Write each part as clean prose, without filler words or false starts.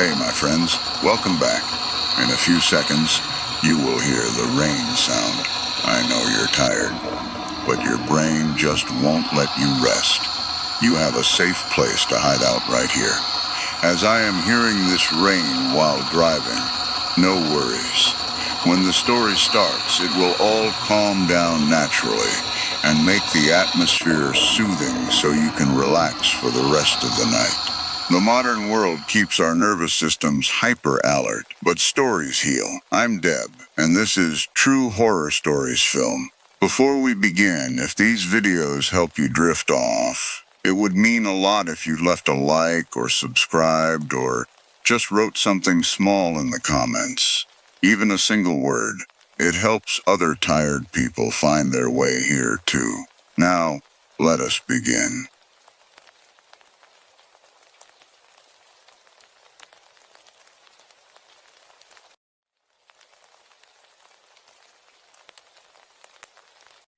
Hey, my friends, welcome back. In a few seconds, you will hear the rain sound. I know you're tired, but your brain just won't let you rest. You have a safe place to hide out right here. As I am hearing this rain while driving, no worries. When the story starts, it will all calm down naturally and make the atmosphere soothing so you can relax for the rest of the night. The modern world keeps our nervous systems hyper-alert, but stories heal. I'm Deb, and this is True Horror Stories Film. Before we begin, if these videos help you drift off, it would mean a lot if you left a like or subscribed or just wrote something small in the comments. Even a single word. It helps other tired people find their way here too. Now, let us begin.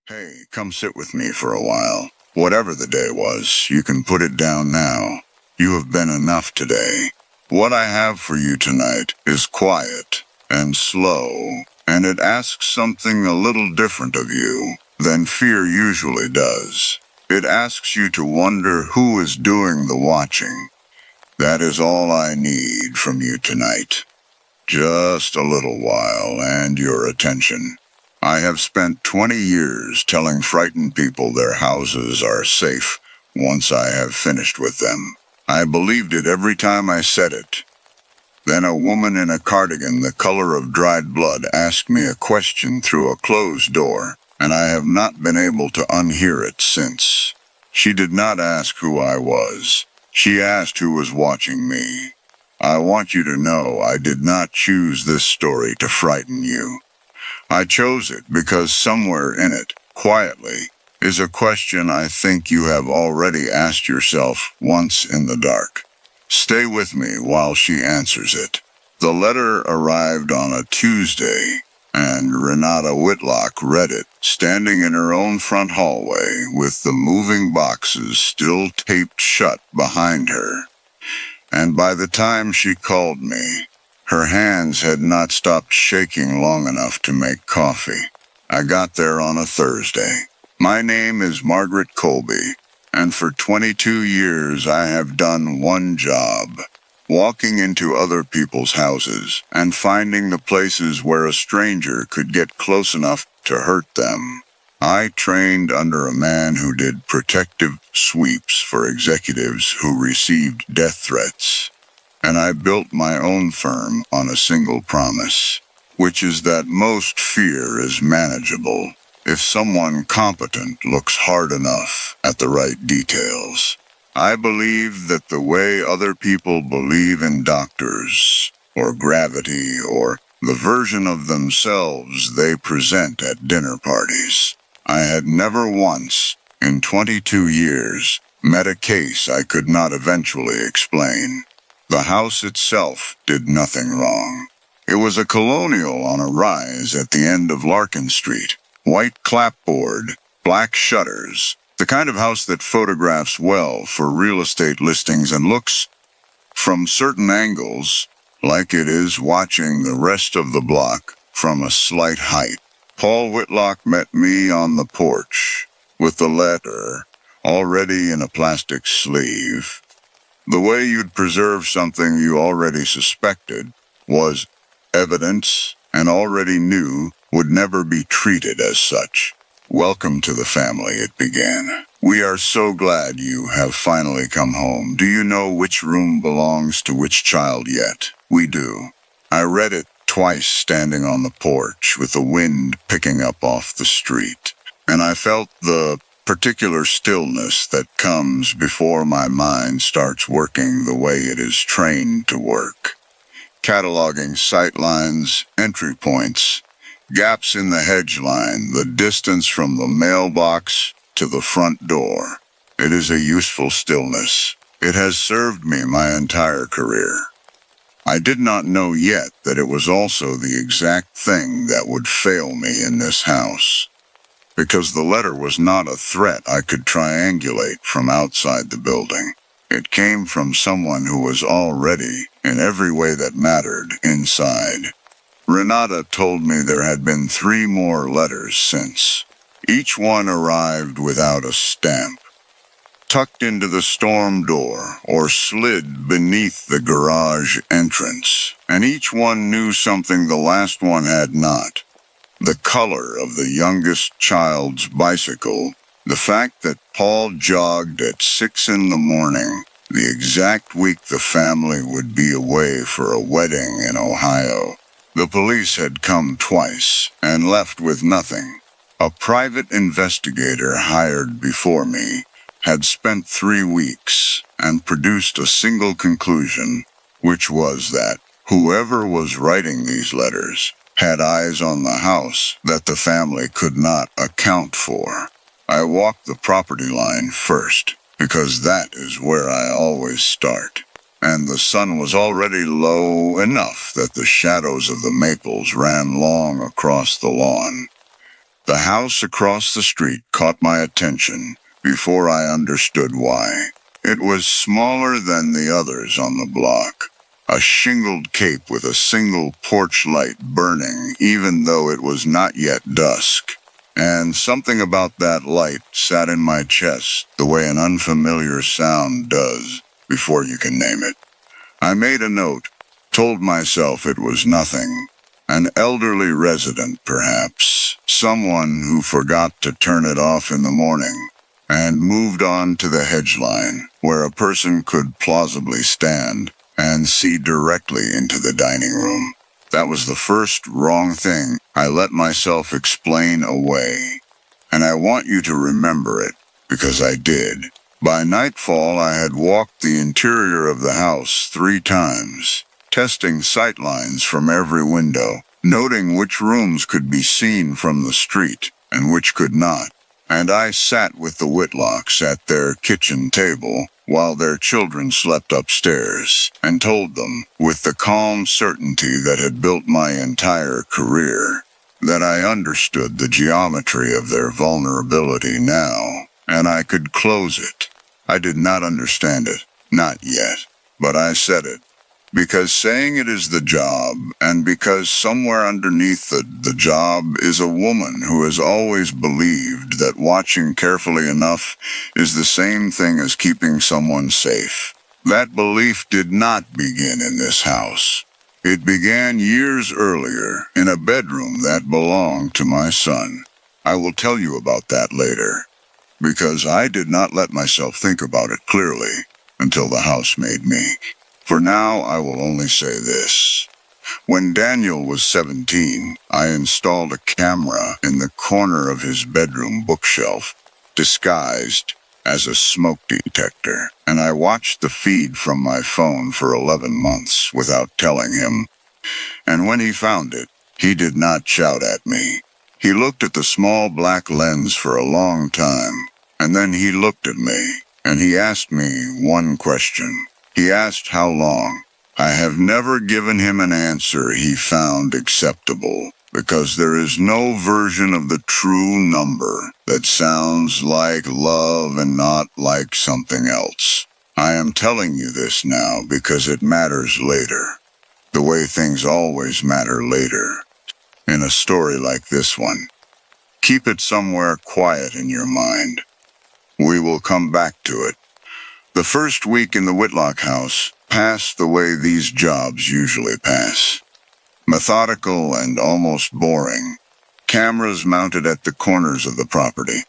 Hey, come sit with me for a while. Whatever the day was, you can put it down now. You have been enough today. What I have for you tonight is quiet and slow, and it asks something a little different of you than fear usually does. It asks you to wonder who is doing the watching. That is all I need from you tonight. Just a little while and your attention. I have spent 20 years telling frightened people their houses are safe once I have finished with them. I believed it every time I said it. Then a woman in a cardigan the color of dried blood asked me a question through a closed door, and I have not been able to unhear it since. She did not ask who I was. She asked who was watching me. I want you to know I did not choose this story to frighten you. I chose it because somewhere in it, quietly, is a question I think you have already asked yourself once in the dark. Stay with me while she answers it. The letter arrived on a Tuesday, and Renata Whitlock read it, standing in her own front hallway with the moving boxes still taped shut behind her. And by the time she called me, her hands had not stopped shaking long enough to make coffee. I got there on a Thursday. My name is Margaret Colby, and for 22 years I have done one job: walking into other people's houses and finding the places where a stranger could get close enough to hurt them. I trained under a man who did protective sweeps for executives who received death threats. And I built my own firm on a single promise, which is that most fear is manageable if someone competent looks hard enough at the right details. I believe that the way other people believe in doctors, or gravity, or the version of themselves they present at dinner parties. I had never once, in 22 years, met a case I could not eventually explain. The house itself did nothing wrong. It was a colonial on a rise at the end of Larkin Street. White clapboard, black shutters, the kind of house that photographs well for real estate listings and looks, from certain angles, like it is watching the rest of the block from a slight height. Paul Whitlock met me on the porch, with the letter already in a plastic sleeve. The way you'd preserve something you already suspected was evidence and already knew would never be treated as such. Welcome to the family, it began. We are so glad you have finally come home. Do you know which room belongs to which child yet? We do. I read it twice standing on the porch with the wind picking up off the street, and I felt the particular stillness that comes before my mind starts working the way it is trained to work. Cataloging sightlines, entry points, gaps in the hedge line, the distance from the mailbox to the front door. It is a useful stillness. It has served me my entire career. I did not know yet that it was also the exact thing that would fail me in this house, because the letter was not a threat I could triangulate from outside the building. It came from someone who was already, in every way that mattered, inside. Renata told me there had been 3 more letters since. Each one arrived without a stamp, tucked into the storm door or slid beneath the garage entrance, and each one knew something the last one had not. The color of the youngest child's bicycle, the fact that Paul jogged at 6 in the morning, the exact week the family would be away for a wedding in Ohio. The police had come twice and left with nothing. A private investigator hired before me had spent 3 weeks and produced a single conclusion, which was that whoever was writing these letters had eyes on the house that the family could not account for. I walked the property line first, because that is where I always start, and the sun was already low enough that the shadows of the maples ran long across the lawn. The house across the street caught my attention before I understood why. It was smaller than the others on the block, a shingled cape with a single porch light burning even though it was not yet dusk. And something about that light sat in my chest the way an unfamiliar sound does before you can name it. I made a note, told myself it was nothing. An elderly resident, perhaps, someone who forgot to turn it off in the morning, and moved on to the hedge line, where a person could plausibly stand and see directly into the dining room. That was the first wrong thing I let myself explain away. And I want you to remember it, because I did. By nightfall, I had walked the interior of the house 3 times, testing sight lines from every window, noting which rooms could be seen from the street and which could not. And I sat with the Whitlocks at their kitchen table while their children slept upstairs, and told them, with the calm certainty that had built my entire career, that I understood the geometry of their vulnerability now, and I could close it. I did not understand it, not yet, but I said it. Because saying it is the job, and because somewhere underneath the job is a woman who has always believed that watching carefully enough is the same thing as keeping someone safe. That belief did not begin in this house. It began years earlier in a bedroom that belonged to my son. I will tell you about that later, because I did not let myself think about it clearly until the house made me. For now, I will only say this. When Daniel was 17, I installed a camera in the corner of his bedroom bookshelf, disguised as a smoke detector, and I watched the feed from my phone for 11 months without telling him. And when he found it, he did not shout at me. He looked at the small black lens for a long time, and then he looked at me, and he asked me one question. He asked how long. I have never given him an answer he found acceptable, because there is no version of the true number that sounds like love and not like something else. I am telling you this now because it matters later, the way things always matter later, in a story like this one. Keep it somewhere quiet in your mind. We will come back to it. The first week in the Whitlock house passed the way these jobs usually pass. Methodical and almost boring. Cameras mounted at the corners of the property.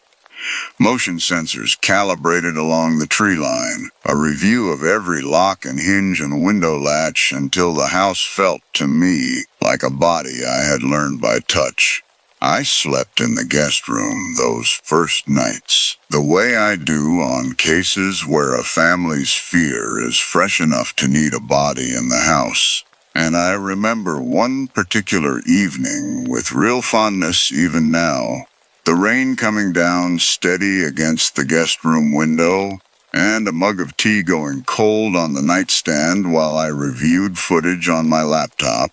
Motion sensors calibrated along the tree line. A review of every lock and hinge and window latch until the house felt to me like a body I had learned by touch. I slept in the guest room those first nights, the way I do on cases where a family's fear is fresh enough to need a body in the house. And I remember one particular evening with real fondness even now. The rain coming down steady against the guest room window, and a mug of tea going cold on the nightstand while I reviewed footage on my laptop.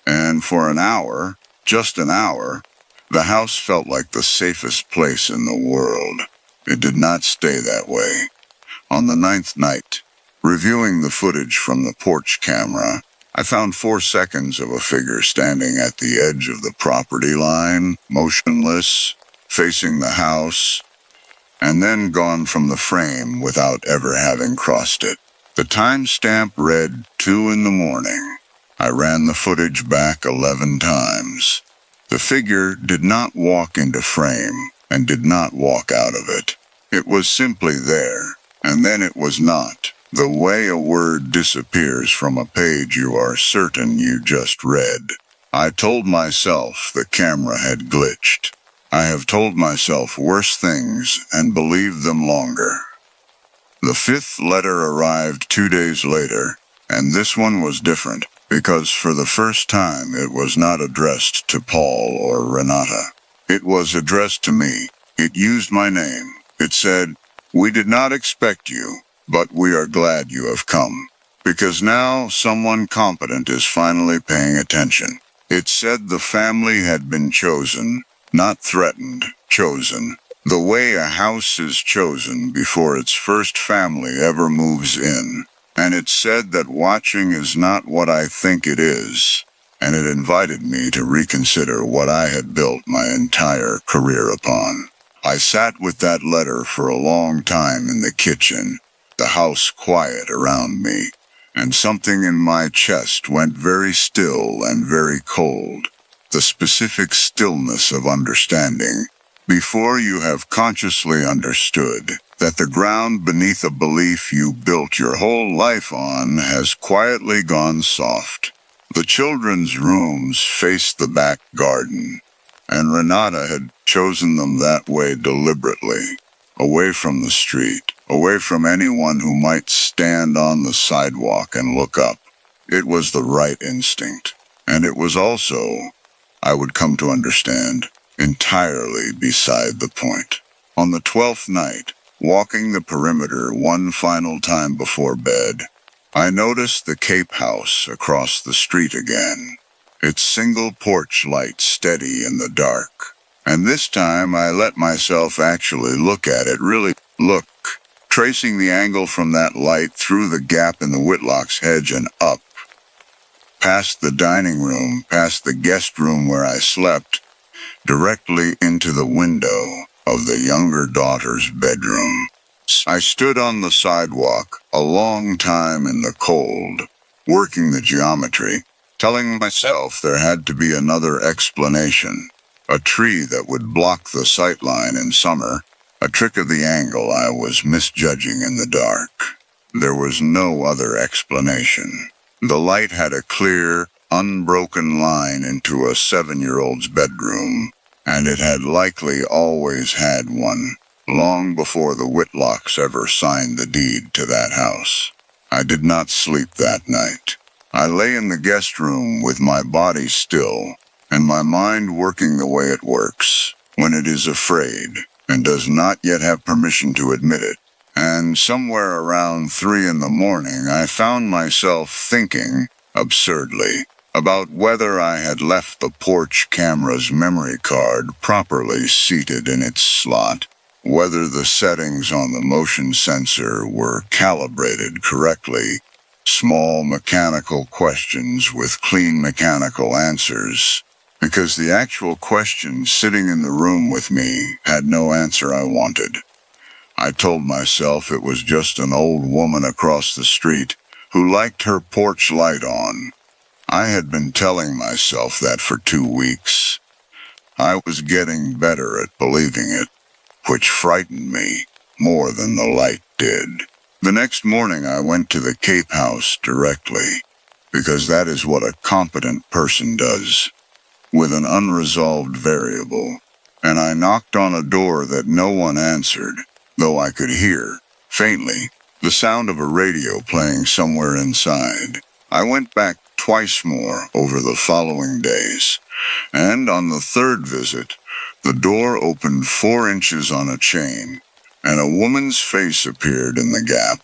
And for an hour, just an hour, the house felt like the safest place in the world. It did not stay that way. On the 9th night, Reviewing the footage from the porch camera, I found 4 seconds of a figure standing at the edge of the property line, motionless, facing the house, and then gone from the frame without ever having crossed it. The timestamp read 2 in the morning. I ran the footage back 11 times. The figure did not walk into frame and did not walk out of it. It was simply there, and then it was not. The way a word disappears from a page you are certain you just read. I told myself the camera had glitched. I have told myself worse things and believed them longer. The 5th letter arrived 2 days later, and this one was different, because for the first time it was not addressed to Paul or Renata. It was addressed to me. It used my name. It said, "We did not expect you, but we are glad you have come, because now someone competent is finally paying attention." It said the family had been chosen, not threatened, chosen. The way a house is chosen before its first family ever moves in. And it said that watching is not what I think it is. And it invited me to reconsider what I had built my entire career upon. I sat with that letter for a long time in the kitchen, the house quiet around me, and something in my chest went very still and very cold. The specific stillness of understanding. Before you have consciously understood that the ground beneath a belief you built your whole life on has quietly gone soft. The children's rooms faced the back garden, and Renata had chosen them that way deliberately, away from the street, away from anyone who might stand on the sidewalk and look up. It was the right instinct, and it was also, I would come to understand, entirely beside the point. On the 12th night, walking the perimeter one final time before bed, I noticed the Cape House across the street again, its single porch light steady in the dark. And this time I let myself actually look at it, really look, tracing the angle from that light through the gap in the Whitlock's hedge and up, past the dining room, past the guest room where I slept, directly into the window of the younger daughter's bedroom. I stood on the sidewalk a long time in the cold, working the geometry, telling myself there had to be another explanation. A tree that would block the sightline in summer, a trick of the angle I was misjudging in the dark. There was no other explanation. The light had a clear, unbroken line into a 7-year-old's bedroom, and it had likely always had one, long before the Whitlocks ever signed the deed to that house. I did not sleep that night. I lay in the guest room with my body still, and my mind working the way it works, when it is afraid, and does not yet have permission to admit it. And somewhere around 3 in the morning I found myself thinking, absurdly, about whether I had left the porch camera's memory card properly seated in its slot, whether the settings on the motion sensor were calibrated correctly, small mechanical questions with clean mechanical answers, because the actual question sitting in the room with me had no answer I wanted. I told myself it was just an old woman across the street who liked her porch light on. I had been telling myself that for 2 weeks. I was getting better at believing it, which frightened me more than the light did. The next morning I went to the Cape House directly, because that is what a competent person does, with an unresolved variable, and I knocked on a door that no one answered, though I could hear, faintly, the sound of a radio playing somewhere inside. I went back twice more over the following days, and on the 3rd visit, the door opened 4 inches on a chain, and a woman's face appeared in the gap,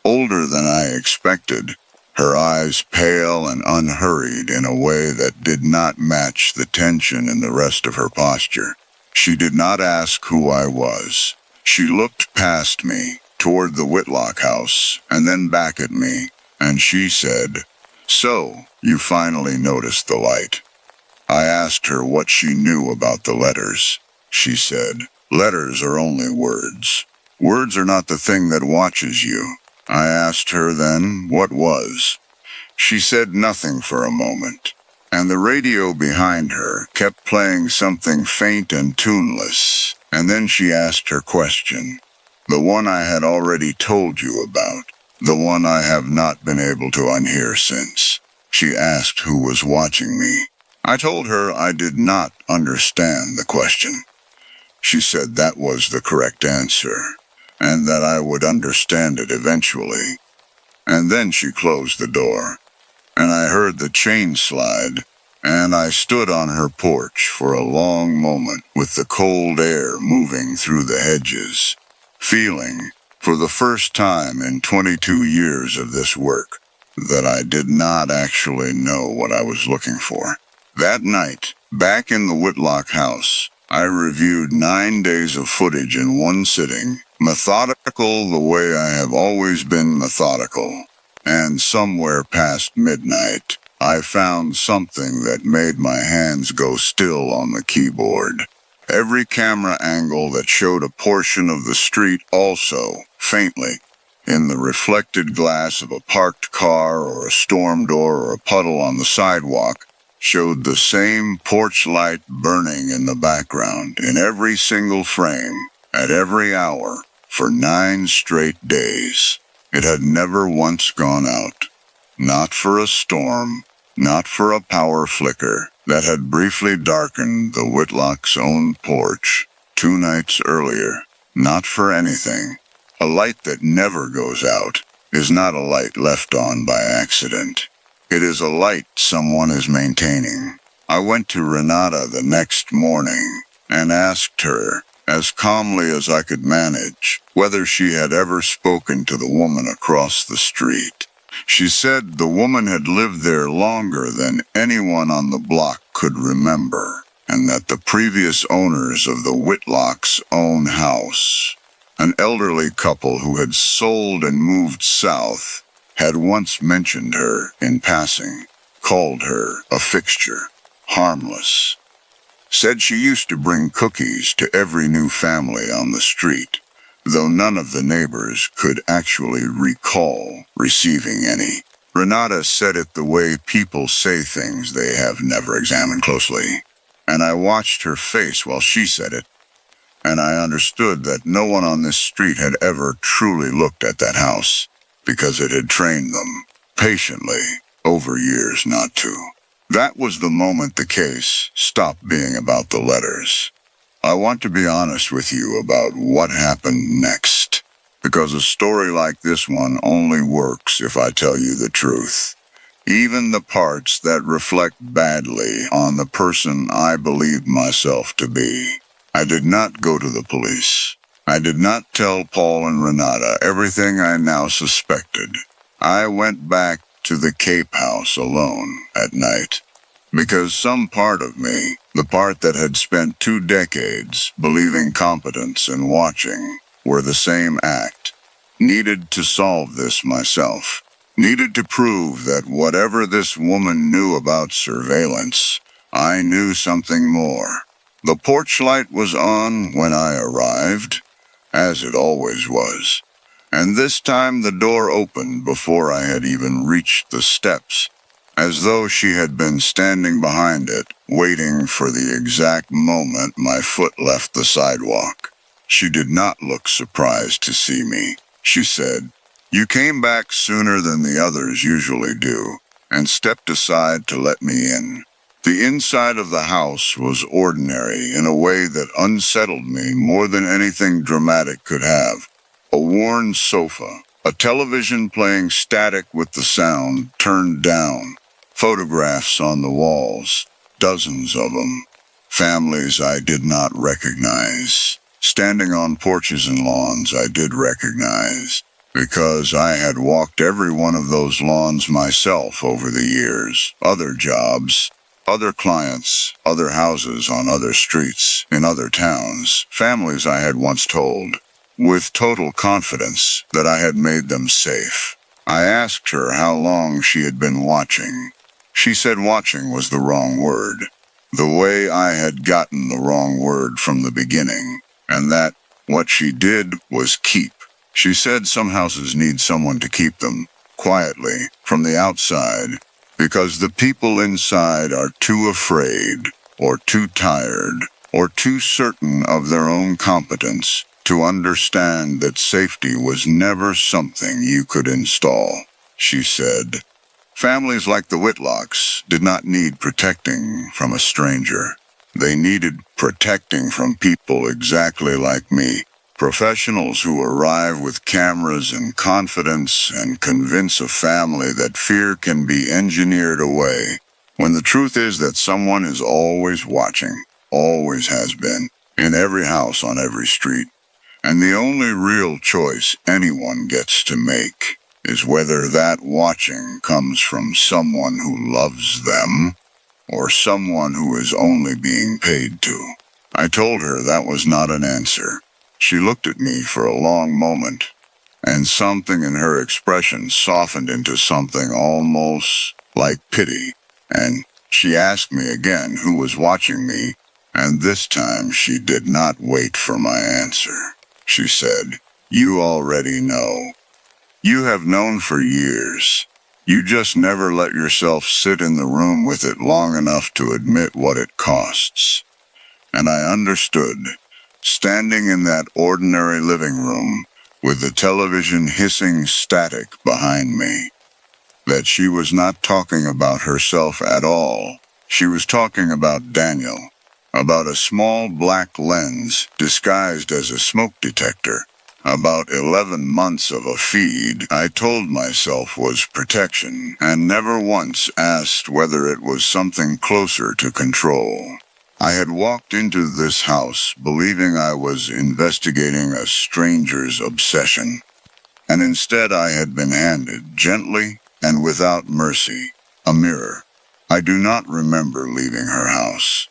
older than I expected, her eyes pale and unhurried in a way that did not match the tension in the rest of her posture. She did not ask who I was. She looked past me, toward the Whitlock house, and then back at me, and she said, "So, you finally noticed the light." I asked her what she knew about the letters. She said, "Letters are only words. Words are not the thing that watches you." I asked her then what was. She said nothing for a moment, and the radio behind her kept playing something faint and tuneless, and then she asked her question, the one I had already told you about, the one I have not been able to unhear since. She asked who was watching me. I told her I did not understand the question. She said that was the correct answer, and that I would understand it eventually. And then she closed the door, and I heard the chain slide, and I stood on her porch for a long moment with the cold air moving through the hedges, feeling, for the first time in 22 years of this work, that I did not actually know what I was looking for. That night, back in the Whitlock house, I reviewed 9 days of footage in one sitting, methodical the way I have always been methodical. And somewhere past midnight, I found something that made my hands go still on the keyboard. Every camera angle that showed a portion of the street also, faintly, in the reflected glass of a parked car or a storm door or a puddle on the sidewalk, showed the same porch light burning in the background in every single frame, at every hour, for 9 straight days. It had never once gone out. Not for a storm, not for a power flicker that had briefly darkened the Whitlock's own porch 2 nights earlier. Not for anything. A light that never goes out is not a light left on by accident. It is a light someone is maintaining. I went to Renata the next morning and asked her, as calmly as I could manage, whether she had ever spoken to the woman across the street. She said the woman had lived there longer than anyone on the block could remember, and that the previous owners of the Whitlock's own house, an elderly couple who had sold and moved south, had once mentioned her in passing, called her a fixture, harmless. Said she used to bring cookies to every new family on the street, though none of the neighbors could actually recall receiving any. Renata said it the way people say things they have never examined closely, and I watched her face while she said it, and I understood that no one on this street had ever truly looked at that house, because it had trained them, patiently, over years not to. That was the moment the case stopped being about the letters. I want to be honest with you about what happened next, because a story like this one only works if I tell you the truth, even the parts that reflect badly on the person I believed myself to be. I did not go to the police. I did not tell Paul and Renata everything I now suspected. I went back to the Cape House alone at night, because some part of me, the part that had spent 2 decades believing competence and watching were the same act, needed to solve this myself, needed to prove that whatever this woman knew about surveillance, I knew something more. The porch light was on when I arrived, as it always was, and this time the door opened before I had even reached the steps, as though she had been standing behind it, waiting for the exact moment my foot left the sidewalk. She did not look surprised to see me. She said, "You came back sooner than the others usually do," and stepped aside to let me in. The inside of the house was ordinary in a way that unsettled me more than anything dramatic could have. A worn sofa, a television playing static with the sound turned down, photographs on the walls, dozens of them, families I did not recognize, standing on porches and lawns I did recognize, because I had walked every one of those lawns myself over the years, other jobs, other clients, other houses on other streets, in other towns, families I had once told. with total confidence that I had made them safe. I asked her how long she had been watching. She said watching was the wrong word, the way I had gotten the wrong word from the beginning, and that what she did was keep. She said some houses need someone to keep them, quietly, from the outside, because the people inside are too afraid, or too tired, or too certain of their own competence to understand that safety was never something you could install. She said, families like the Whitlocks did not need protecting from a stranger. They needed protecting from people exactly like me, professionals who arrive with cameras and confidence and convince a family that fear can be engineered away, when the truth is that someone is always watching, always has been, in every house on every street. And the only real choice anyone gets to make is whether that watching comes from someone who loves them or someone who is only being paid to. I told her that was not an answer. She looked at me for a long moment, and something in her expression softened into something almost like pity, and she asked me again who was watching me, and this time she did not wait for my answer. She said, "You already know. You have known for years. You just never let yourself sit in the room with it long enough to admit what it costs." And I understood, standing in that ordinary living room, with the television hissing static behind me, that she was not talking about herself at all. She was talking about Daniel, about a small black lens disguised as a smoke detector, about 11 months of a feed I told myself was protection, and never once asked whether it was something closer to control. I had walked into this house believing I was investigating a stranger's obsession, and instead I had been handed, gently and without mercy, a mirror. I do not remember leaving her house.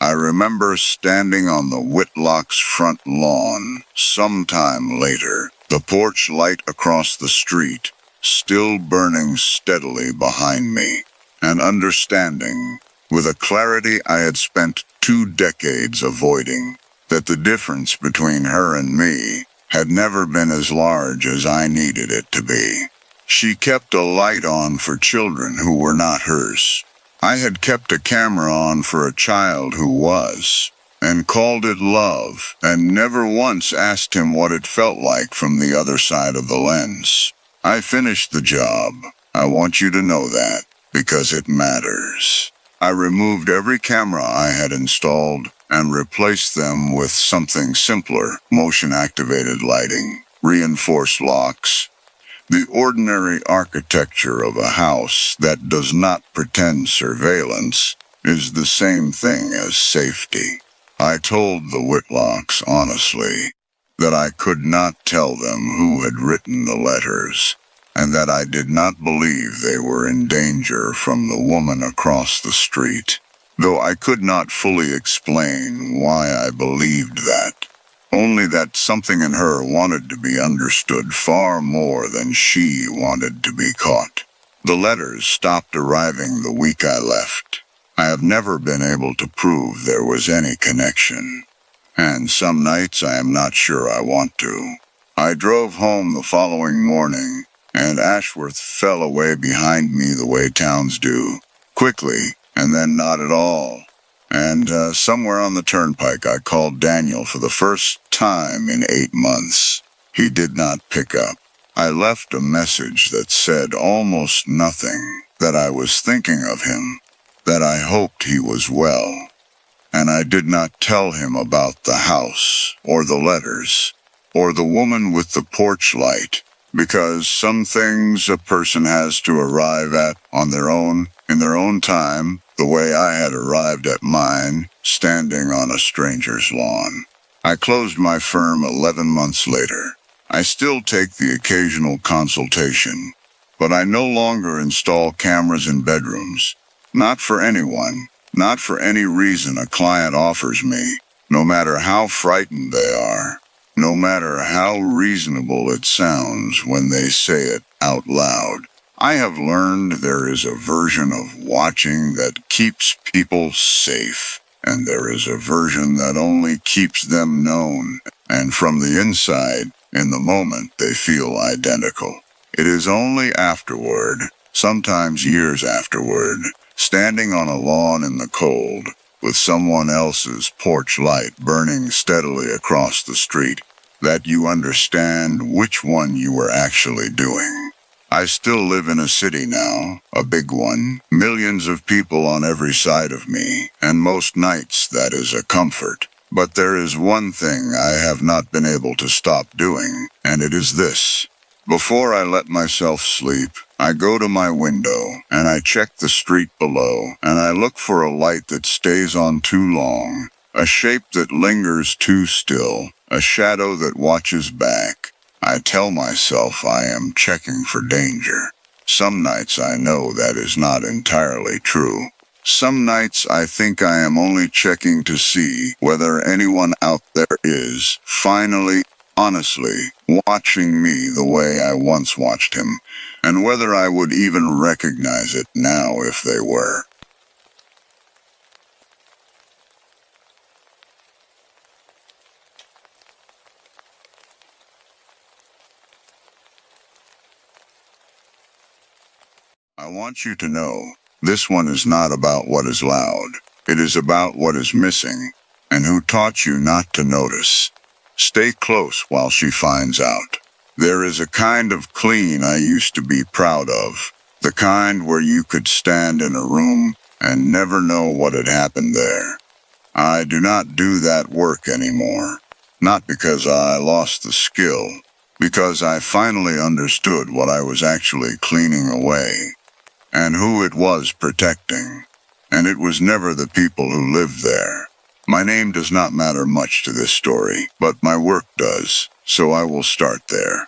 I remember standing on the Whitlock's front lawn sometime later, the porch light across the street still burning steadily behind me, and understanding, with a clarity I had spent 2 decades avoiding, that the difference between her and me had never been as large as I needed it to be. She kept a light on for children who were not hers. I had kept a camera on for a child who was, and called it love, and never once asked him what it felt like from the other side of the lens. I finished the job. I want you to know that, because it matters. I removed every camera I had installed and replaced them with something simpler, motion-activated lighting, reinforced locks, the ordinary architecture of a house that does not pretend surveillance is the same thing as safety. I told the Whitlocks honestly that I could not tell them who had written the letters, and that I did not believe they were in danger from the woman across the street, though I could not fully explain why I believed that. Only that something in her wanted to be understood far more than she wanted to be caught. The letters stopped arriving the week I left. I have never been able to prove there was any connection, and some nights I am not sure I want to. I drove home the following morning, and Ashworth fell away behind me the way towns do, quickly, and then not at all. And somewhere on the turnpike I called Daniel for the first time in 8 months. He did not pick up. I left a message that said almost nothing, that I was thinking of him, that I hoped he was well. And I did not tell him about the house, or the letters, or the woman with the porch light, because some things a person has to arrive at on their own, in their own time, the way I had arrived at mine, standing on a stranger's lawn. I closed my firm 11 months later. I still take the occasional consultation, but I no longer install cameras in bedrooms. Not for anyone, not for any reason a client offers me, no matter how frightened they are. no matter how reasonable it sounds when they say it out loud. I have learned there is a version of watching that keeps people safe, and there is a version that only keeps them known, and from the inside, in the moment, they feel identical. It is only afterward, sometimes years afterward, standing on a lawn in the cold, with someone else's porch light burning steadily across the street, that you understand which one you were actually doing. I still live in a city now, a big one, millions of people on every side of me, and most nights that is a comfort. But there is one thing I have not been able to stop doing, and it is this. Before I let myself sleep, I go to my window, and I check the street below, and I look for a light that stays on too long, a shape that lingers too still, a shadow that watches back. I tell myself I am checking for danger. Some nights I know that is not entirely true. Some nights I think I am only checking to see whether anyone out there is, finally, honestly, watching me the way I once watched him, and whether I would even recognize it now if they were. I want you to know, this one is not about what is loud. It is about what is missing, and who taught you not to notice. Stay close while she finds out. There is a kind of clean I used to be proud of, the kind where you could stand in a room and never know what had happened there. I do not do that work anymore, not because I lost the skill, because I finally understood what I was actually cleaning away, and who it was protecting. And it was never the people who lived there. My name does not matter much to this story, but my work does, so I will start there.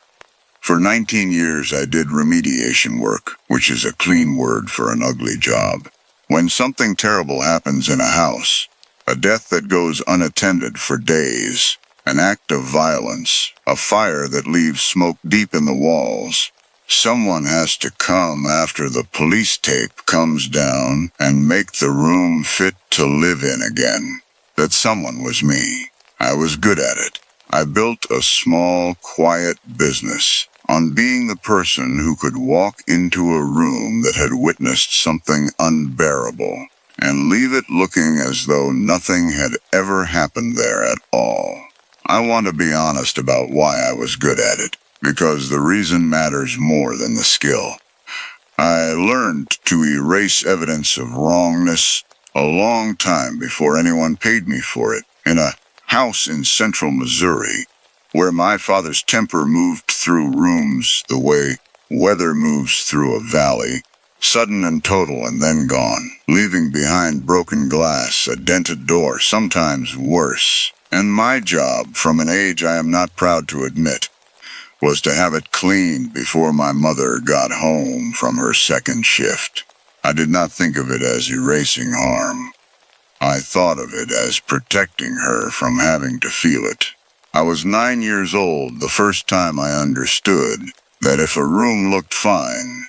For 19 years I did remediation work, which is a clean word for an ugly job. When something terrible happens in a house, a death that goes unattended for days, an act of violence, a fire that leaves smoke deep in the walls, someone has to come after the police tape comes down and make the room fit to live in again. That someone was me. I was good at it. I built a small, quiet business on being the person who could walk into a room that had witnessed something unbearable and leave it looking as though nothing had ever happened there at all. I want to be honest about why I was good at it, because the reason matters more than the skill. I learned to erase evidence of wrongness a long time before anyone paid me for it, in a house in central Missouri, where my father's temper moved through rooms the way weather moves through a valley, sudden and total and then gone, leaving behind broken glass, a dented door, sometimes worse. And my job, from an age I am not proud to admit, was to have it cleaned before my mother got home from her second shift. I did not think of it as erasing harm. I thought of it as protecting her from having to feel it. I was 9 years old the first time I understood that if a room looked fine,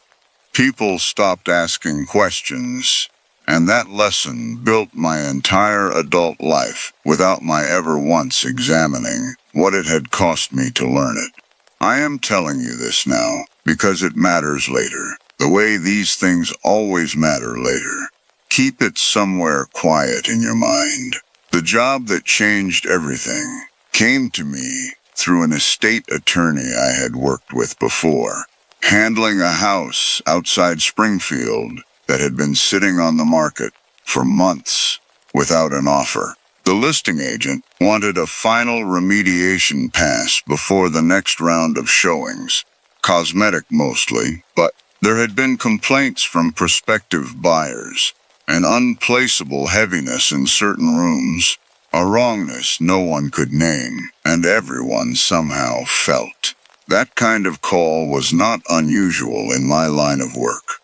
people stopped asking questions, and that lesson built my entire adult life without my ever once examining what it had cost me to learn it. I am telling you this now because it matters later, the way these things always matter later. Keep it somewhere quiet in your mind. The job that changed everything came to me through an estate attorney I had worked with before, handling a house outside Springfield that had been sitting on the market for months without an offer. The listing agent wanted a final remediation pass before the next round of showings, cosmetic mostly, but there had been complaints from prospective buyers, an unplaceable heaviness in certain rooms, a wrongness no one could name, and everyone somehow felt. That kind of call was not unusual in my line of work.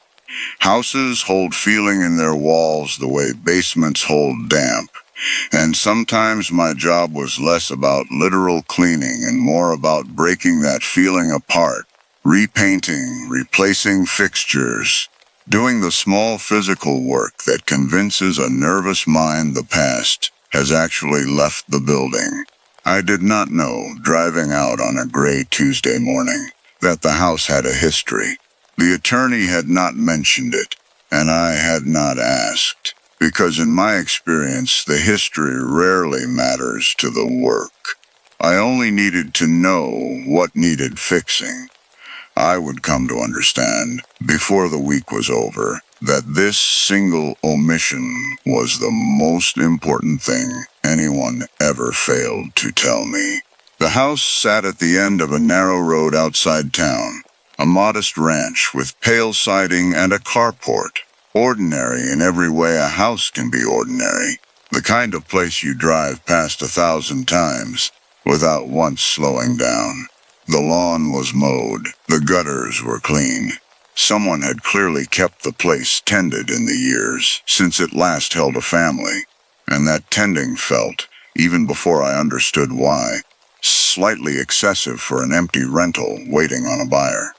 Houses hold feeling in their walls the way basements hold damp, And sometimes my job was less about literal cleaning and more about breaking that feeling apart, repainting, replacing fixtures, doing the small physical work that convinces a nervous mind the past has actually left the building. I did not know, driving out on a gray Tuesday morning, that the house had a history. The attorney had not mentioned it, and I had not asked, because in my experience, the history rarely matters to the work. I only needed to know what needed fixing. I would come to understand, before the week was over, that this single omission was the most important thing anyone ever failed to tell me. The house sat at the end of a narrow road outside town, a modest ranch with pale siding and a carport. Ordinary in every way a house can be ordinary. The kind of place you drive past 1,000 times without once slowing down. The lawn was mowed. The gutters were clean. Someone had clearly kept the place tended in the years since it last held a family. And that tending felt, even before I understood why, slightly excessive for an empty rental waiting on a buyer.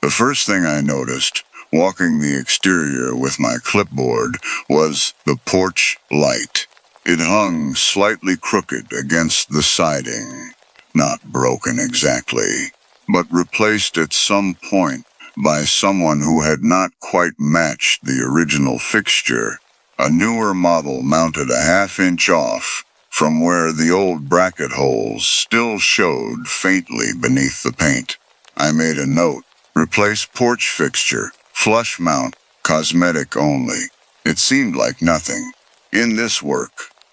The first thing I noticed, walking the exterior with my clipboard, was the porch light. It hung slightly crooked against the siding. Not broken exactly, but replaced at some point by someone who had not quite matched the original fixture. A newer model mounted a half-inch off from where the old bracket holes still showed faintly beneath the paint. I made a note. Replace porch fixture, flush mount, cosmetic only. It seemed like nothing. In this work,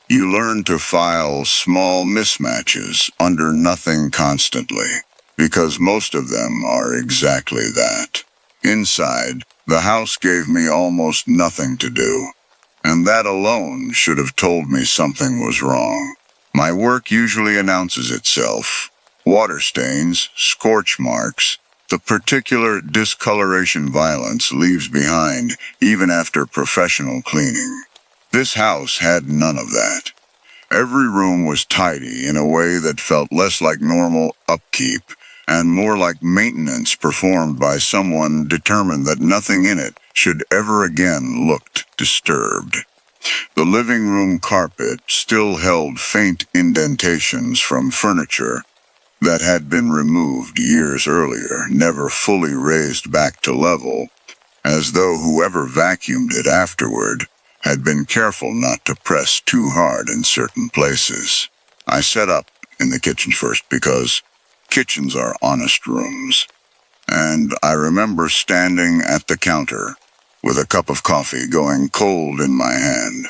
you learn to file small mismatches under nothing constantly, because most of them are exactly that. Inside, the house gave me almost nothing to do, and that alone should have told me something was wrong. My work usually announces itself. Water stains, scorch marks, the particular discoloration violence leaves behind even after professional cleaning. This house had none of that. Every room was tidy in a way that felt less like normal upkeep and more like maintenance performed by someone determined that nothing in it should ever again look disturbed. The living room carpet still held faint indentations from furniture that had been removed years earlier, never fully raised back to level, as though whoever vacuumed it afterward had been careful not to press too hard in certain places. I set up in the kitchen first because kitchens are honest rooms, and I remember standing at the counter with a cup of coffee going cold in my hand,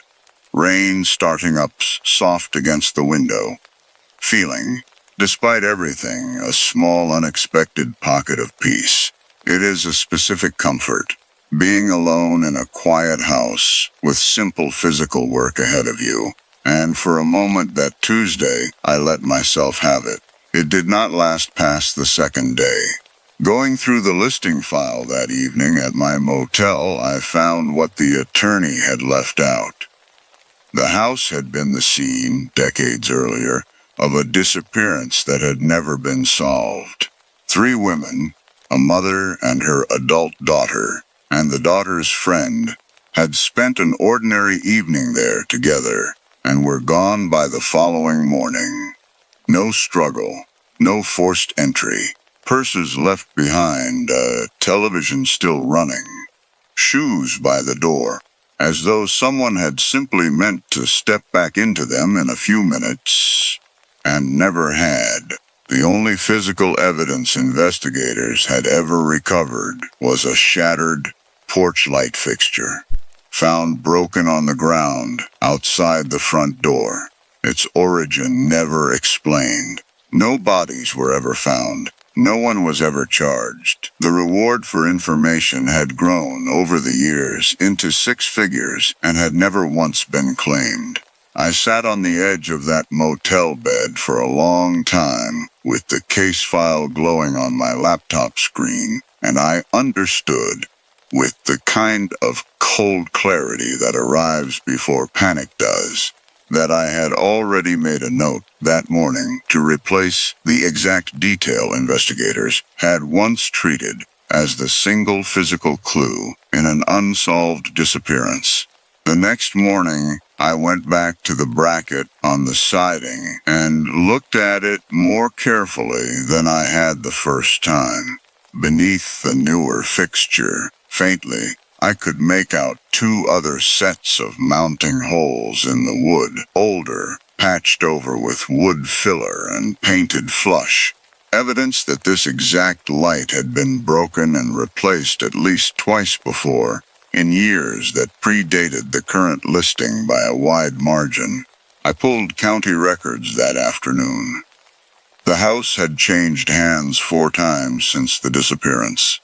rain starting up soft against the window, feeling, despite everything, a small unexpected pocket of peace. It is a specific comfort, being alone in a quiet house with simple physical work ahead of you. And for a moment that Tuesday, I let myself have it. It did not last past the second day. Going through the listing file that evening at my motel, I found what the attorney had left out. The house had been the scene, decades earlier, of a disappearance that had never been solved. 3 women, a mother and her adult daughter, and the daughter's friend, had spent an ordinary evening there together and were gone by the following morning. No struggle, no forced entry, purses left behind, television still running, shoes by the door, as though someone had simply meant to step back into them in a few minutes, and never had. The only physical evidence investigators had ever recovered was a shattered porch light fixture, found broken on the ground outside the front door. Its origin never explained. No bodies were ever found. No one was ever charged. The reward for information had grown over the years into 6 figures and had never once been claimed. I sat on the edge of that motel bed for a long time, with the case file glowing on my laptop screen, and I understood, with the kind of cold clarity that arrives before panic does, that I had already made a note that morning to replace the exact detail investigators had once treated as the single physical clue in an unsolved disappearance. The next morning, I went back to the bracket on the siding and looked at it more carefully than I had the first time. Beneath the newer fixture, faintly, I could make out two other sets of mounting holes in the wood, older, patched over with wood filler and painted flush. Evidence that this exact light had been broken and replaced at least twice before, in years that predated the current listing by a wide margin. I pulled county records that afternoon. The house had changed hands 4 times since the disappearance.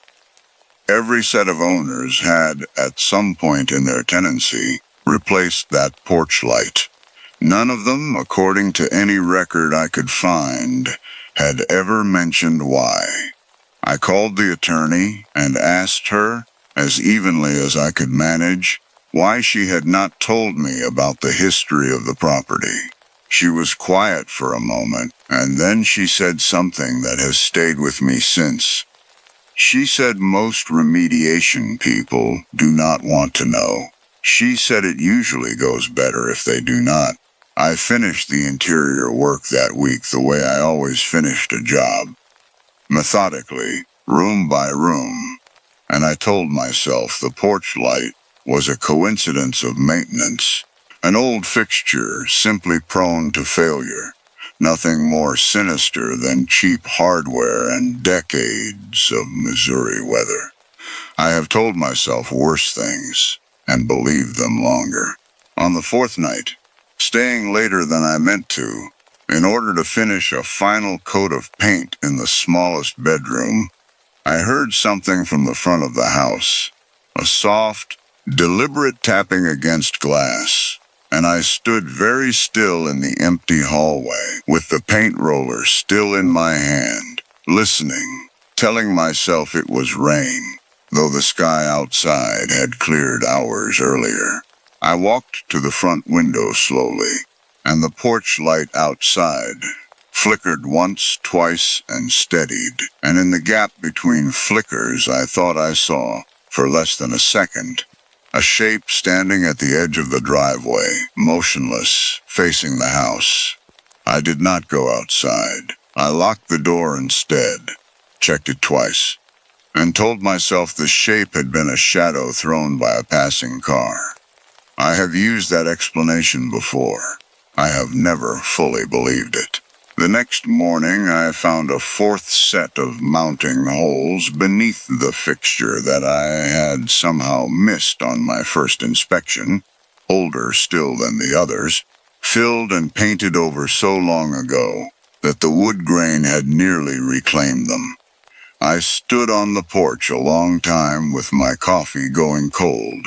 Every set of owners had, at some point in their tenancy, replaced that porch light. None of them, according to any record I could find, had ever mentioned why. I called the attorney and asked her, as evenly as I could manage, why she had not told me about the history of the property. She was quiet for a moment, and then she said something that has stayed with me since. She said most remediation people do not want to know. She said it usually goes better if they do not. I finished the interior work that week the way I always finished a job. Methodically, room by room. And I told myself the porch light was a coincidence of maintenance. An old fixture simply prone to failure. Nothing more sinister than cheap hardware and decades of Missouri weather. I have told myself worse things, and believed them longer. On the 4th night, staying later than I meant to, in order to finish a final coat of paint in the smallest bedroom, I heard something from the front of the house. A soft, deliberate tapping against glass. And I stood very still in the empty hallway, with the paint roller still in my hand, listening, telling myself it was rain, though the sky outside had cleared hours earlier. I walked to the front window slowly, and the porch light outside flickered once, twice, and steadied, and in the gap between flickers I thought I saw, for less than a second, a shape standing at the edge of the driveway, motionless, facing the house. I did not go outside. I locked the door instead, checked it twice, and told myself the shape had been a shadow thrown by a passing car. I have used that explanation before. I have never fully believed it. The next morning, I found a 4th set of mounting holes beneath the fixture that I had somehow missed on my first inspection, older still than the others, filled and painted over so long ago that the wood grain had nearly reclaimed them. I stood on the porch a long time with my coffee going cold,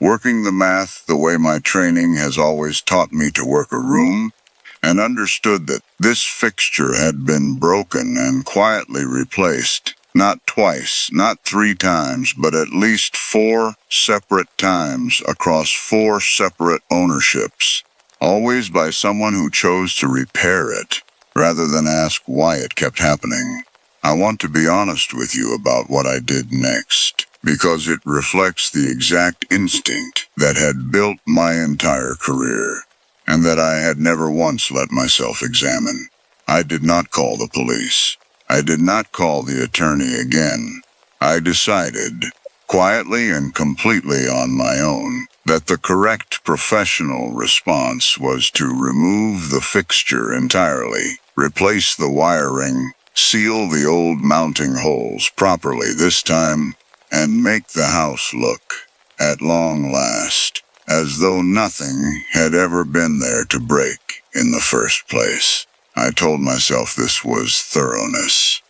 working the math the way my training has always taught me to work a room, and understood that this fixture had been broken and quietly replaced, not twice, not 3 times, but at least 4 separate times across 4 separate ownerships, always by someone who chose to repair it, rather than ask why it kept happening. I want to be honest with you about what I did next, because it reflects the exact instinct that had built my entire career, and that I had never once let myself examine. I did not call the police. I did not call the attorney again. I decided, quietly and completely on my own, that the correct professional response was to remove the fixture entirely, replace the wiring, seal the old mounting holes properly this time, and make the house look, at long last, as though nothing had ever been there to break in the first place. I told myself this was thoroughness.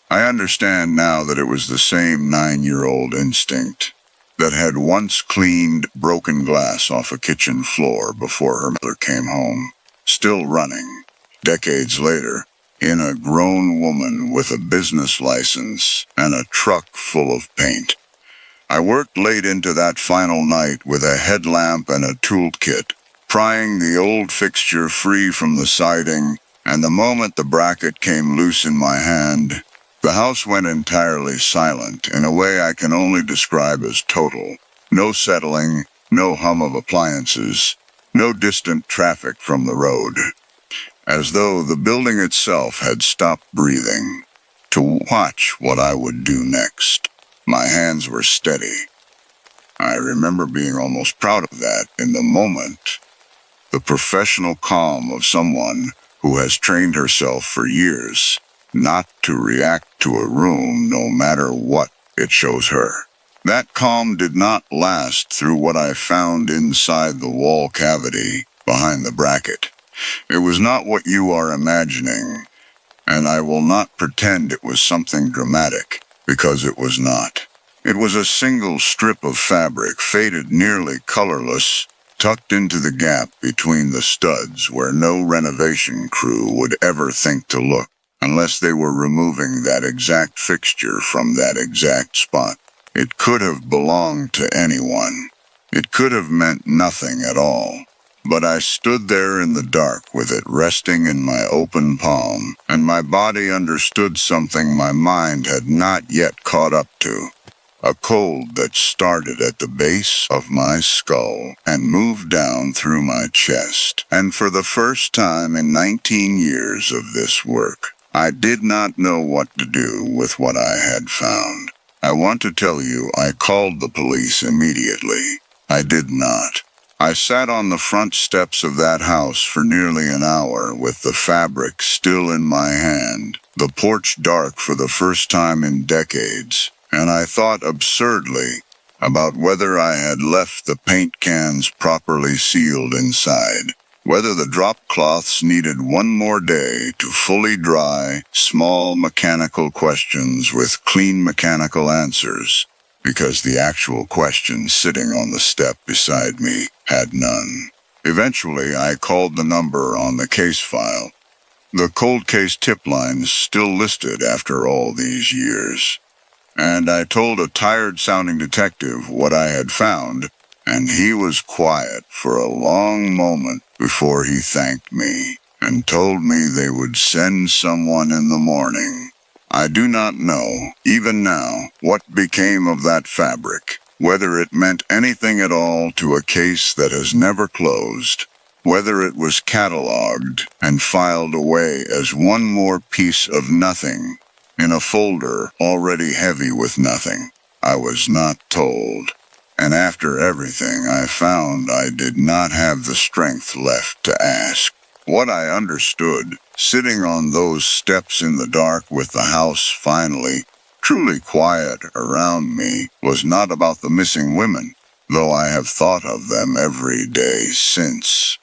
I understand now that it was the same 9-year-old instinct that had once cleaned broken glass off a kitchen floor before her mother came home, still running, decades later, in a grown woman with a business license and a truck full of paint. I worked late into that final night with a headlamp and a toolkit, prying the old fixture free from the siding, and the moment the bracket came loose in my hand, the house went entirely silent in a way I can only describe as total. No settling, no hum of appliances, no distant traffic from the road. As though the building itself had stopped breathing to watch what I would do next. My hands were steady. I remember being almost proud of that in the moment. The professional calm of someone who has trained herself for years not to react to a room no matter what it shows her. That calm did not last through what I found inside the wall cavity behind the bracket. It was not what you are imagining, and I will not pretend it was something dramatic, because it was not. It was a single strip of fabric, faded nearly colorless, tucked into the gap between the studs where no renovation crew would ever think to look, unless they were removing that exact fixture from that exact spot. It could have belonged to anyone. It could have meant nothing at all. But I stood there in the dark with it resting in my open palm, and my body understood something my mind had not yet caught up to. A cold that started at the base of my skull and moved down through my chest. And for the first time in 19 years of this work, I did not know what to do with what I had found. I want to tell you I called the police immediately. I did not. I sat on the front steps of that house for nearly an hour with the fabric still in my hand, the porch dark for the first time in decades, and I thought absurdly about whether I had left the paint cans properly sealed inside, whether the drop cloths needed one more day to fully dry, small mechanical questions with clean mechanical answers, because the actual question sitting on the step beside me had none. Eventually, I called the number on the case file. The cold case tip line's still listed after all these years. And I told a tired-sounding detective what I had found, and he was quiet for a long moment before he thanked me and told me they would send someone in the morning. I do not know, even now, what became of that fabric, whether it meant anything at all to a case that has never closed, whether it was catalogued and filed away as one more piece of nothing in a folder already heavy with nothing. I was not told. And after everything I found, I did not have the strength left to ask. What I understood, sitting on those steps in the dark with the house finally truly quiet around me, was not about the missing women, though I have thought of them every day since.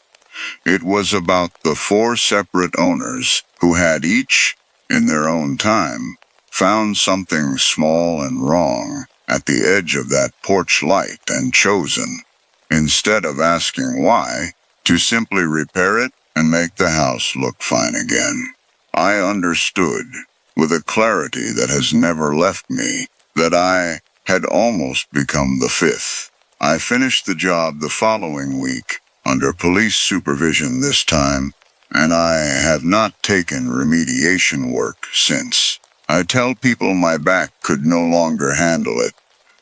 It was about the 4 separate owners who had each, in their own time, found something small and wrong at the edge of that porch light and chosen, instead of asking why, to simply repair it and make the house look fine again. I understood, with a clarity that has never left me, that I had almost become the 5th. I finished the job the following week, under police supervision this time, and I have not taken remediation work since. I tell people my back could no longer handle it,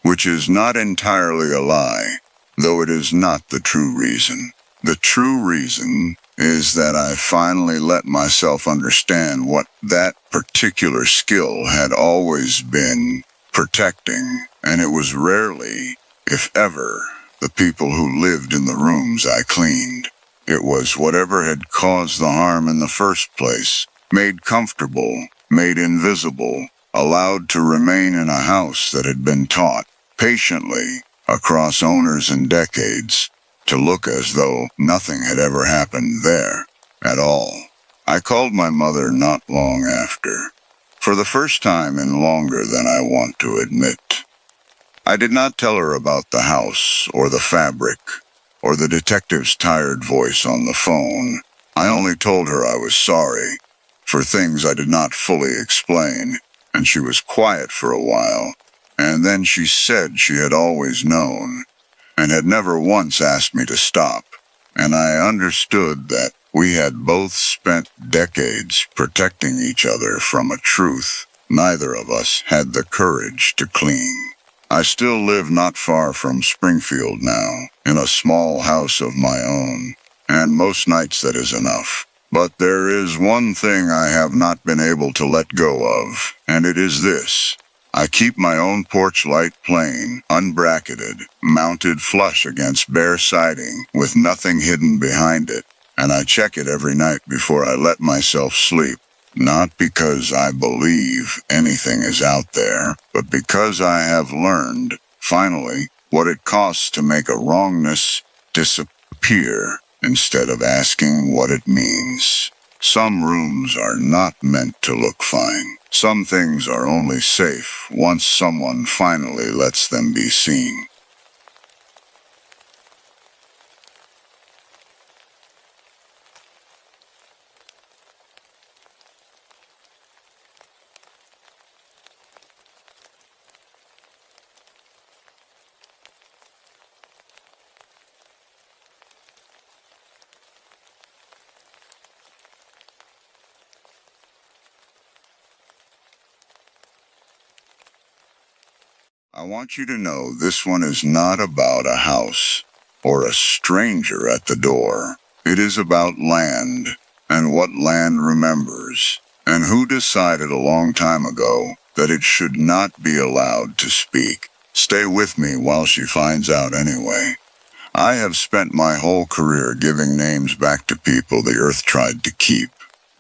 which is not entirely a lie, though it is not the true reason. The true reason is that I finally let myself understand what that particular skill had always been protecting, and it was rarely, if ever, the people who lived in the rooms I cleaned. It was whatever had caused the harm in the first place, made comfortable, made invisible, allowed to remain in a house that had been taught, patiently, across owners and decades, to look as though nothing had ever happened there, at all. I called my mother not long after, for the first time in longer than I want to admit. I did not tell her about the house, or the fabric, or the detective's tired voice on the phone. I only told her I was sorry, for things I did not fully explain, and she was quiet for a while, and then she said she had always known, and had never once asked me to stop, and I understood that we had both spent decades protecting each other from a truth neither of us had the courage to clean. I still live not far from Springfield now, in a small house of my own, and most nights that is enough. But there is one thing I have not been able to let go of, and it is this. I keep my own porch light plain, unbracketed, mounted flush against bare siding, with nothing hidden behind it, and I check it every night before I let myself sleep. Not because I believe anything is out there, but because I have learned, finally, what it costs to make a wrongness disappear instead of asking what it means. Some rooms are not meant to look fine. Some things are only safe once someone finally lets them be seen. I want you to know this one is not about a house or a stranger at the door. It is about land and what land remembers and who decided a long time ago that it should not be allowed to speak. Stay with me while she finds out anyway. I have spent my whole career giving names back to people the earth tried to keep.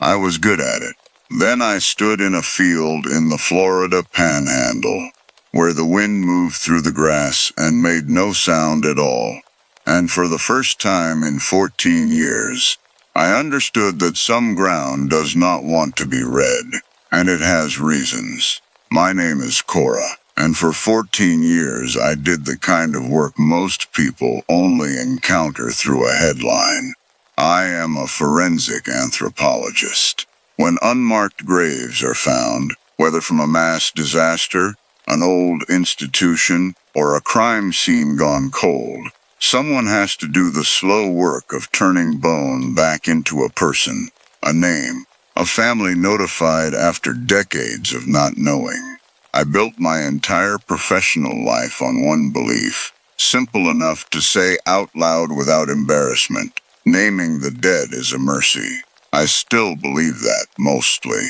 I was good at it. Then I stood in a field in the Florida Panhandle, where the wind moved through the grass and made no sound at all. And for the first time in 14 years, I understood that some ground does not want to be read, and it has reasons. My name is Cora, and for 14 years I did the kind of work most people only encounter through a headline. I am a forensic anthropologist. When unmarked graves are found, whether from a mass disaster, an old institution, or a crime scene gone cold, someone has to do the slow work of turning bone back into a person, a name, a family notified after decades of not knowing. I built my entire professional life on one belief, simple enough to say out loud without embarrassment. Naming the dead is a mercy. I still believe that, mostly.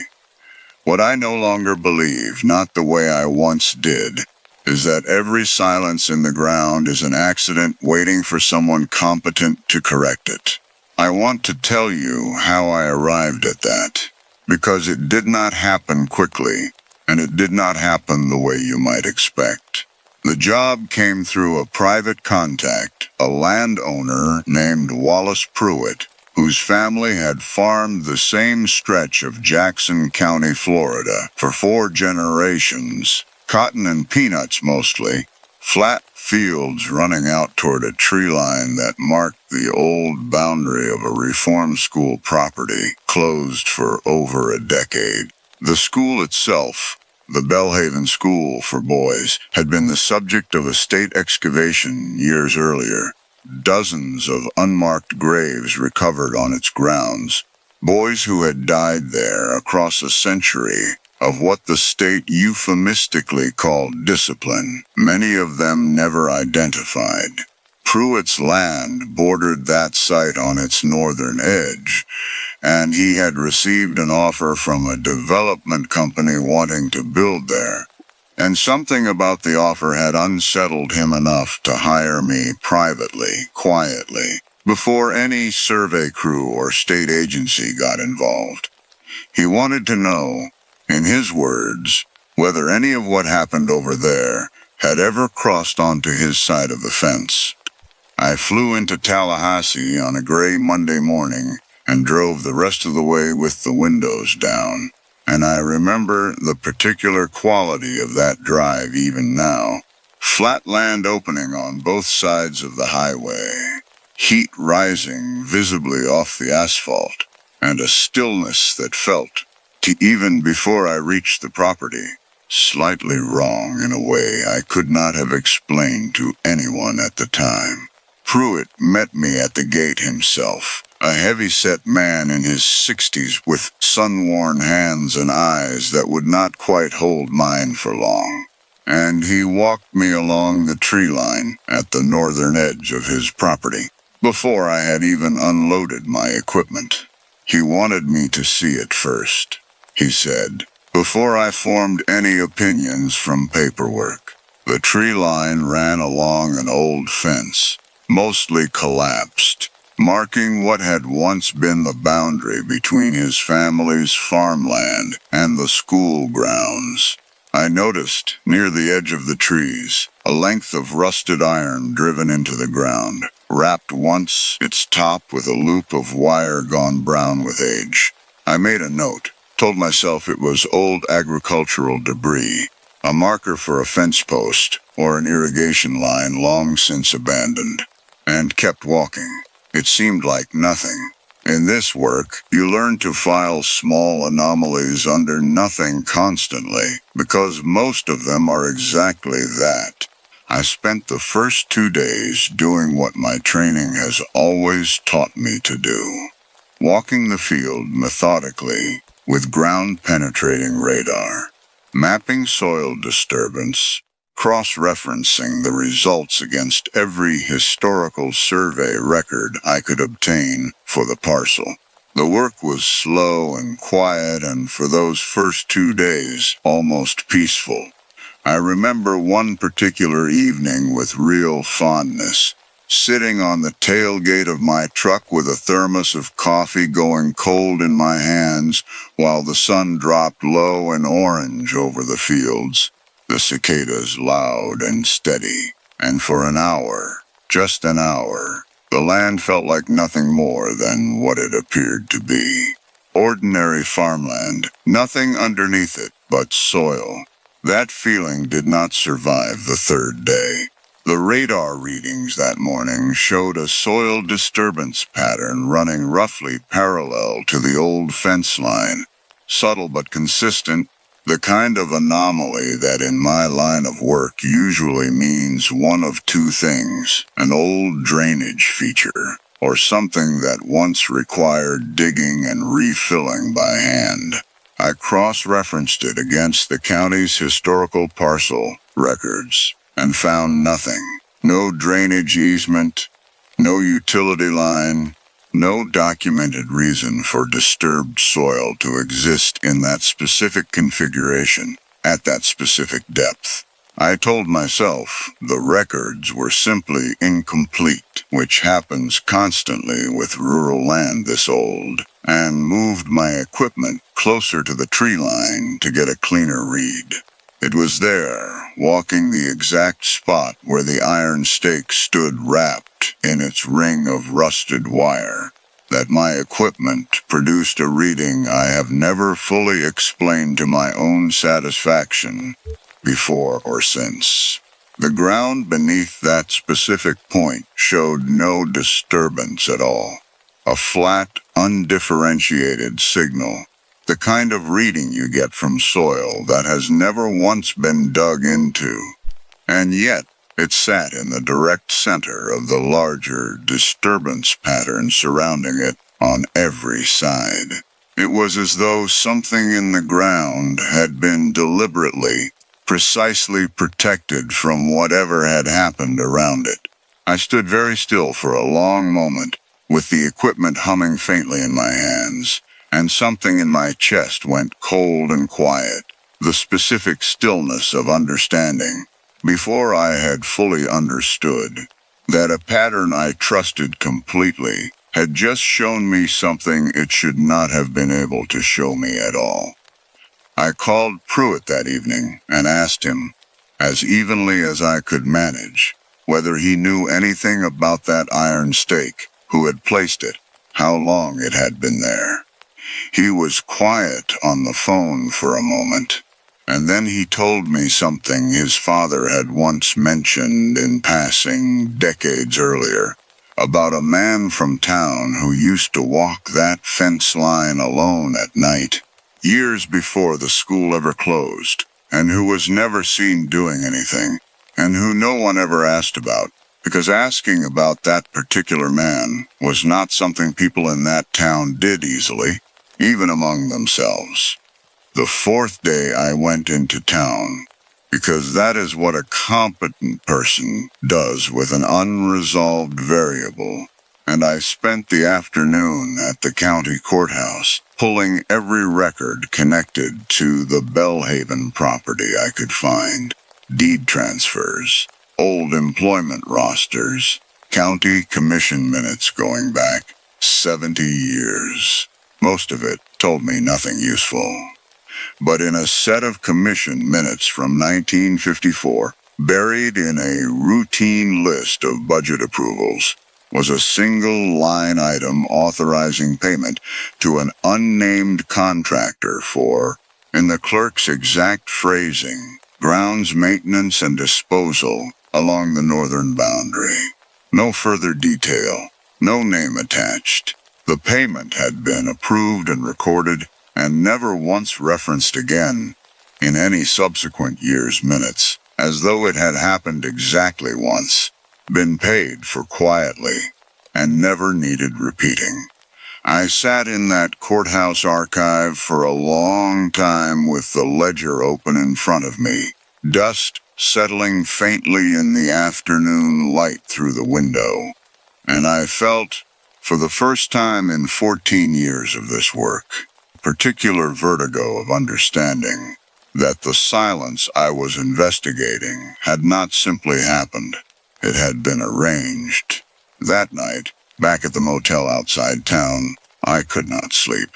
What I no longer believe, not the way I once did, is that every silence in the ground is an accident waiting for someone competent to correct it. I want to tell you how I arrived at that, because it did not happen quickly, and it did not happen the way you might expect. The job came through a private contact, a landowner named Wallace Pruitt, whose family had farmed the same stretch of Jackson County, Florida, for 4 generations, cotton and peanuts mostly, flat fields running out toward a tree line that marked the old boundary of a reform school property, closed for over a decade. The school itself, the Belhaven School for Boys, had been the subject of a state excavation years earlier. Dozens of unmarked graves recovered on its grounds. Boys who had died there across a century of what the state euphemistically called discipline, many of them never identified. Pruitt's land bordered that site on its northern edge, and he had received an offer from a development company wanting to build there. And something about the offer had unsettled him enough to hire me privately, quietly, before any survey crew or state agency got involved. He wanted to know, in his words, whether any of what happened over there had ever crossed onto his side of the fence. I flew into Tallahassee on a gray Monday morning and drove the rest of the way with the windows down. And I remember the particular quality of that drive even now. Flat land opening on both sides of the highway, heat rising visibly off the asphalt, and a stillness that felt, to even before I reached the property, slightly wrong in a way I could not have explained to anyone at the time. Pruitt met me at the gate himself, a heavy-set man in his 60s with sun-worn hands and eyes that would not quite hold mine for long. And he walked me along the tree line at the northern edge of his property, before I had even unloaded my equipment. He wanted me to see it first, he said, before I formed any opinions from paperwork. The tree line ran along an old fence, mostly collapsed, marking what had once been the boundary between his family's farmland and the school grounds. I noticed, near the edge of the trees, a length of rusted iron driven into the ground, wrapped once its top with a loop of wire gone brown with age. I made a note, told myself it was old agricultural debris, a marker for a fence post or an irrigation line long since abandoned, and kept walking. It seemed like nothing. In this work, you learn to file small anomalies under nothing constantly, because most of them are exactly that. I spent the first 2 days doing what my training has always taught me to do. Walking the field methodically, with ground-penetrating radar, mapping soil disturbance, cross-referencing the results against every historical survey record I could obtain for the parcel. The work was slow and quiet, and for those first 2 days, almost peaceful. I remember one particular evening with real fondness, sitting on the tailgate of my truck with a thermos of coffee going cold in my hands while the sun dropped low and orange over the fields, the cicadas loud and steady, and for an hour, just an hour, the land felt like nothing more than what it appeared to be. Ordinary farmland, nothing underneath it but soil. That feeling did not survive the 3rd day. The radar readings that morning showed a soil disturbance pattern running roughly parallel to the old fence line. Subtle but consistent, the kind of anomaly that in my line of work usually means one of 2 things: an old drainage feature, or something that once required digging and refilling by hand. I cross-referenced it against the county's historical parcel records and found nothing. No drainage easement, no utility line, no documented reason for disturbed soil to exist in that specific configuration, at that specific depth. I told myself the records were simply incomplete, which happens constantly with rural land this old, and moved my equipment closer to the tree line to get a cleaner read. It was there, walking the exact spot where the iron stake stood wrapped in its ring of rusted wire, that my equipment produced a reading I have never fully explained to my own satisfaction, before or since. The ground beneath that specific point showed no disturbance at all. A flat, undifferentiated signal. The kind of reading you get from soil that has never once been dug into. And yet, it sat in the direct center of the larger disturbance pattern surrounding it on every side. It was as though something in the ground had been deliberately, precisely protected from whatever had happened around it. I stood very still for a long moment, with the equipment humming faintly in my hands, and something in my chest went cold and quiet, the specific stillness of understanding, before I had fully understood that a pattern I trusted completely had just shown me something it should not have been able to show me at all. I called Pruitt that evening and asked him, as evenly as I could manage, whether he knew anything about that iron stake, who had placed it, how long it had been there. He was quiet on the phone for a moment, and then he told me something his father had once mentioned in passing decades earlier, about a man from town who used to walk that fence line alone at night, years before the school ever closed, and who was never seen doing anything, and who no one ever asked about. because asking about that particular man was not something people in that town did easily, even among themselves. The fourth day I went into town, because that is what a competent person does with an unresolved variable, and I spent the afternoon at the county courthouse, pulling every record connected to the Bellhaven property I could find. Deed transfers, old employment rosters, county commission minutes going back 70 years. Most of it told me nothing useful. But in a set of commission minutes from 1954, buried in a routine list of budget approvals, was a single line item authorizing payment to an unnamed contractor for, in the clerk's exact phrasing, grounds maintenance and disposal along the northern boundary. No further detail, no name attached. The payment had been approved and recorded, and never once referenced again in any subsequent year's minutes, as though it had happened exactly once, been paid for quietly, and never needed repeating. I sat in that courthouse archive for a long time with the ledger open in front of me, dust settling faintly in the afternoon light through the window, and I felt, for the first time in 14 years of this work, particular vertigo of understanding that the silence I was investigating had not simply happened. It had been arranged. That night, back at the motel outside town, I could not sleep,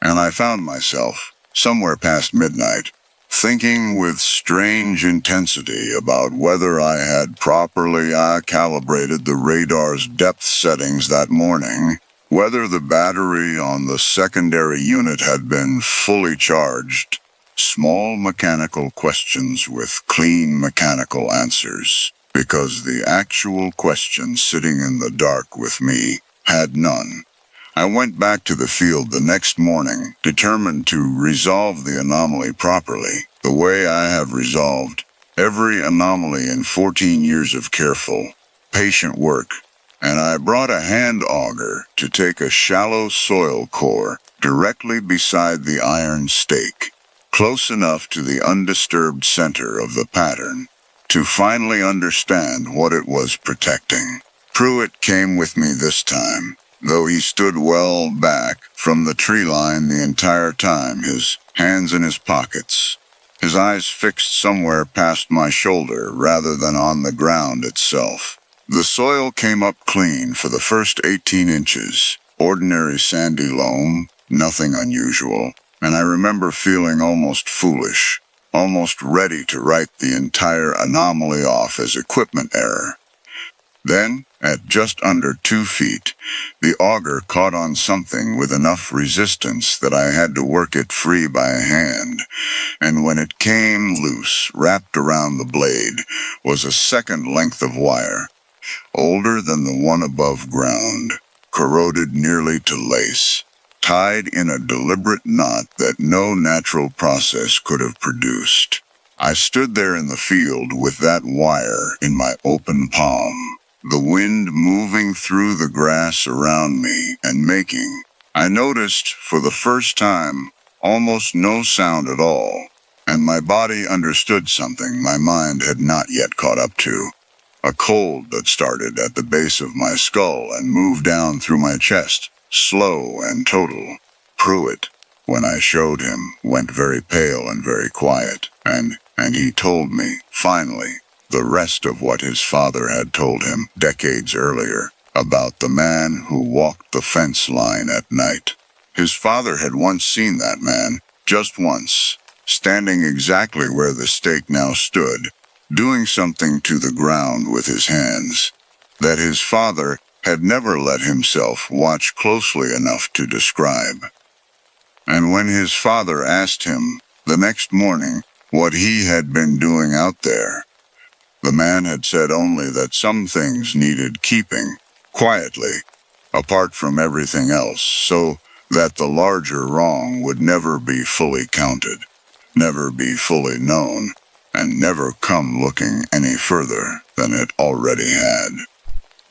and I found myself, somewhere past midnight, thinking with strange intensity about whether I had properly calibrated the radar's depth settings that morning, whether the battery on the secondary unit had been fully charged. Small mechanical questions with clean mechanical answers, because the actual question sitting in the dark with me had none. I went back to the field the next morning, determined to resolve the anomaly properly, the way I have resolved every anomaly in 14 years of careful, patient work, and I brought a hand auger to take a shallow soil core directly beside the iron stake, close enough to the undisturbed center of the pattern, to finally understand what it was protecting. Pruitt came with me this time, though he stood well back from the tree line the entire time, his hands in his pockets, his eyes fixed somewhere past my shoulder rather than on the ground itself. The soil came up clean for the first 18 inches, ordinary sandy loam, nothing unusual, and I remember feeling almost foolish, almost ready to write the entire anomaly off as equipment error. Then, at just under 2 feet, the auger caught on something with enough resistance that I had to work it free by hand, and when it came loose, wrapped around the blade, was a second length of wire, older than the one above ground, corroded nearly to lace, tied in a deliberate knot that no natural process could have produced. I stood there in the field with that wire in my open palm, the wind moving through the grass around me and making, I noticed for the first time, almost no sound at all, and my body understood something my mind had not yet caught up to. A cold that started at the base of my skull and moved down through my chest, slow and total. Pruitt, when I showed him, went very pale and very quiet, and he told me, finally, the rest of what his father had told him decades earlier about the man who walked the fence line at night. His father had once seen that man, just once, standing exactly where the stake now stood, doing something to the ground with his hands, that his father had never let himself watch closely enough to describe. And when his father asked him, the next morning, what he had been doing out there, the man had said only that some things needed keeping, quietly, apart from everything else, so that the larger wrong would never be fully counted, never be fully known, and never come looking any further than it already had.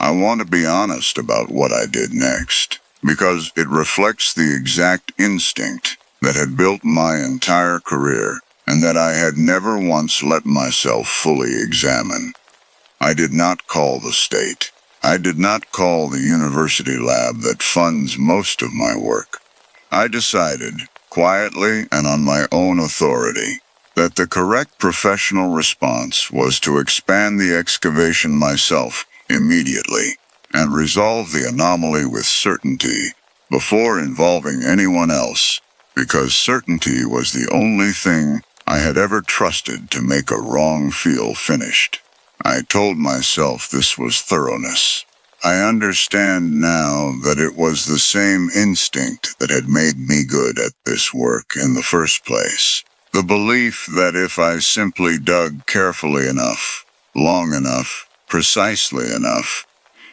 I want to be honest about what I did next, because it reflects the exact instinct that had built my entire career and that I had never once let myself fully examine. I did not call the state. I did not call the university lab that funds most of my work. I decided, quietly and on my own authority, that the correct professional response was to expand the excavation myself immediately and resolve the anomaly with certainty before involving anyone else, because certainty was the only thing I had ever trusted to make a wrong feel finished. I told myself this was thoroughness. I understand now that it was the same instinct that had made me good at this work in the first place. The belief that if I simply dug carefully enough, long enough, precisely enough,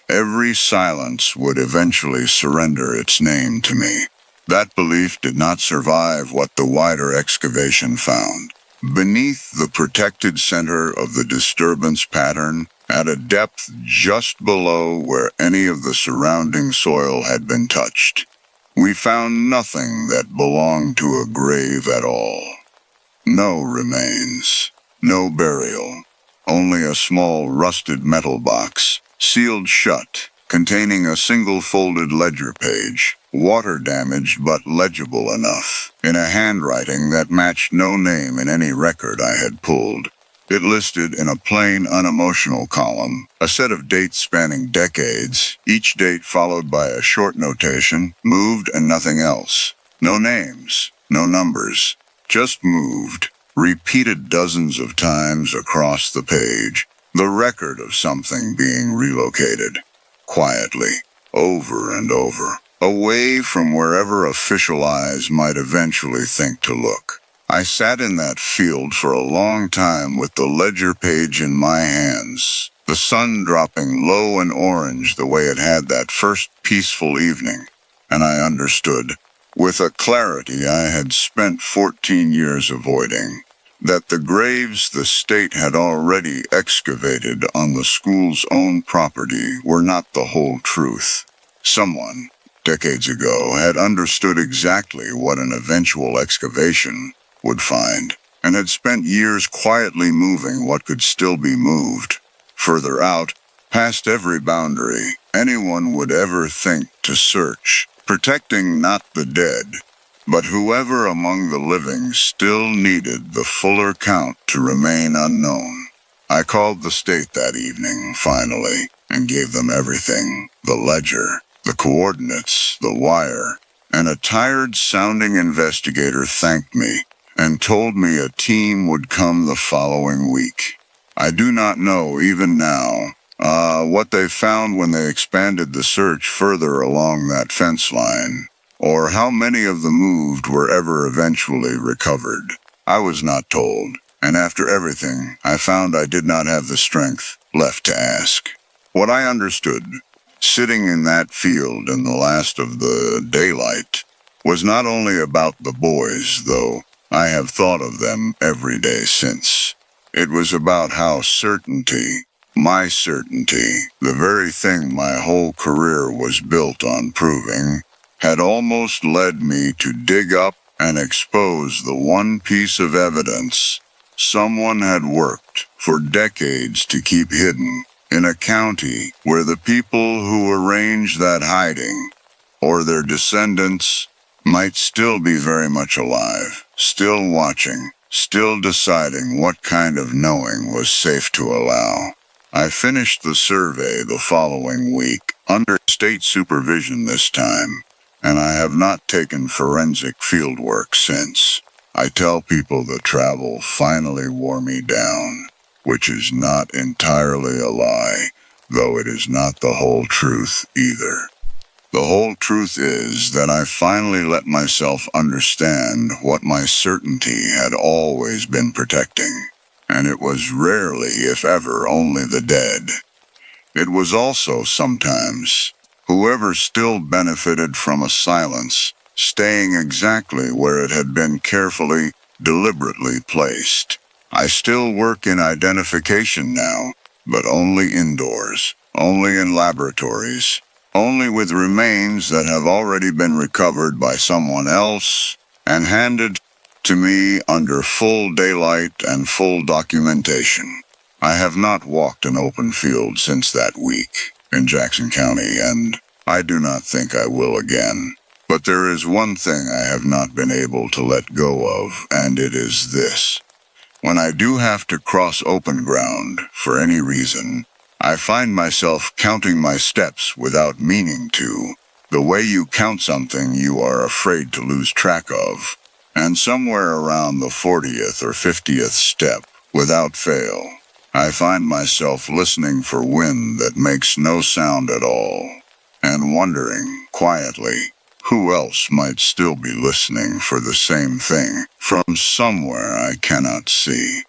every silence would eventually surrender its name to me. That belief did not survive what the wider excavation found. Beneath the protected center of the disturbance pattern, at a depth just below where any of the surrounding soil had been touched, we found nothing that belonged to a grave at all. No remains, no burial, only a small rusted metal box, sealed shut, containing a single folded ledger page, water-damaged but legible enough, in a handwriting that matched no name in any record I had pulled. It listed in a plain, unemotional column a set of dates spanning decades, each date followed by a short notation, moved and nothing else. No names, no numbers, just moved, repeated dozens of times across the page, the record of something being relocated, quietly, over and over, away from wherever official eyes might eventually think to look. I sat in that field for a long time with the ledger page in my hands, the sun dropping low and orange the way it had that first peaceful evening, and I understood, with a clarity I had spent 14 years avoiding, that the graves the state had already excavated on the school's own property were not the whole truth. Someone, decades ago, had understood exactly what an eventual excavation would find, and had spent years quietly moving what could still be moved, further out, past every boundary anyone would ever think to search, protecting not the dead, but whoever among the living still needed the fuller count to remain unknown. I called the state that evening, finally, and gave them everything: the ledger, the coordinates, the wire, and a tired-sounding investigator thanked me and told me a team would come the following week. I do not know, even now, what they found when they expanded the search further along that fence line, or how many of the moved were ever eventually recovered. I was not told, and after everything, I found I did not have the strength left to ask. What I understood, sitting in that field in the last of the daylight, was not only about the boys, though I have thought of them every day since. It was about how certainty, my certainty, the very thing my whole career was built on proving, had almost led me to dig up and expose the one piece of evidence someone had worked for decades to keep hidden in a county where the people who arranged that hiding, or their descendants, might still be very much alive, still watching, still deciding what kind of knowing was safe to allow. I finished the survey the following week, under state supervision this time, and I have not taken forensic fieldwork since. I tell people the travel finally wore me down, which is not entirely a lie, though it is not the whole truth either. The whole truth is that I finally let myself understand what my certainty had always been protecting, and it was rarely, if ever, only the dead. It was also sometimes whoever still benefited from a silence, staying exactly where it had been carefully, deliberately placed. I still work in identification now, but only indoors, only in laboratories, only with remains that have already been recovered by someone else and handed to me under full daylight and full documentation. I have not walked an open field since that week in Jackson County, and I do not think I will again. But there is one thing I have not been able to let go of, and it is this. When I do have to cross open ground, for any reason, I find myself counting my steps without meaning to, the way you count something you are afraid to lose track of. And somewhere around the 40th or 50th step, without fail, I find myself listening for wind that makes no sound at all, and wondering, quietly, who else might still be listening for the same thing from somewhere I cannot see.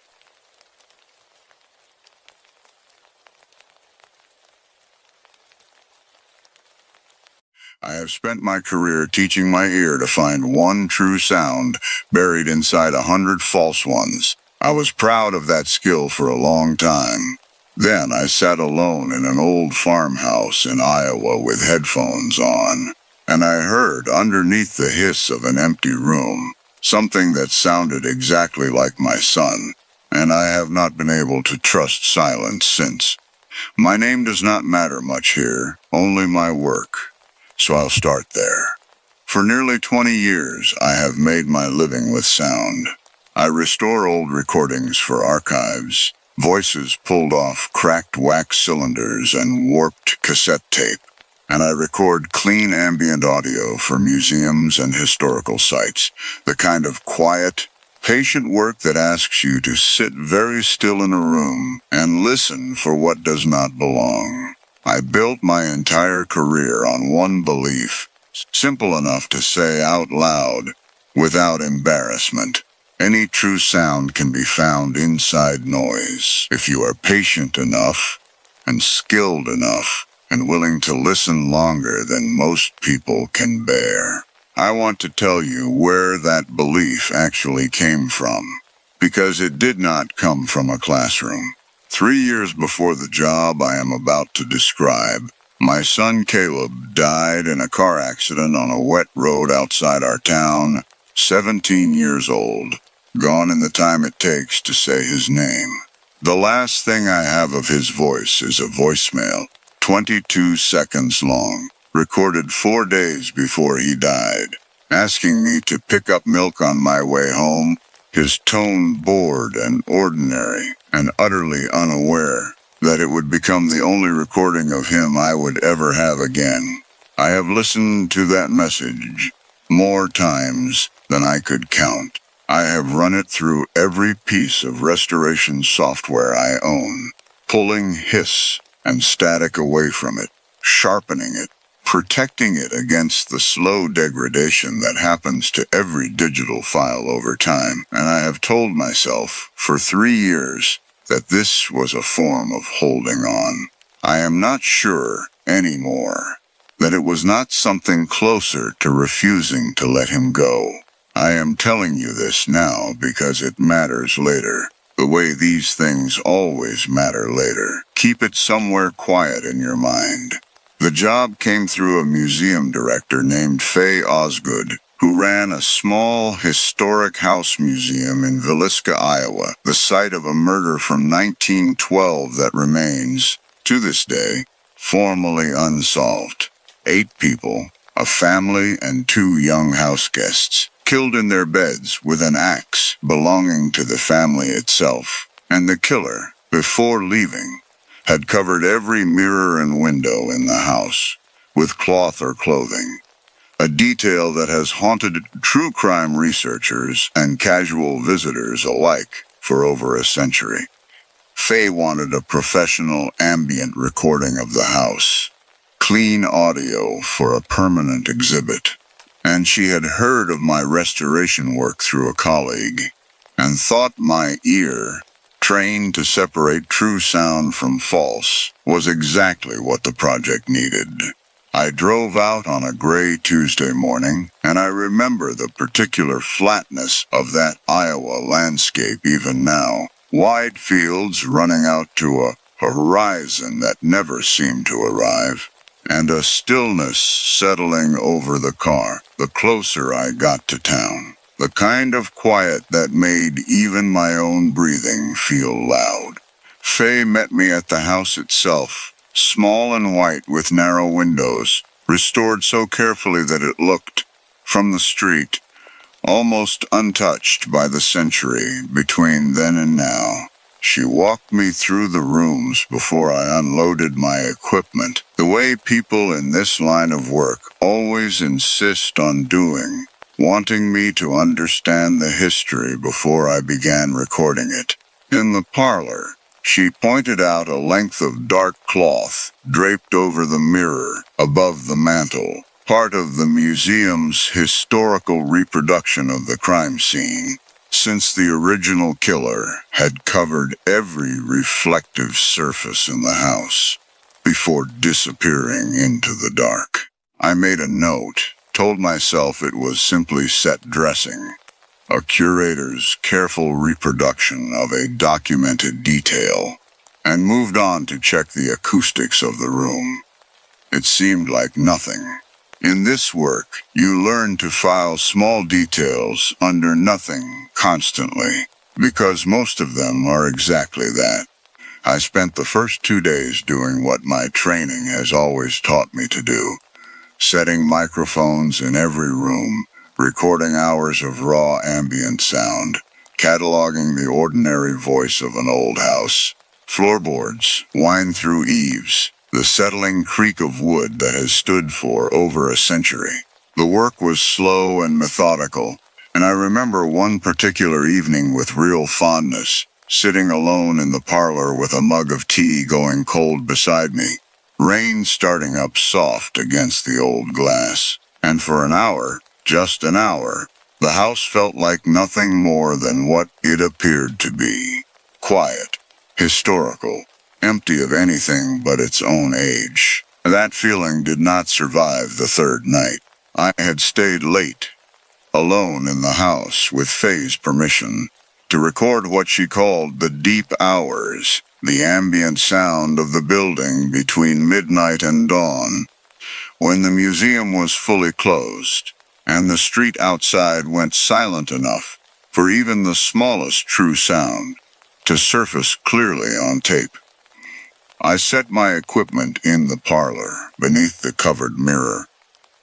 I have spent my career teaching my ear to find one true sound buried inside 100 false ones. I was proud of that skill for a long time. Then I sat alone in an old farmhouse in Iowa with headphones on, and I heard underneath the hiss of an empty room something that sounded exactly like my son, and I have not been able to trust silence since. My name does not matter much here, only my work. So I'll start there. For nearly 20 years, I have made my living with sound. I restore old recordings for archives, voices pulled off cracked wax cylinders and warped cassette tape, and I record clean ambient audio for museums and historical sites, the kind of quiet, patient work that asks you to sit very still in a room and listen for what does not belong. I built my entire career on one belief, simple enough to say out loud, without embarrassment. Any true sound can be found inside noise, if you are patient enough, and skilled enough, and willing to listen longer than most people can bear. I want to tell you where that belief actually came from, because it did not come from a classroom. 3 years before the job I am about to describe, my son Caleb died in a car accident on a wet road outside our town, 17 years old, gone in the time it takes to say his name. The last thing I have of his voice is a voicemail, 22 seconds long, recorded 4 days before he died, asking me to pick up milk on my way home, his tone bored and ordinary, and utterly unaware that it would become the only recording of him I would ever have again. I have listened to that message more times than I could count. I have run it through every piece of restoration software I own, pulling hiss and static away from it, sharpening it, protecting it against the slow degradation that happens to every digital file over time. And I have told myself for 3 years that this was a form of holding on. I am not sure anymore that it was not something closer to refusing to let him go. I am telling you this now because it matters later, the way these things always matter later. Keep it somewhere quiet in your mind. The job came through a museum director named Faye Osgood, who ran a small historic house museum in Villisca, Iowa, the site of a murder from 1912 that remains, to this day, formally unsolved. 8 people, a family and 2 young house guests, killed in their beds with an axe belonging to the family itself, and the killer, before leaving, had covered every mirror and window in the house with cloth or clothing, a detail that has haunted true crime researchers and casual visitors alike for over a century. Faye wanted a professional ambient recording of the house, clean audio for a permanent exhibit, and she had heard of my restoration work through a colleague, and thought my ear, trained to separate true sound from false, was exactly what the project needed. I drove out on a gray Tuesday morning, and I remember the particular flatness of that Iowa landscape even now. Wide fields running out to a horizon that never seemed to arrive, and a stillness settling over the car the closer I got to town. The kind of quiet that made even my own breathing feel loud. Faye met me at the house itself, small and white with narrow windows, restored so carefully that it looked, from the street, almost untouched by the century between then and now. She walked me through the rooms before I unloaded my equipment, the way people in this line of work always insist on doing, wanting me to understand the history before I began recording it. In the parlor, she pointed out a length of dark cloth draped over the mirror above the mantel, part of the museum's historical reproduction of the crime scene, since the original killer had covered every reflective surface in the house before disappearing into the dark. I made a note, told myself it was simply set dressing, a curator's careful reproduction of a documented detail, and moved on to check the acoustics of the room. It seemed like nothing. In this work, you learn to file small details under nothing constantly, because most of them are exactly that. I spent the first 2 days doing what my training has always taught me to do, setting microphones in every room, recording hours of raw ambient sound, cataloging the ordinary voice of an old house, floorboards, wind through eaves, the settling creak of wood that has stood for over a century. The work was slow and methodical, and I remember one particular evening with real fondness, sitting alone in the parlor with a mug of tea going cold beside me, rain starting up soft against the old glass, and for an hour, just an hour, the house felt like nothing more than what it appeared to be. Quiet, historical, empty of anything but its own age. That feeling did not survive the third night. I had stayed late, alone in the house with Faye's permission, to record what she called the deep hours, the ambient sound of the building between midnight and dawn, when the museum was fully closed, and the street outside went silent enough for even the smallest true sound to surface clearly on tape. I set my equipment in the parlor, beneath the covered mirror,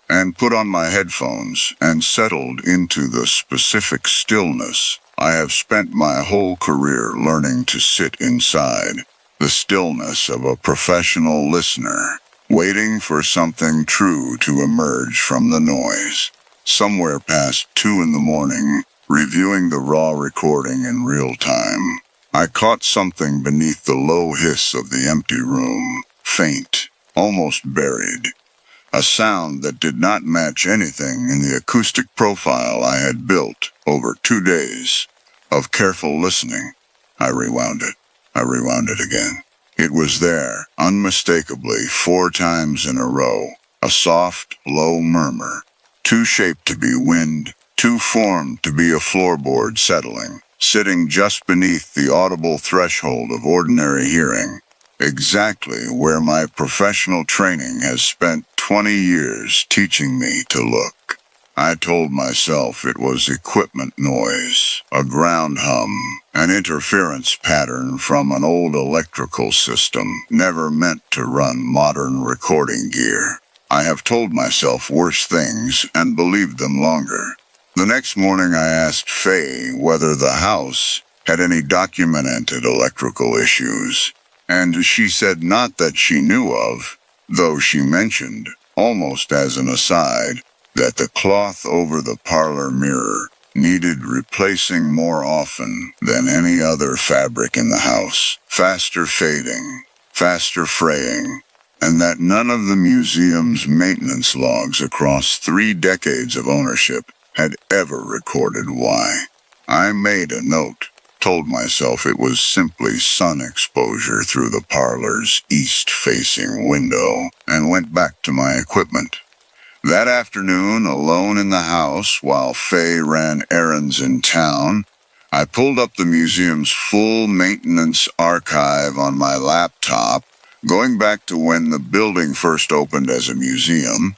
and put on my headphones and settled into the specific stillness I have spent my whole career learning to sit inside, the stillness of a professional listener, waiting for something true to emerge from the noise. Somewhere past 2 in the morning, reviewing the raw recording in real time, I caught something beneath the low hiss of the empty room, faint, almost buried. A sound that did not match anything in the acoustic profile I had built over 2 days of careful listening. I rewound it again. It was there, unmistakably, 4 times in a row, a soft, low murmur, too shaped to be wind, too formed to be a floorboard settling, sitting just beneath the audible threshold of ordinary hearing, exactly where my professional training has spent 20 years teaching me to look. I told myself it was equipment noise, a ground hum, an interference pattern from an old electrical system never meant to run modern recording gear. I have told myself worse things and believed them longer. The next morning I asked Faye whether the house had any documented electrical issues, and she said not that she knew of, though she mentioned, almost as an aside, that the cloth over the parlor mirror needed replacing more often than any other fabric in the house, faster fading, faster fraying, and that none of the museum's maintenance logs across 3 decades of ownership had ever recorded why. I made a note, told myself it was simply sun exposure through the parlor's east-facing window, and went back to my equipment. That afternoon, alone in the house while Faye ran errands in town, I pulled up the museum's full maintenance archive on my laptop, going back to when the building first opened as a museum,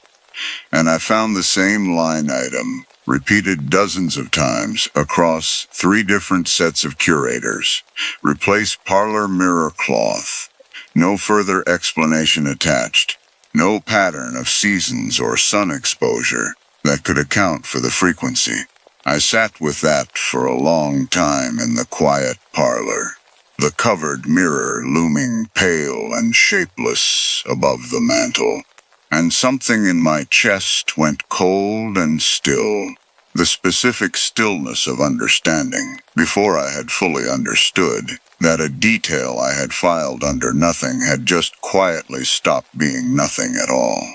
and I found the same line item, repeated dozens of times across 3 different sets of curators. Replace parlor mirror cloth. No further explanation attached. No pattern of seasons or sun exposure that could account for the frequency. I sat with that for a long time in the quiet parlor, the covered mirror looming pale and shapeless above the mantel, and something in my chest went cold and still, the specific stillness of understanding, before I had fully understood that a detail I had filed under nothing had just quietly stopped being nothing at all.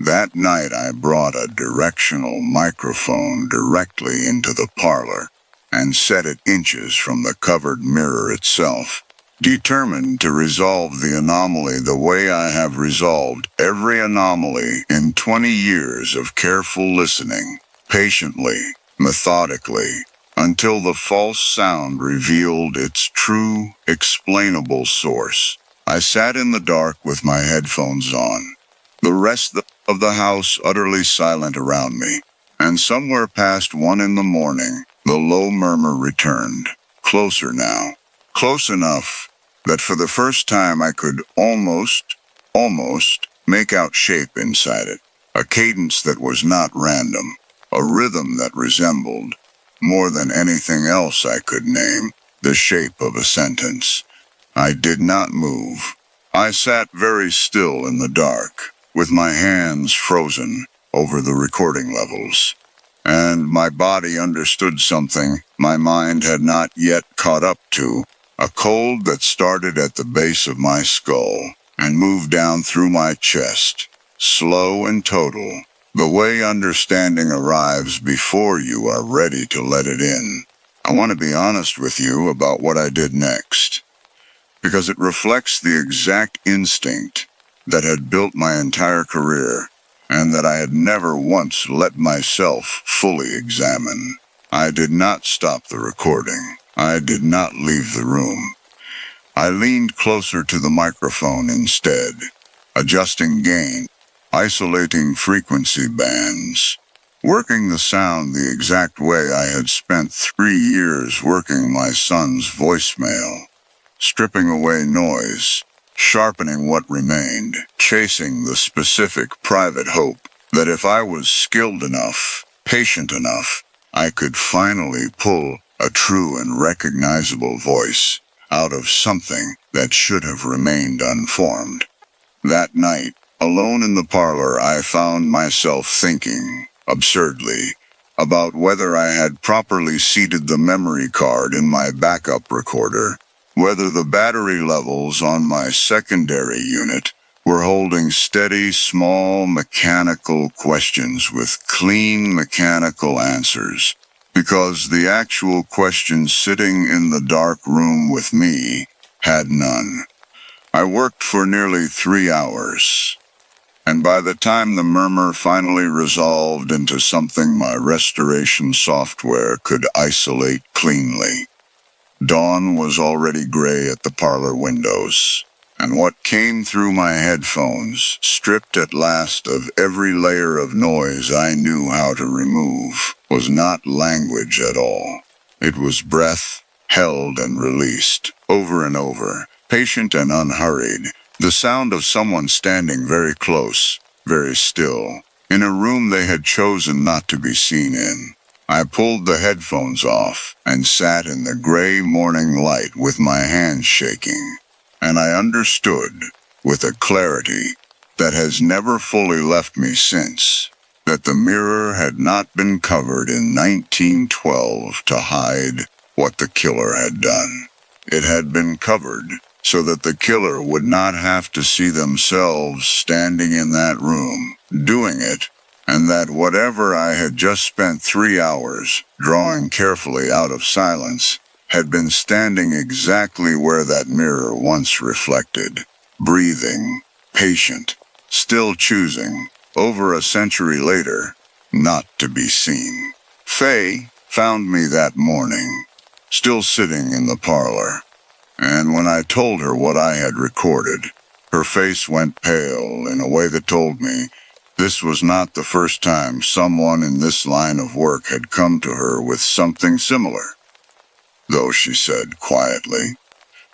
That night I brought a directional microphone directly into the parlor and set it inches from the covered mirror itself, determined to resolve the anomaly the way I have resolved every anomaly in 20 years of careful listening, patiently, methodically, until the false sound revealed its true, explainable source. I sat in the dark with my headphones on, the rest of the house utterly silent around me, and somewhere past 1 in the morning, the low murmur returned, closer now, close enough that for the first time I could almost make out shape inside it, a cadence that was not random, a rhythm that resembled, more than anything else I could name, the shape of a sentence. I did not move. I sat very still in the dark, with my hands frozen over the recording levels. And my body understood something my mind had not yet caught up to, a cold that started at the base of my skull and moved down through my chest, slow and total, the way understanding arrives before you are ready to let it in. I want to be honest with you about what I did next, because it reflects the exact instinct that had built my entire career, and that I had never once let myself fully examine. I did not stop the recording. I did not leave the room. I leaned closer to the microphone instead, adjusting gain, isolating frequency bands, working the sound the exact way I had spent 3 years working my son's voicemail, stripping away noise, sharpening what remained, chasing the specific private hope that if I was skilled enough, patient enough, I could finally pull a true and recognizable voice out of something that should have remained unformed. That night, alone in the parlor, I found myself thinking, absurdly, about whether I had properly seated the memory card in my backup recorder, whether the battery levels on my secondary unit were holding steady, small, mechanical questions with clean, mechanical answers, because the actual question sitting in the dark room with me had none. I worked for nearly 3 hours, and by the time the murmur finally resolved into something my restoration software could isolate cleanly, dawn was already gray at the parlor windows, and what came through my headphones, stripped at last of every layer of noise I knew how to remove, was not language at all. It was breath, held and released, over and over, patient and unhurried, the sound of someone standing very close, very still, in a room they had chosen not to be seen in. I pulled the headphones off and sat in the gray morning light with my hands shaking, and I understood, with a clarity that has never fully left me since, that the mirror had not been covered in 1912 to hide what the killer had done. It had been covered so that the killer would not have to see themselves standing in that room, doing it, and that whatever I had just spent 3 hours drawing carefully out of silence had been standing exactly where that mirror once reflected, breathing, patient, still choosing, over a century later, not to be seen. Faye found me that morning, still sitting in the parlor. And when I told her what I had recorded, her face went pale in a way that told me this was not the first time someone in this line of work had come to her with something similar. Though she said quietly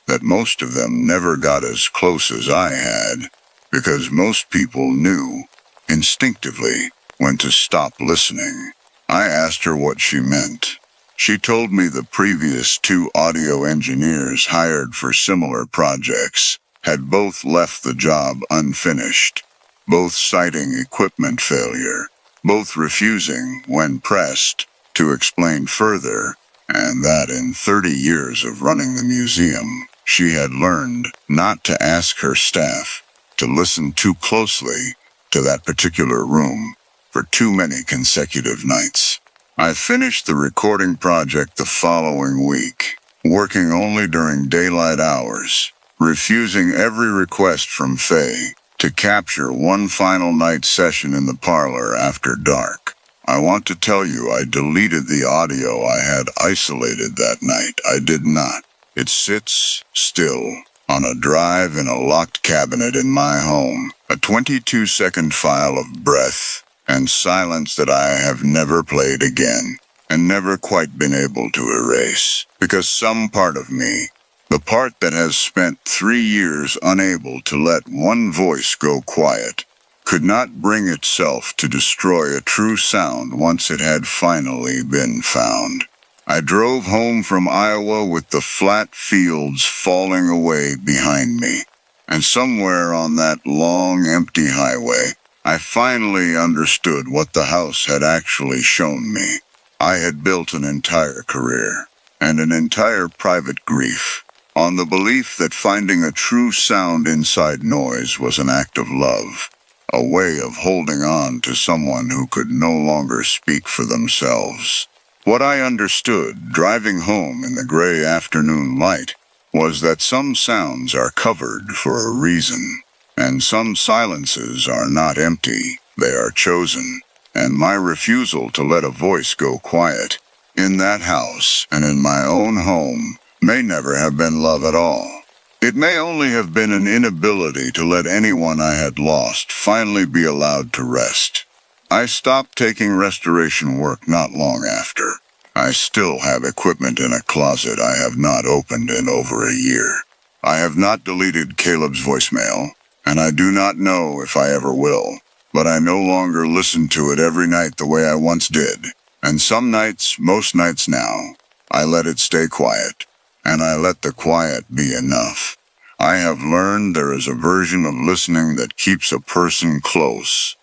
that most of them never got as close as I had, because most people knew, instinctively, when to stop listening. I asked her what she meant. She told me the previous 2 audio engineers hired for similar projects had both left the job unfinished, both citing equipment failure, both refusing, when pressed, to explain further, and that in 30 years of running the museum, she had learned not to ask her staff to listen too closely to that particular room for too many consecutive nights. I finished the recording project the following week, working only during daylight hours, refusing every request from Faye to capture one final night session in the parlor after dark. I want to tell you I deleted the audio I had isolated that night. I did not. It sits still on a drive in a locked cabinet in my home, a 22-second file of breath and silence that I have never played again, and never quite been able to erase, because some part of me, the part that has spent 3 years unable to let one voice go quiet, could not bring itself to destroy a true sound once it had finally been found. I drove home from Iowa with the flat fields falling away behind me, and somewhere on that long, empty highway, I finally understood what the house had actually shown me. I had built an entire career, and an entire private grief, on the belief that finding a true sound inside noise was an act of love, a way of holding on to someone who could no longer speak for themselves. What I understood, driving home in the gray afternoon light, was that some sounds are covered for a reason, and some silences are not empty, they are chosen. And my refusal to let a voice go quiet, in that house and in my own home, may never have been love at all. It may only have been an inability to let anyone I had lost finally be allowed to rest. I stopped taking restoration work not long after. I still have equipment in a closet I have not opened in over a year. I have not deleted Caleb's voicemail, and I do not know if I ever will, but I no longer listen to it every night the way I once did, and some nights, most nights now, I let it stay quiet, and I let the quiet be enough. I have learned there is a version of listening that keeps a person close,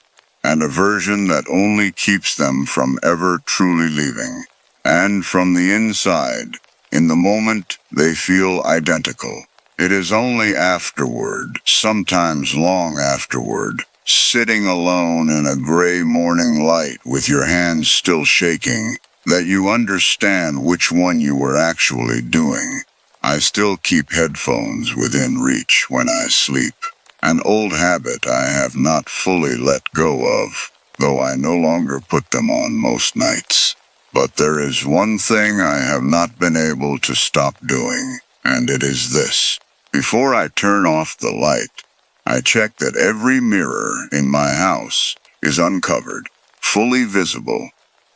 and a version that only keeps them from ever truly leaving. And from the inside, in the moment, they feel identical. It is only afterward, sometimes long afterward, sitting alone in a gray morning light with your hands still shaking, that you understand which one you were actually doing. I still keep headphones within reach when I sleep, an old habit I have not fully let go of, though I no longer put them on most nights. But there is one thing I have not been able to stop doing, and it is this. Before I turn off the light, I check that every mirror in my house is uncovered, fully visible,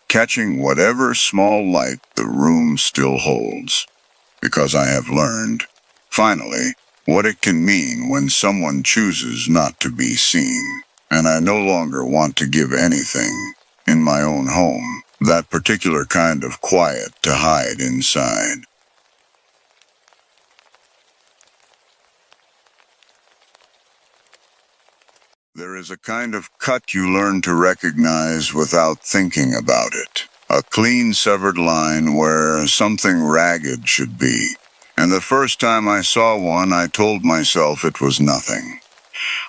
catching whatever small light the room still holds. Because I have learned, finally, what it can mean when someone chooses not to be seen, and I no longer want to give anything, in my own home, that particular kind of quiet to hide inside. There is a kind of cut you learn to recognize without thinking about it. A clean severed line where something ragged should be. And the first time I saw one, I told myself it was nothing.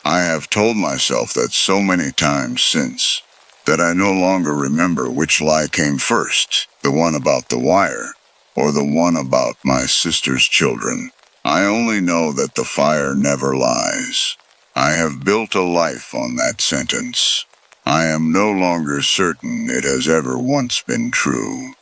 I have told myself that so many times since, that I no longer remember which lie came first, the one about the wire, or the one about my sister's children. I only know that the fire never lies. I have built a life on that sentence. I am no longer certain it has ever once been true.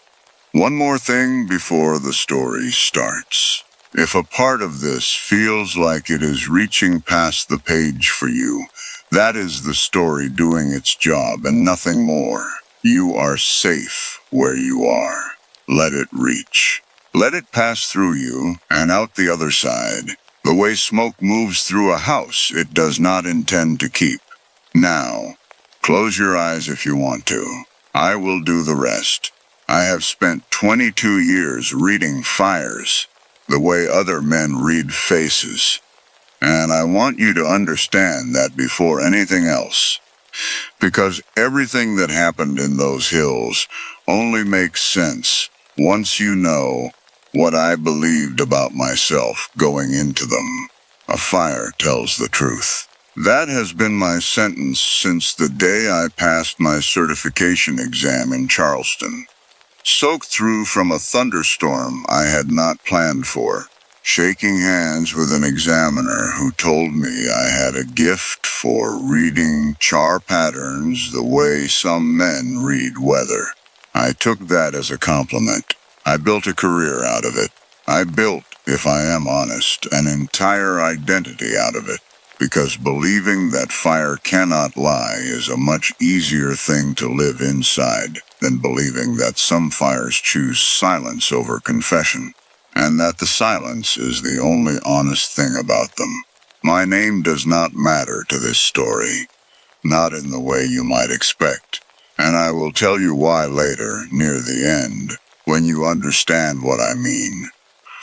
One more thing before the story starts. If a part of this feels like it is reaching past the page for you, that is the story doing its job and nothing more. You are safe where you are. Let it reach. Let it pass through you and out the other side. The way smoke moves through a house it does not intend to keep. Now, close your eyes if you want to. I will do the rest. I have spent 22 years reading fires, the way other men read faces. And I want you to understand that before anything else. Because everything that happened in those hills only makes sense once you know what I believed about myself going into them. A fire tells the truth. That has been my sentence since the day I passed my certification exam in Charleston. Soaked through from a thunderstorm I had not planned for, shaking hands with an examiner who told me I had a gift for reading char patterns the way some men read weather. I took that as a compliment. I built a career out of it. I built, if I am honest, an entire identity out of it. Because believing that fire cannot lie is a much easier thing to live inside than believing that some fires choose silence over confession, and that the silence is the only honest thing about them. My name does not matter to this story, not in the way you might expect, and I will tell you why later, near the end, when you understand what I mean.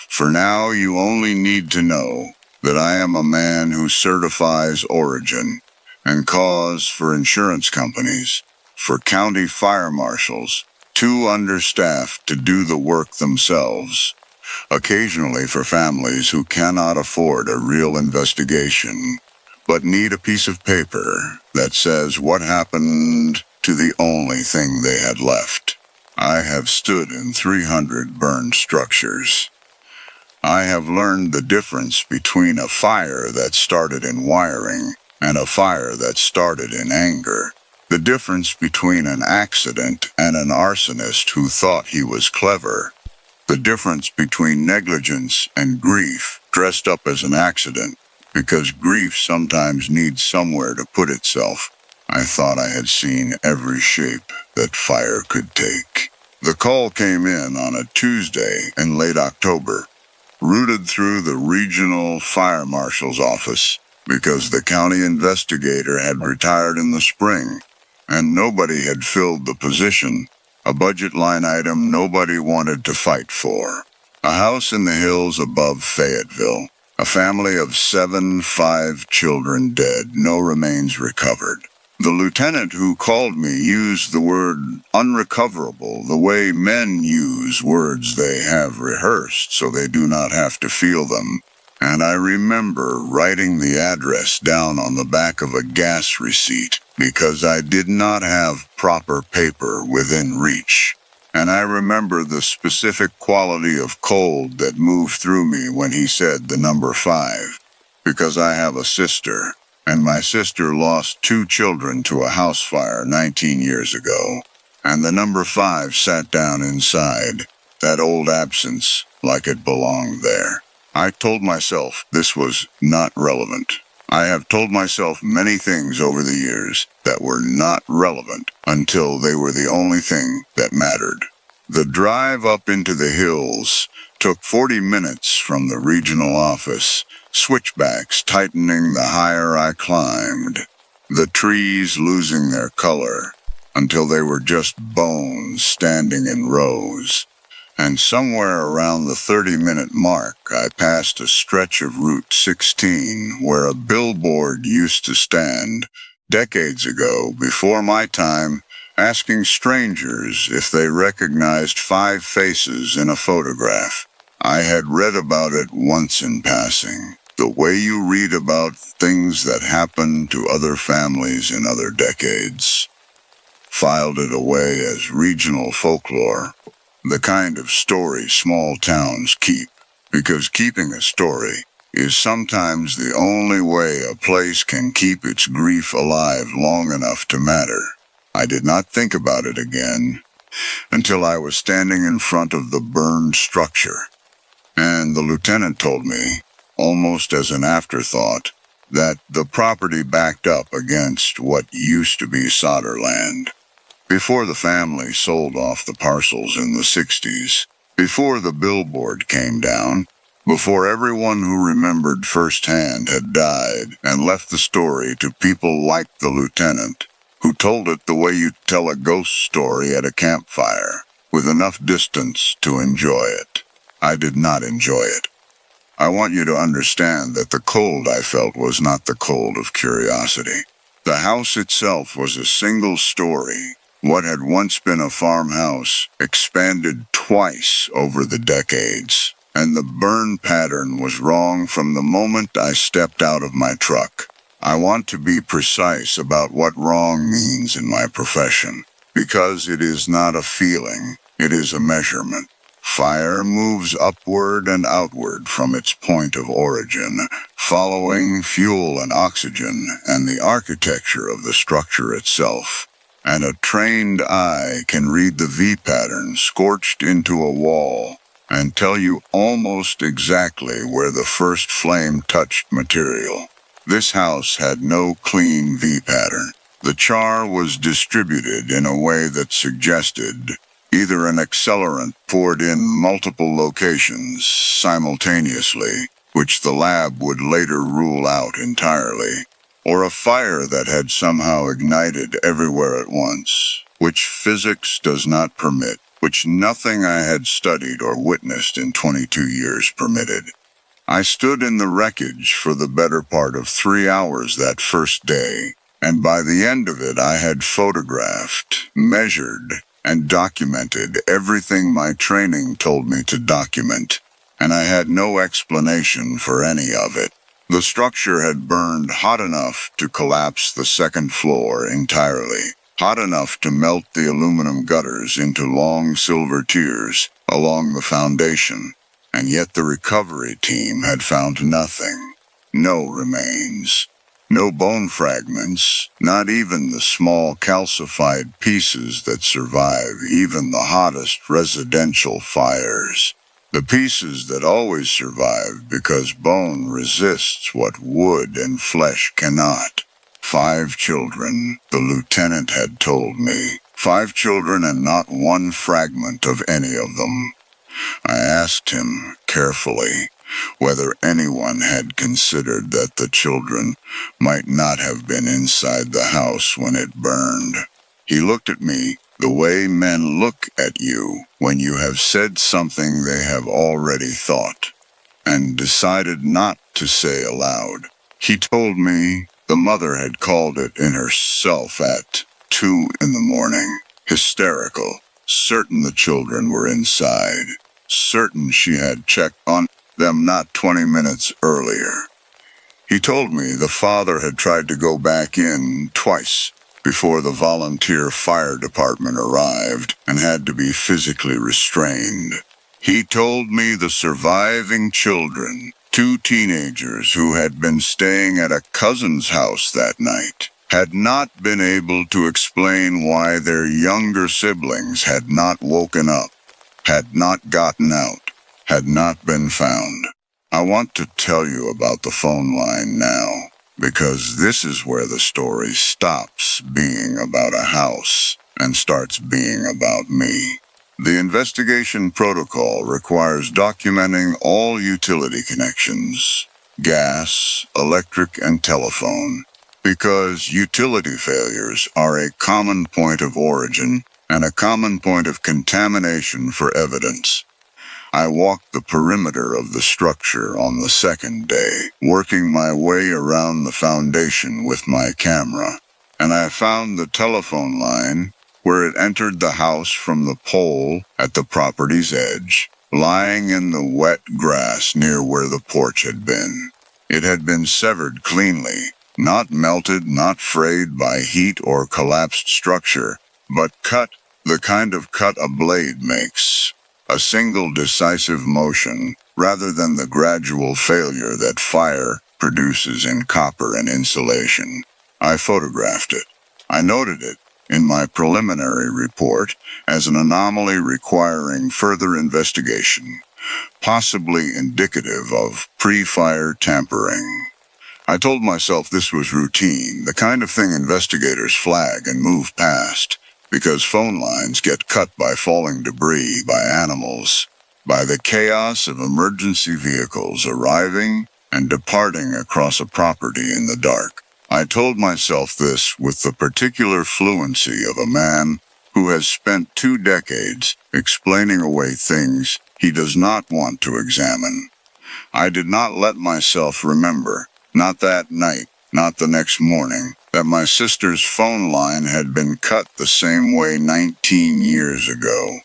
For now, you only need to know that I am a man who certifies origin and cause for insurance companies, for county fire marshals, too understaffed to do the work themselves, occasionally for families who cannot afford a real investigation, but need a piece of paper that says what happened to the only thing they had left. I have stood in 300 burned structures. I have learned the difference between a fire that started in wiring and a fire that started in anger. The difference between an accident and an arsonist who thought he was clever. The difference between negligence and grief dressed up as an accident, because grief sometimes needs somewhere to put itself. I thought I had seen every shape that fire could take. The call came in on a Tuesday in late October. Routed through the regional fire marshal's office because the county investigator had retired in the spring, and nobody had filled the position, a budget line item nobody wanted to fight for. A house in the hills above Fayetteville, a family of 5 children dead, no remains recovered. The lieutenant who called me used the word unrecoverable the way men use words they have rehearsed so they do not have to feel them, and I remember writing the address down on the back of a gas receipt because I did not have proper paper within reach. And I remember the specific quality of cold that moved through me when he said the number 5, because I have a sister. And my sister lost 2 children to a house fire 19 years ago, and the number 5 sat down inside, that old absence, like it belonged there. I told myself this was not relevant. I have told myself many things over the years that were not relevant until they were the only thing that mattered. The drive up into the hills took 40 minutes from the regional office, switchbacks tightening the higher I climbed, the trees losing their color until they were just bones standing in rows. And somewhere around the 30-minute mark, I passed a stretch of Route 16 where a billboard used to stand, decades ago, before my time, asking strangers if they recognized 5 faces in a photograph. I had read about it once in passing, the way you read about things that happened to other families in other decades. Filed it away as regional folklore, the kind of story small towns keep, because keeping a story is sometimes the only way a place can keep its grief alive long enough to matter. I did not think about it again. until I was standing in front of the burned structure. And the lieutenant told me, almost as an afterthought, that the property backed up against what used to be Sodder land. Before the family sold off the parcels in the 60s, before the billboard came down, before everyone who remembered firsthand had died and left the story to people like the lieutenant, who told it the way you tell a ghost story at a campfire, with enough distance to enjoy it. I did not enjoy it. I want you to understand that the cold I felt was not the cold of curiosity. The house itself was a single story. What had once been a farmhouse expanded twice over the decades, and the burn pattern was wrong from the moment I stepped out of my truck. I want to be precise about what wrong means in my profession, because it is not a feeling, it is a measurement. Fire moves upward and outward from its point of origin, following fuel and oxygen and the architecture of the structure itself. And a trained eye can read the V pattern scorched into a wall and tell you almost exactly where the first flame touched material. This house had no clean V pattern. The char was distributed in a way that suggested either an accelerant poured in multiple locations simultaneously, which the lab would later rule out entirely, or a fire that had somehow ignited everywhere at once, which physics does not permit, which nothing I had studied or witnessed in 22 years permitted. I stood in the wreckage for the better part of 3 hours that first day, and by the end of it I had photographed, measured, and documented everything my training told me to document, and I had no explanation for any of it. The structure had burned hot enough to collapse the second floor entirely, hot enough to melt the aluminum gutters into long silver tiers along the foundation, and yet the recovery team had found nothing. No remains. No bone fragments, not even the small calcified pieces that survive even the hottest residential fires. The pieces that always survive because bone resists what wood and flesh cannot. 5 children, the lieutenant had told me. 5 children and not one fragment of any of them. I asked him, carefully, whether anyone had considered that the children might not have been inside the house when it burned. He looked at me the way men look at you when you have said something they have already thought, and decided not to say aloud. He told me the mother had called it in herself at 2 in the morning, hysterical, certain the children were inside, certain she had checked on them not 20 minutes earlier. He told me the father had tried to go back in twice before the volunteer fire department arrived and had to be physically restrained. He told me the surviving children, 2 teenagers who had been staying at a cousin's house that night, had not been able to explain why their younger siblings had not woken up, had not gotten out, had not been found. I want to tell you about the phone line now, because this is where the story stops being about a house and starts being about me. The investigation protocol requires documenting all utility connections, gas, electric, and telephone, because utility failures are a common point of origin and a common point of contamination for evidence. I walked the perimeter of the structure on the second day, working my way around the foundation with my camera, and I found the telephone line where it entered the house from the pole at the property's edge, lying in the wet grass near where the porch had been. It had been severed cleanly, not melted, not frayed by heat or collapsed structure, but cut, the kind of cut a blade makes. A single decisive motion, rather than the gradual failure that fire produces in copper and insulation. I photographed it. I noted it, in my preliminary report as an anomaly requiring further investigation, possibly indicative of pre-fire tampering. I told myself this was routine, the kind of thing investigators flag and move past, because phone lines get cut by falling debris, by animals, by the chaos of emergency vehicles arriving and departing across a property in the dark. I told myself this with the particular fluency of a man who has spent 2 decades explaining away things he does not want to examine. I did not let myself remember, not that night, not the next morning, that my sister's phone line had been cut the same way 19 years ago.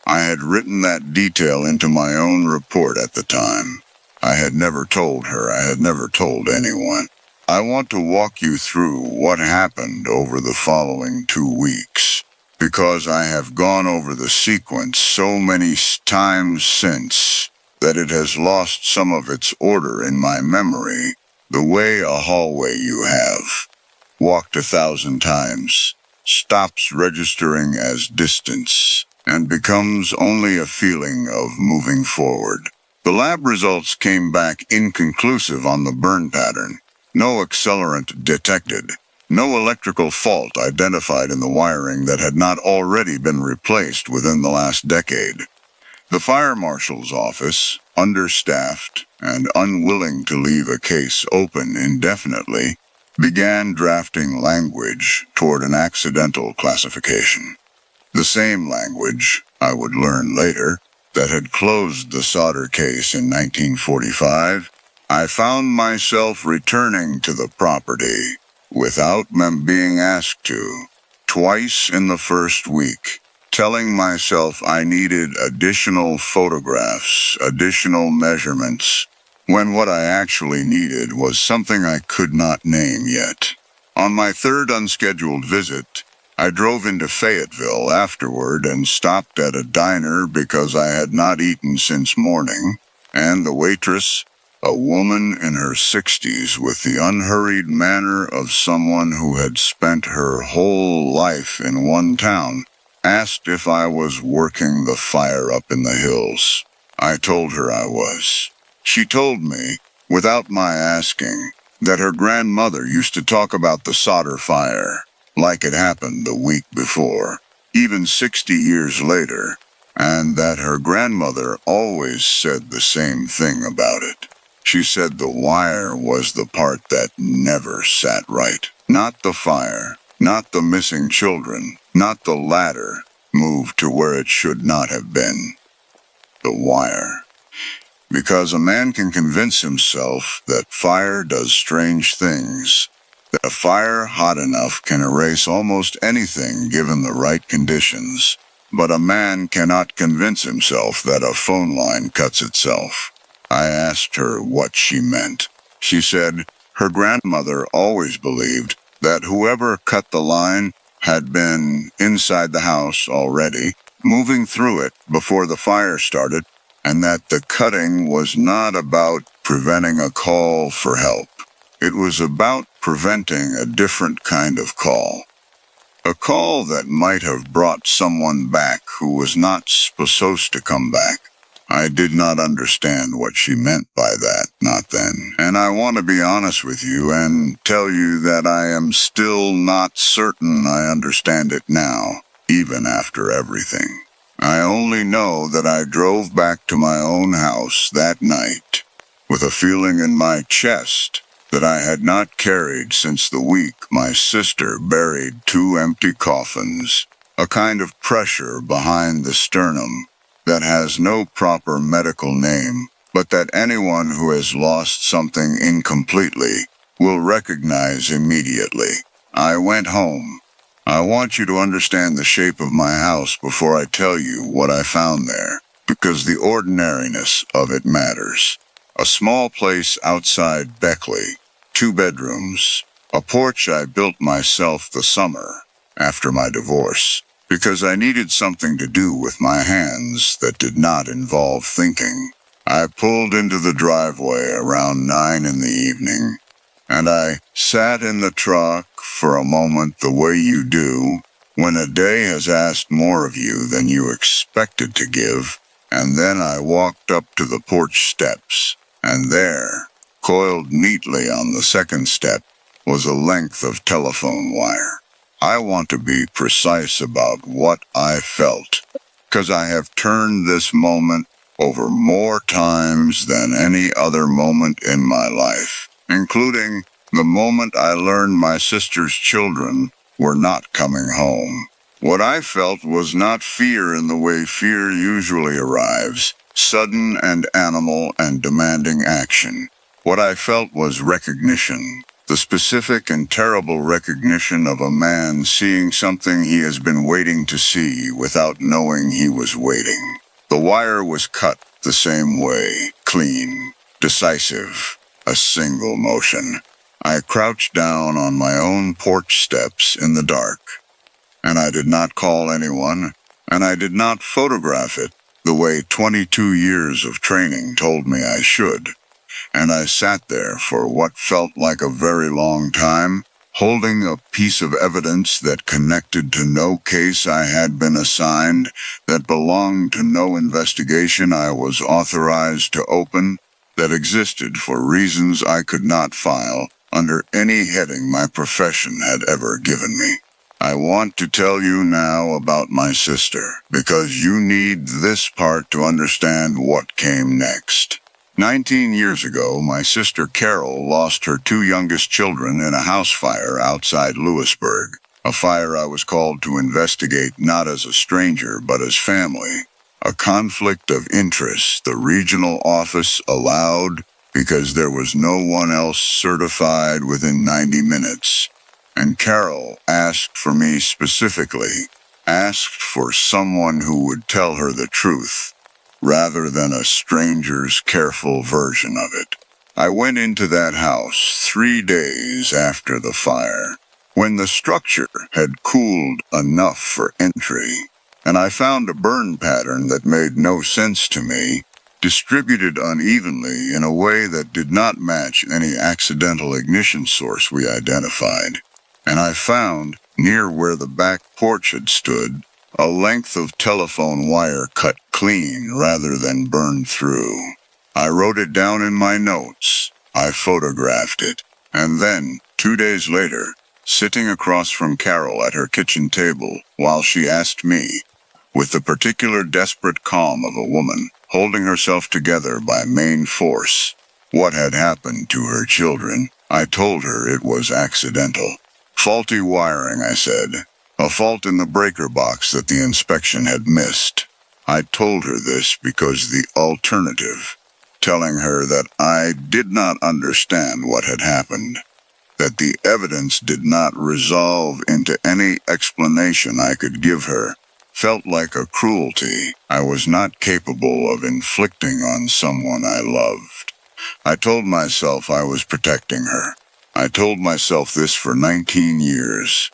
I had written that detail into my own report at the time. I had never told her, I had never told anyone. I want to walk you through what happened over the following 2 weeks, because I have gone over the sequence so many times since that it has lost some of its order in my memory, the way a hallway you have walked 1,000 times stops registering as distance and becomes only a feeling of moving forward. The lab results came back inconclusive on the burn pattern. No accelerant detected. No electrical fault identified in the wiring that had not already been replaced within the last decade. The fire marshal's office, understaffed and unwilling to leave a case open indefinitely, began drafting language toward an accidental classification. The same language, I would learn later, that had closed the Sodder case in 1945. I found myself returning to the property without being asked to, twice in the first week, telling myself I needed additional photographs, additional measurements, when what I actually needed was something I could not name yet. On my 3rd unscheduled visit, I drove into Fayetteville afterward and stopped at a diner because I had not eaten since morning, and the waitress, a woman in her 60s with the unhurried manner of someone who had spent her whole life in one town, asked if I was working the fire up in the hills. I told her I was. She told me, without my asking, that her grandmother used to talk about the Sodder fire, like it happened the week before, even 60 years later, and that her grandmother always said the same thing about it. She said the wire was the part that never sat right. Not the fire, not the missing children, not the ladder moved to where it should not have been. The wire. Because a man can convince himself that fire does strange things, that a fire hot enough can erase almost anything given the right conditions, but a man cannot convince himself that a phone line cuts itself. I asked her what she meant. She said her grandmother always believed that whoever cut the line had been inside the house already, moving through it before the fire started, and that the cutting was not about preventing a call for help. It was about preventing a different kind of call. A call that might have brought someone back who was not supposed to come back. I did not understand what she meant by that, not then. And I want to be honest with you and tell you that I am still not certain I understand it now, even after everything. I only know that I drove back to my own house that night with a feeling in my chest that I had not carried since the week my sister buried 2 empty coffins, a kind of pressure behind the sternum that has no proper medical name, but that anyone who has lost something incompletely will recognize immediately. I went home. I want you to understand the shape of my house before I tell you what I found there, because the ordinariness of it matters. A small place outside Beckley, 2 bedrooms, a porch I built myself the summer after my divorce, because I needed something to do with my hands that did not involve thinking. I pulled into the driveway around 9 in the evening, and I sat in the truck for a moment the way you do When a day has asked more of you than you expected to give, and then I walked up to the porch steps, and there, coiled neatly on the second step, was a length of telephone wire. I want to be precise about what I felt, because I have turned this moment over more times than any other moment in my life, including the moment I learned my sister's children were not coming home. What I felt was not fear in the way fear usually arrives, sudden and animal and demanding action. What I felt was recognition, the specific and terrible recognition of a man seeing something he has been waiting to see without knowing he was waiting. The wire was cut the same way, clean, decisive, a single motion. I crouched down on my own porch steps in the dark, and I did not call anyone, and I did not photograph it the way 22 years of training told me I should. And I sat there for what felt like a very long time, holding a piece of evidence that connected to no case I had been assigned, that belonged to no investigation I was authorized to open, that existed for reasons I could not file under any heading my profession had ever given me. I want to tell you now about my sister, because you need this part to understand what came next. 19 years ago, my sister Carol lost her two youngest children in a house fire outside Lewisburg, a fire I was called to investigate not as a stranger but as family, a conflict of interest the regional office allowed because there was no one else certified within 90 minutes. And Carol asked for me specifically, asked for someone who would tell her the truth, rather than a stranger's careful version of it. I went into that house 3 days after the fire, when the structure had cooled enough for entry, and I found a burn pattern that made no sense to me, distributed unevenly in a way that did not match any accidental ignition source we identified. And I found, near where the back porch had stood, a length of telephone wire cut clean rather than burned through. I wrote it down in my notes. I photographed it. And then, 2 days later, sitting across from Carol at her kitchen table while she asked me, with the particular desperate calm of a woman holding herself together by main force, what had happened to her children, I told her it was accidental. Faulty wiring, I said. A fault in the breaker box that the inspection had missed. I told her this because the alternative, telling her that I did not understand what had happened, that the evidence did not resolve into any explanation I could give her, felt like a cruelty I was not capable of inflicting on someone I loved. I told myself I was protecting her. I told myself this for 19 years.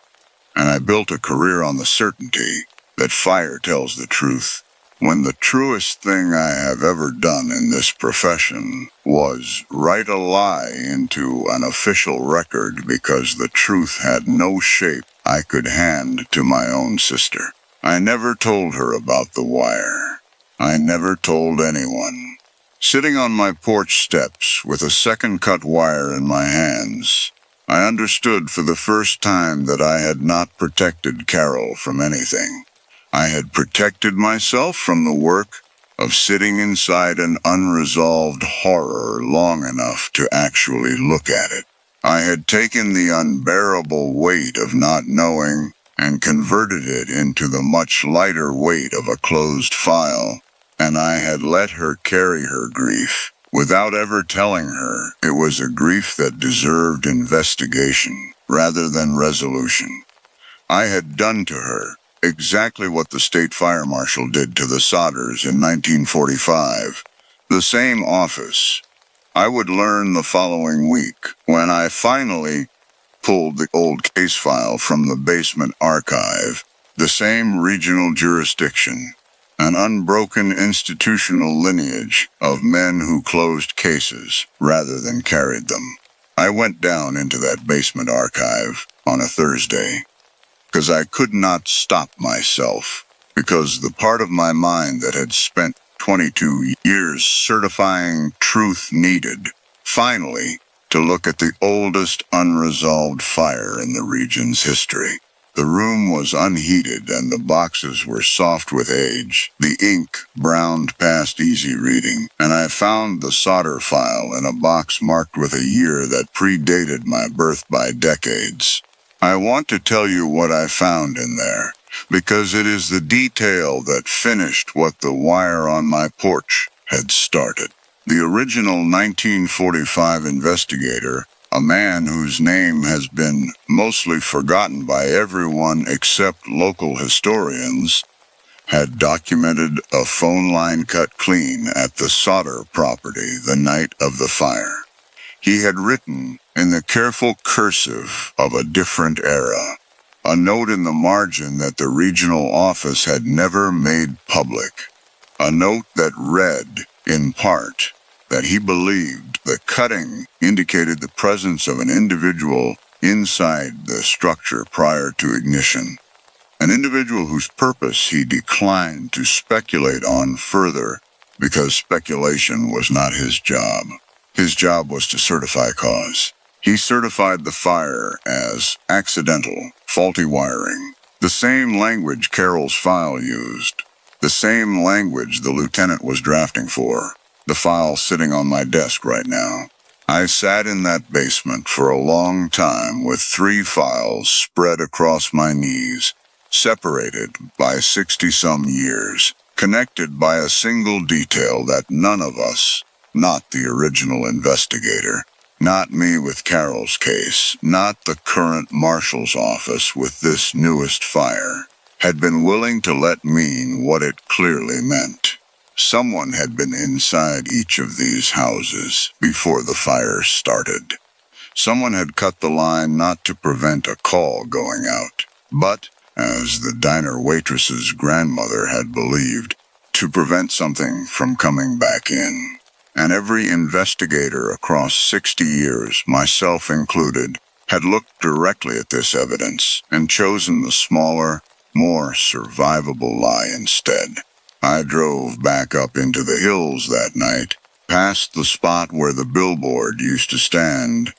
And I built a career on the certainty that fire tells the truth, when the truest thing I have ever done in this profession was write a lie into an official record because the truth had no shape I could hand to my own sister. I never told her about the wire. I never told anyone. Sitting on my porch steps with a second cut wire in my hands, I understood for the first time that I had not protected Carol from anything. I had protected myself from the work of sitting inside an unresolved horror long enough to actually look at it. I had taken the unbearable weight of not knowing and converted it into the much lighter weight of a closed file, and I had let her carry her grief, without ever telling her it was a grief that deserved investigation rather than resolution. I had done to her exactly what the state fire marshal did to the Sodders in 1945, the same office. I would learn the following week when I finally pulled the old case file from the basement archive, the same regional jurisdiction, an unbroken institutional lineage of men who closed cases rather than carried them. I went down into that basement archive on a Thursday. because I could not stop myself, because the part of my mind that had spent 22 years certifying truth needed, finally, to look at the oldest unresolved fire in the region's history. The room was unheated and the boxes were soft with age, the ink browned past easy reading, and I found the Sodder file in a box marked with a year that predated my birth by decades. I want to tell you what I found in there, because it is the detail that finished what the wire on my porch had started. The original 1945 investigator, a man whose name has been mostly forgotten by everyone except local historians, had documented a phone line cut clean at the Sodder property the night of the fire. He had written, in the careful cursive of a different era, a note in the margin that the regional office had never made public. A note that read, in part, that he believed the cutting indicated the presence of an individual inside the structure prior to ignition. An individual whose purpose he declined to speculate on further, because speculation was not his job. His job was to certify cause. He certified the fire as accidental, faulty wiring. The same language Carol's file used. The same language the lieutenant was drafting for. The file sitting on my desk right now. I sat in that basement for a long time with 3 files spread across my knees, separated by 60-some years, connected by a single detail that none of us, not the original investigator, not me with Carol's case, not the current marshal's office with this newest fire, had been willing to let mean what it clearly meant. Someone had been inside each of these houses before the fire started. Someone had cut the line not to prevent a call going out, but, as the diner waitress's grandmother had believed, to prevent something from coming back in. And every investigator across 60 years, myself included, had looked directly at this evidence and chosen the smaller, more survivable lie instead. I drove back up into the hills that night, past the spot where the billboard used to stand,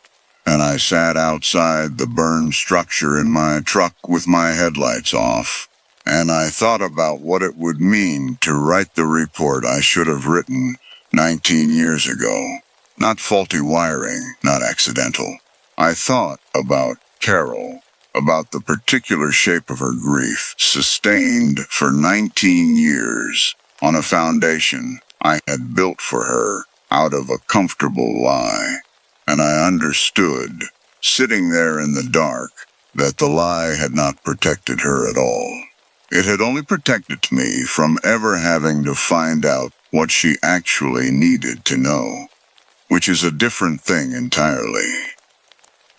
and I sat outside the burned structure in my truck with my headlights off, and I thought about what it would mean to write the report I should have written 19 years ago. Not faulty wiring, not accidental. I thought about Carol, about the particular shape of her grief, sustained for 19 years on a foundation I had built for her out of a comfortable lie. And I understood, sitting there in the dark, that the lie had not protected her at all. It had only protected me from ever having to find out what she actually needed to know, which is a different thing entirely,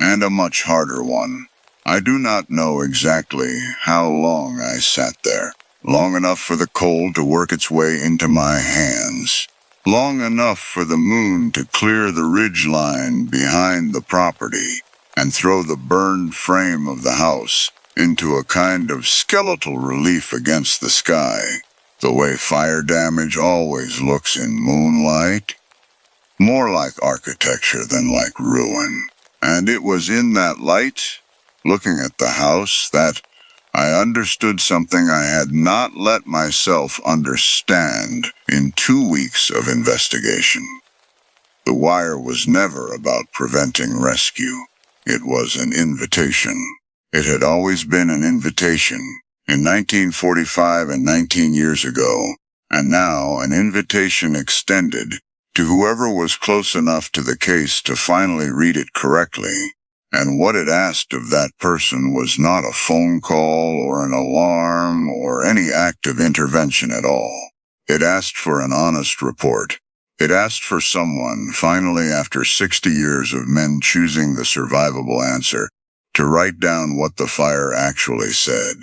and a much harder one. I do not know exactly how long I sat there, long enough for the cold to work its way into my hands, long enough for the moon to clear the ridge line behind the property and throw the burned frame of the house into a kind of skeletal relief against the sky, the way fire damage always looks in moonlight. More like architecture than like ruin. And it was in that light, looking at the house, that I understood something I had not let myself understand in 2 weeks of investigation. The wire was never about preventing rescue. It was an invitation. It had always been an invitation, in 1945 and 19 years ago, and now an invitation extended to whoever was close enough to the case to finally read it correctly. And what it asked of that person was not a phone call or an alarm or any act of intervention at all. It asked for an honest report. It asked for someone, finally after 60 years of men choosing the survivable answer, to write down what the fire actually said.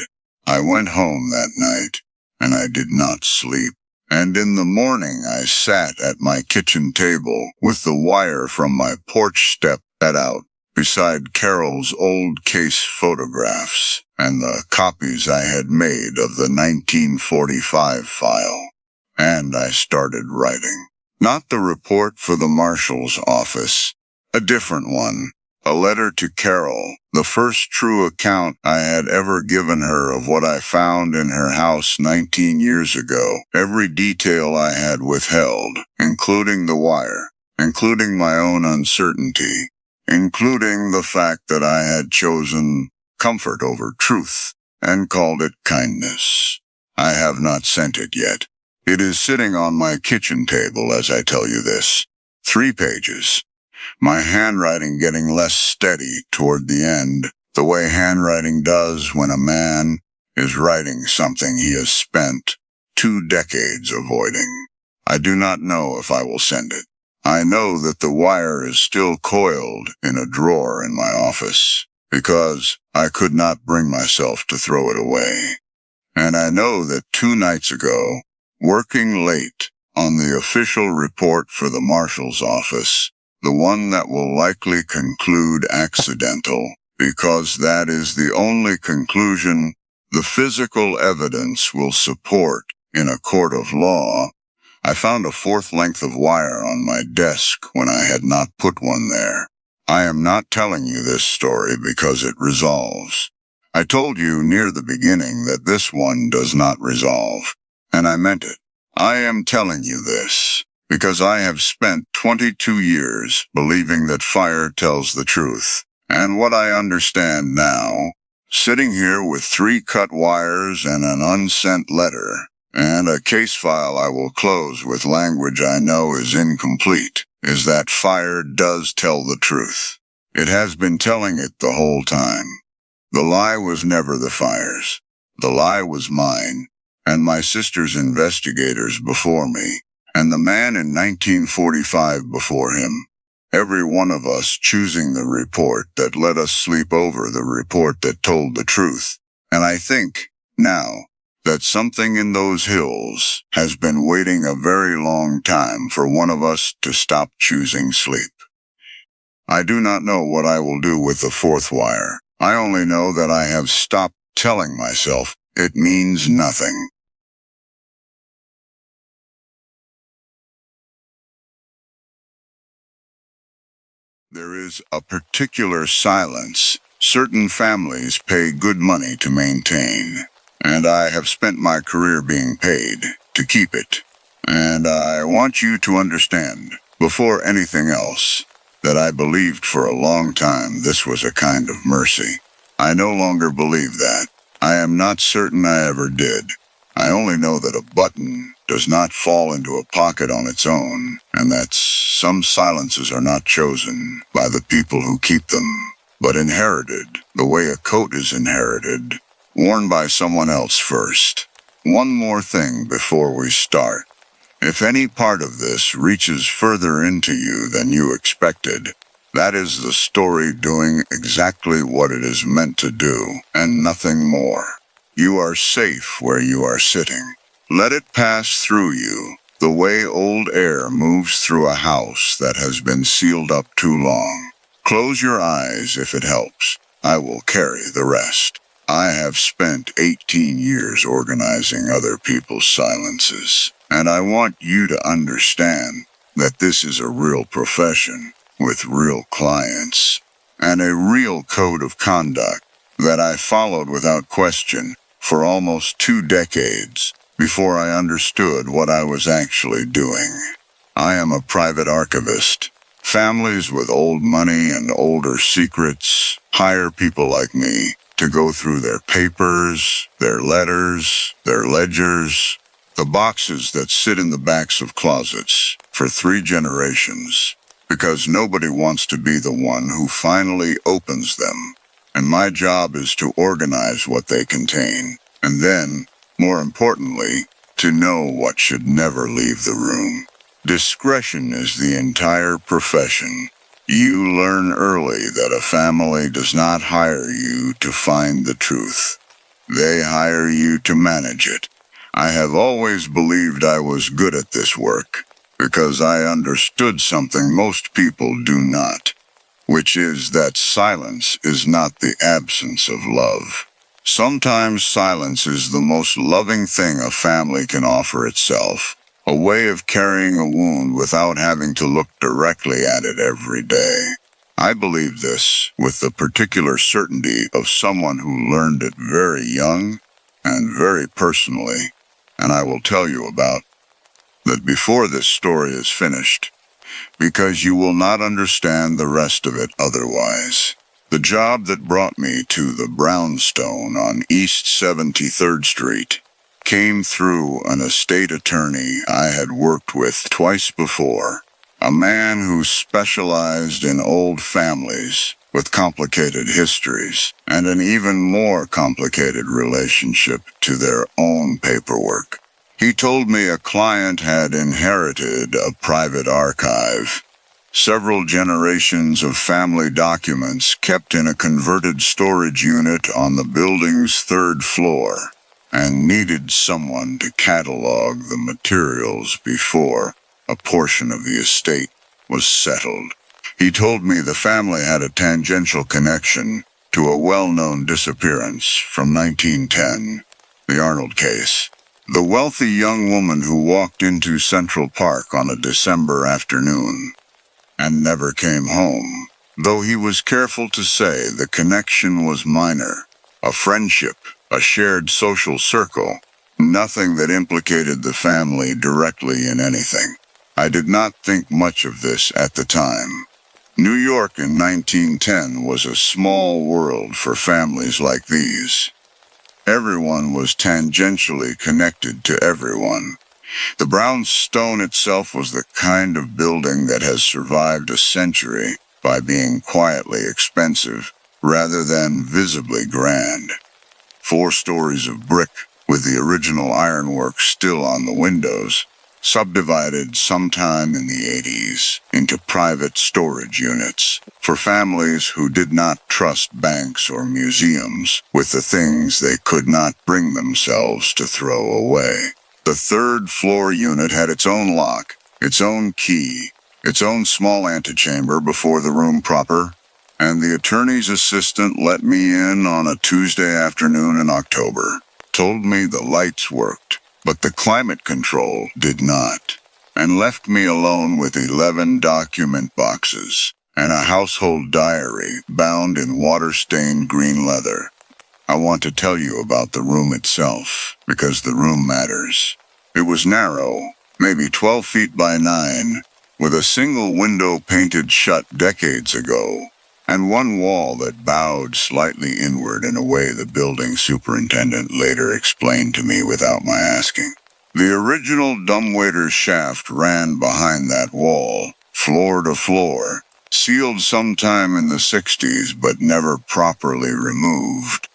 I went home that night, and I did not sleep. And in the morning I sat at my kitchen table with the wire from my porch step cut out beside Carol's old case photographs, and the copies I had made of the 1945 file. And I started writing. Not the report for the marshal's office, a different one. A letter to Carol, the first true account I had ever given her of what I found in her house 19 years ago. Every detail I had withheld, including the wire, including my own uncertainty, including the fact that I had chosen comfort over truth and called it kindness. I have not sent it yet. It is sitting on my kitchen table as I tell you this. 3 pages. My handwriting getting less steady toward the end, the way handwriting does when a man is writing something he has spent 2 decades avoiding. I do not know if I will send it. I know that the wire is still coiled in a drawer in my office, because I could not bring myself to throw it away. And I know that 2 nights ago, working late on the official report for the marshal's office, the one that will likely conclude accidental, because that is the only conclusion the physical evidence will support in a court of law, I found a 4th length of wire on my desk when I had not put one there. I am not telling you this story because it resolves. I told you near the beginning that this one does not resolve, and I meant it. I am telling you this because I have spent 22 years believing that fire tells the truth. And what I understand now, sitting here with 3 cut wires and an unsent letter, and a case file I will close with language I know is incomplete, is that fire does tell the truth. It has been telling it the whole time. The lie was never the fire's. The lie was mine, and my sister's investigators before me, and the man in 1945 before him. Every one of us choosing the report that let us sleep over the report that told the truth. And I think, now, that something in those hills has been waiting a very long time for one of us to stop choosing sleep. I do not know what I will do with the 4th wire. I only know that I have stopped telling myself it means nothing. There is a particular silence certain families pay good money to maintain, and I have spent my career being paid to keep it. And I want you to understand, before anything else, that I believed for a long time this was a kind of mercy. I no longer believe that. I am not certain I ever did. I only know that a button does not fall into a pocket on its own, and that some silences are not chosen by the people who keep them, but inherited, the way a coat is inherited, worn by someone else first. One more thing before we start. If any part of this reaches further into you than you expected, that is the story doing exactly what it is meant to do, and nothing more. You are safe where you are sitting. Let it pass through you, the way old air moves through a house that has been sealed up too long. Close your eyes if it helps. I will carry the rest. I have spent 18 years organizing other people's silences, and I want you to understand that this is a real profession with real clients and a real code of conduct that I followed without question for almost 2 decades before I understood what I was actually doing. I am a private archivist. Families with old money and older secrets hire people like me to go through their papers, their letters, their ledgers, the boxes that sit in the backs of closets for 3 generations, because nobody wants to be the one who finally opens them. And my job is to organize what they contain, and then, more importantly, to know what should never leave the room. Discretion is the entire profession. You learn early that a family does not hire you to find the truth. They hire you to manage it. I have always believed I was good at this work, because I understood something most people do not, which is that silence is not the absence of love. Sometimes silence is the most loving thing a family can offer itself, a way of carrying a wound without having to look directly at it every day. I believe this with the particular certainty of someone who learned it very young and very personally, and I will tell you about that before this story is finished, because you will not understand the rest of it otherwise. The job that brought me to the brownstone on East 73rd Street came through an estate attorney I had worked with twice before, a man who specialized in old families with complicated histories and an even more complicated relationship to their own paperwork. He told me a client had inherited a private archive, several generations of family documents kept in a converted storage unit on the building's third floor, and needed someone to catalog the materials before a portion of the estate was settled. He told me the family had a tangential connection to a well-known disappearance from 1910, the Arnold case. The wealthy young woman who walked into Central Park on a December afternoon and never came home, though he was careful to say the connection was minor, a friendship, a shared social circle, nothing that implicated the family directly in anything. I did not think much of this at the time. New York in 1910 was a small world for families like these. Everyone was tangentially connected to everyone. The brownstone itself was the kind of building that has survived a century by being quietly expensive rather than visibly grand. 4 stories of brick with the original ironwork still on the windows, subdivided sometime in the 80s into private storage units for families who did not trust banks or museums with the things they could not bring themselves to throw away. The third floor unit had its own lock, its own key, its own small antechamber before the room proper, and the attorney's assistant let me in on a Tuesday afternoon in October, told me the lights worked, but the climate control did not, and left me alone with 11 document boxes and a household diary bound in water-stained green leather. I want to tell you about the room itself, because the room matters. It was narrow, maybe 12 feet by 9, with a single window painted shut decades ago, and one wall that bowed slightly inward in a way the building superintendent later explained to me without my asking. The original dumbwaiter shaft ran behind that wall, floor to floor, sealed sometime in the 60s but never properly removed,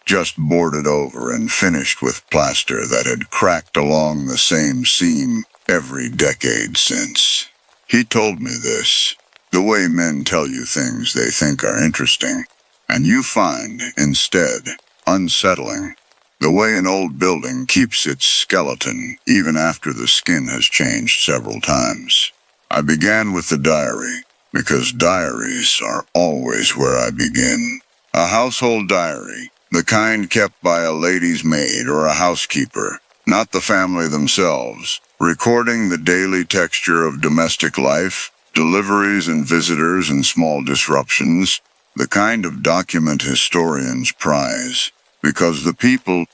just boarded over and finished with plaster that had cracked along the same seam every decade since. He told me this, the way men tell you things they think are interesting, and you find, instead, unsettling. The way an old building keeps its skeleton even after the skin has changed several times. I began with the diary, because diaries are always where I begin. A household diary, the kind kept by a lady's maid or a housekeeper, not the family themselves, recording the daily texture of domestic life, deliveries and visitors and small disruptions, the kind of document historians prize, because the people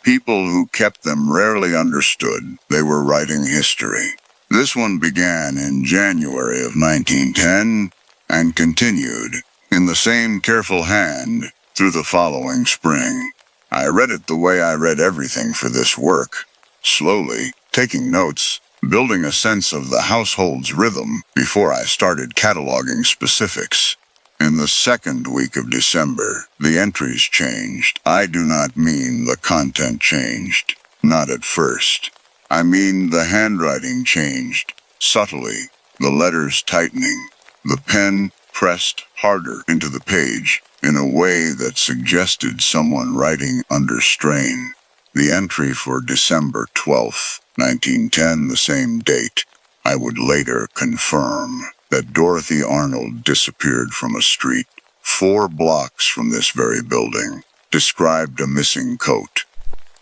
who kept them rarely understood they were writing history. This one began in January of 1910 and continued, in the same careful hand, through the following spring. I read it the way I read everything for this work, slowly, taking notes, building a sense of the household's rhythm before I started cataloging specifics. In the second week of December, the entries changed. I do not mean the content changed, not at first. I mean the handwriting changed, subtly, the letters tightening, the pen pressed harder into the page in a way that suggested someone writing under strain. The entry for December 12th, 1910, the same date, I would later confirm that Dorothy Arnold disappeared from a street 4 blocks from this very building, described a missing coat.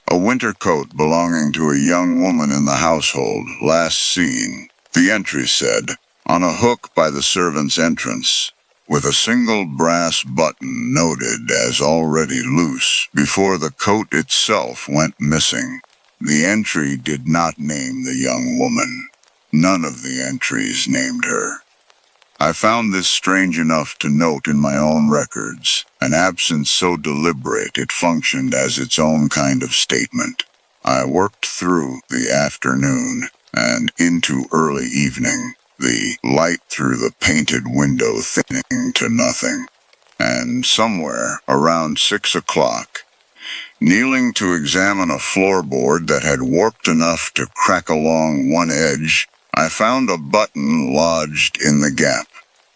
A winter coat belonging to a young woman in the household, last seen, the entry said, on a hook by the servant's entrance, with a single brass button noted as already loose before the coat itself went missing. The entry did not name the young woman. None of the entries named her. I found this strange enough to note in my own records, an absence so deliberate it functioned as its own kind of statement. I worked through the afternoon and into early evening, the light through the painted window thinning to nothing. And somewhere around 6 o'clock, kneeling to examine a floorboard that had warped enough to crack along one edge, I found a button lodged in the gap.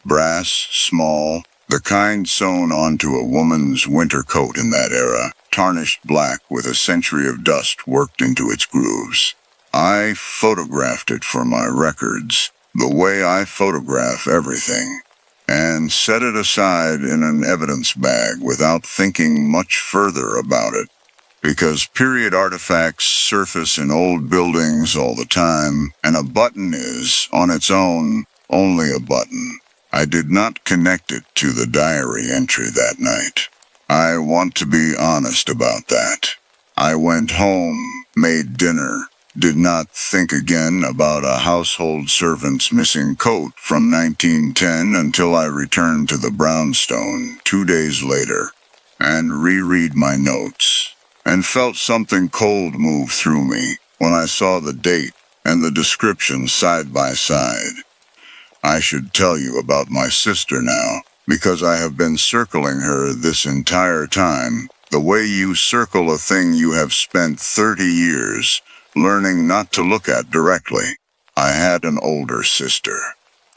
Brass, small, the kind sewn onto a woman's winter coat in that era, tarnished black with a century of dust worked into its grooves. I photographed it for my records, the way I photograph everything, and set it aside in an evidence bag without thinking much further about it. Because period artifacts surface in old buildings all the time, and a button is, on its own, only a button. I did not connect it to the diary entry that night. I want to be honest about that. I went home, made dinner, did not think again about a household servant's missing coat from 1910 until I returned to the brownstone 2 days later and reread my notes, and felt something cold move through me when I saw the date and the description side by side. I should tell you about my sister now, because I have been circling her this entire time, the way you circle a thing you have spent 30 years learning not to look at directly. I had an older sister.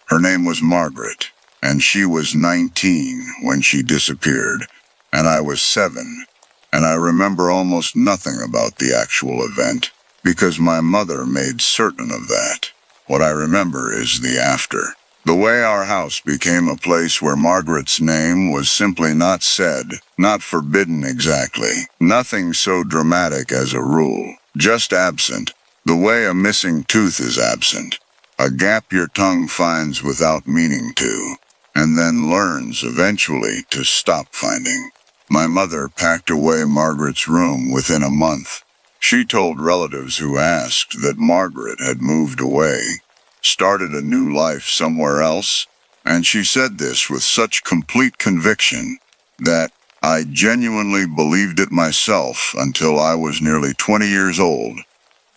Her name was Margaret, and she was 19 when she disappeared, and I was 7, and I remember almost nothing about the actual event, because my mother made certain of that. What I remember is the after. The way our house became a place where Margaret's name was simply not said, not forbidden exactly, nothing so dramatic as a rule, just absent, the way a missing tooth is absent, a gap your tongue finds without meaning to, and then learns eventually to stop finding. My mother packed away Margaret's room within a month. She told relatives who asked that Margaret had moved away, started a new life somewhere else, and she said this with such complete conviction that I genuinely believed it myself until I was nearly 20 years old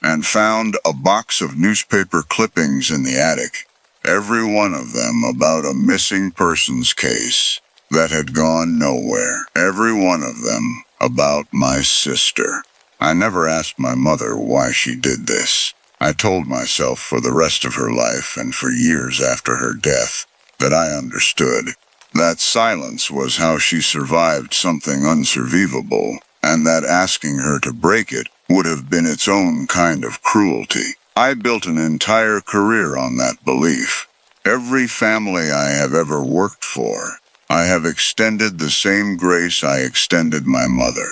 and found a box of newspaper clippings in the attic, every one of them about a missing persons case that had gone nowhere, every one of them about my sister. I never asked my mother why she did this. I told myself for the rest of her life and for years after her death that I understood. That silence was how she survived something unsurvivable, and that asking her to break it would have been its own kind of cruelty. I built an entire career on that belief. Every family I have ever worked for, I have extended the same grace I extended my mother.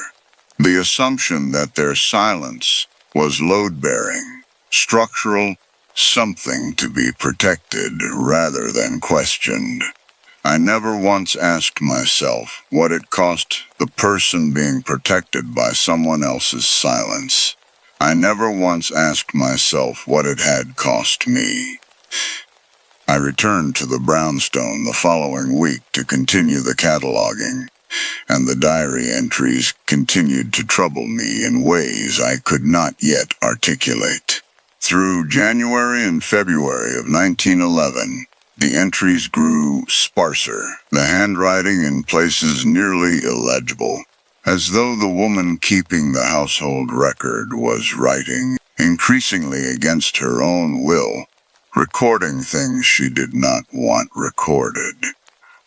The assumption that their silence was load-bearing, structural, something to be protected rather than questioned. I never once asked myself what it cost the person being protected by someone else's silence. I never once asked myself what it had cost me. I returned to the brownstone the following week to continue the cataloging, and the diary entries continued to trouble me in ways I could not yet articulate. Through January and February of 1911, the entries grew sparser, the handwriting in places nearly illegible, as though the woman keeping the household record was writing increasingly against her own will, recording things she did not want recorded.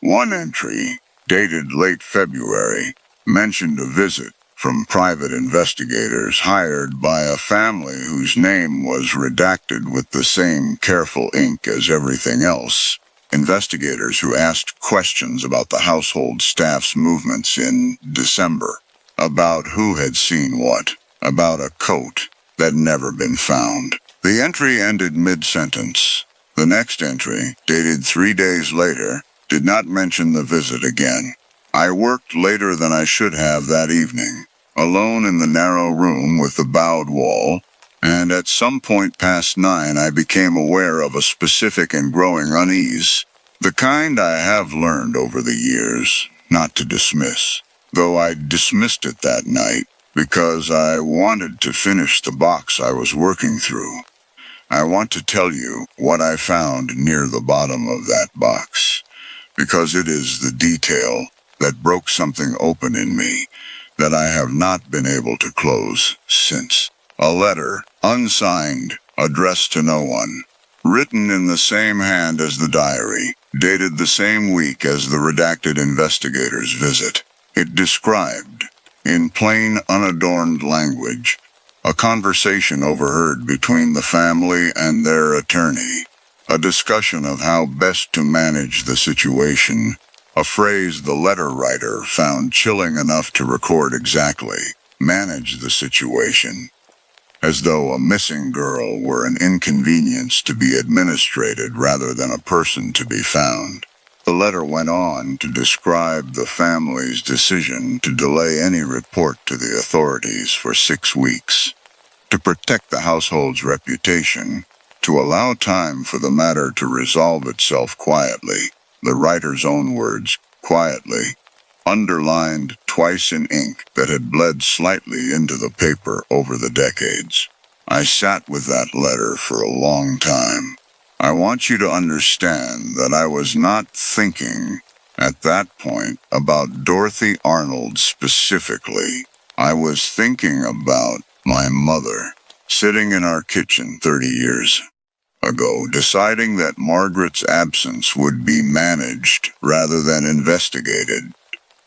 One entry, dated late February, mentioned a visit from private investigators hired by a family whose name was redacted with the same careful ink as everything else. Investigators who asked questions about the household staff's movements in December. about who had seen what, about a coat that never been found. The entry ended mid-sentence. The next entry, dated 3 days later, did not mention the visit again. I worked later than I should have that evening, alone in the narrow room with the bowed wall, and at some point past 9 I became aware of a specific and growing unease, the kind I have learned over the years not to dismiss, though I dismissed it that night because I wanted to finish the box I was working through. I want to tell you what I found near the bottom of that box, because it is the detail that broke something open in me that I have not been able to close since. A letter, unsigned, addressed to no one, written in the same hand as the diary, dated the same week as the redacted investigator's visit. It described, in plain, unadorned language, a conversation overheard between the family and their attorney, a discussion of how best to manage the situation, a phrase the letter writer found chilling enough to record exactly, manage the situation, as though a missing girl were an inconvenience to be administrated rather than a person to be found. The letter went on to describe the family's decision to delay any report to the authorities for 6 weeks, to protect the household's reputation, to allow time for the matter to resolve itself quietly, the writer's own words, quietly, underlined twice in ink that had bled slightly into the paper over the decades. I sat with that letter for a long time. I want you to understand that I was not thinking, at that point, about Dorothy Arnold specifically. I was thinking about my mother, sitting in our kitchen 30 years ago, deciding that Margaret's absence would be managed rather than investigated,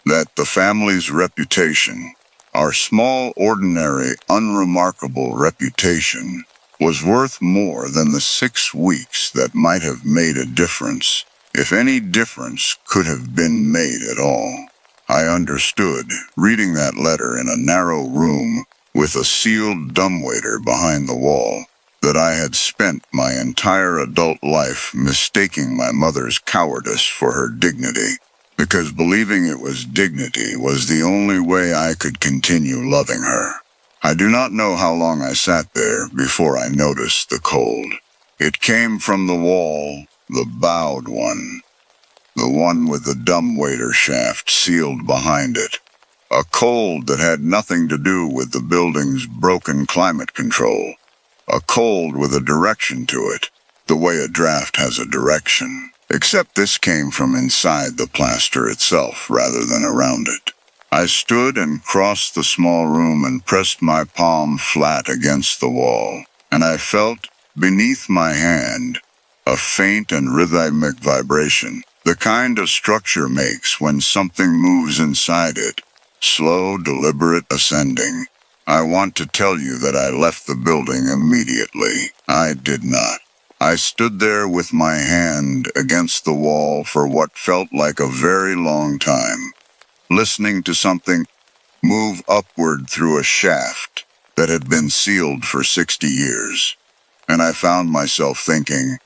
that the family's reputation, our small, ordinary, unremarkable reputation, was worth more than the 6 weeks that might have made a difference, if any difference could have been made at all. I understood, reading that letter in a narrow room with a sealed dumbwaiter behind the wall, that I had spent my entire adult life mistaking my mother's cowardice for her dignity, because believing it was dignity was the only way I could continue loving her. I do not know how long I sat there before I noticed the cold. It came from the wall, the bowed one, the one with the dumbwaiter shaft sealed behind it. A cold that had nothing to do with the building's broken climate control. A cold with a direction to it, the way a draft has a direction. Except this came from inside the plaster itself rather than around it. I stood and crossed the small room and pressed my palm flat against the wall, and I felt, beneath my hand, a faint and rhythmic vibration, the kind a structure makes when something moves inside it, slow, deliberate ascending. I want to tell you that I left the building immediately. I did not. I stood there with my hand against the wall for what felt like a very long time, listening to something move upward through a shaft that had been sealed for 60 years. And I found myself thinking,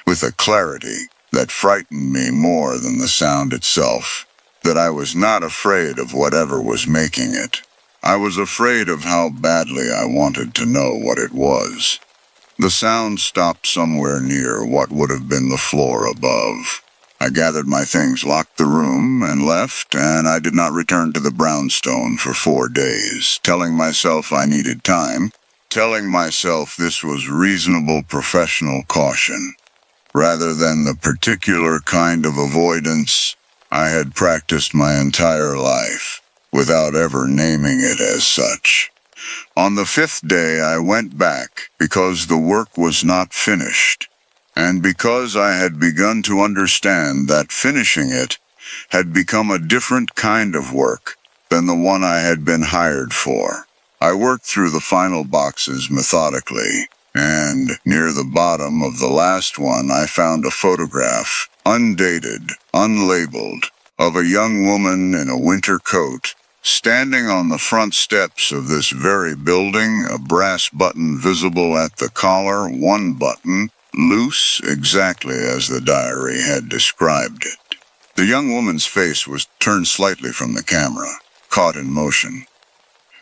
with a clarity that frightened me more than the sound itself, that I was not afraid of whatever was making it. I was afraid of how badly I wanted to know what it was. The sound stopped somewhere near what would have been the floor above. I gathered my things, locked the room, and left, and I did not return to the brownstone for 4 days, telling myself I needed time, telling myself this was reasonable professional caution, rather than the particular kind of avoidance I had practiced my entire life, without ever naming it as such. On the 5th day I went back because the work was not finished, and because I had begun to understand that finishing it had become a different kind of work than the one I had been hired for. I worked through the final boxes methodically, and near the bottom of the last one I found a photograph, undated, unlabeled, of a young woman in a winter coat Standing on the front steps of this very building, a brass button visible at the collar, one button, loose exactly as the diary had described it. The young woman's face was turned slightly from the camera, caught in motion,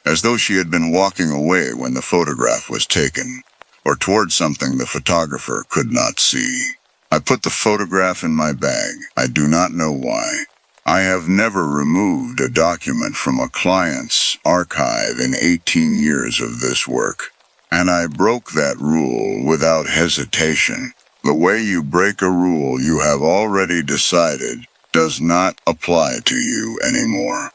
as though she had been walking away when the photograph was taken, or toward something the photographer could not see. I put the photograph in my bag. I do not know why. I have never removed a document from a client's archive in 18 years of this work, and I broke that rule without hesitation. The way you break a rule you have already decided does not apply to you anymore.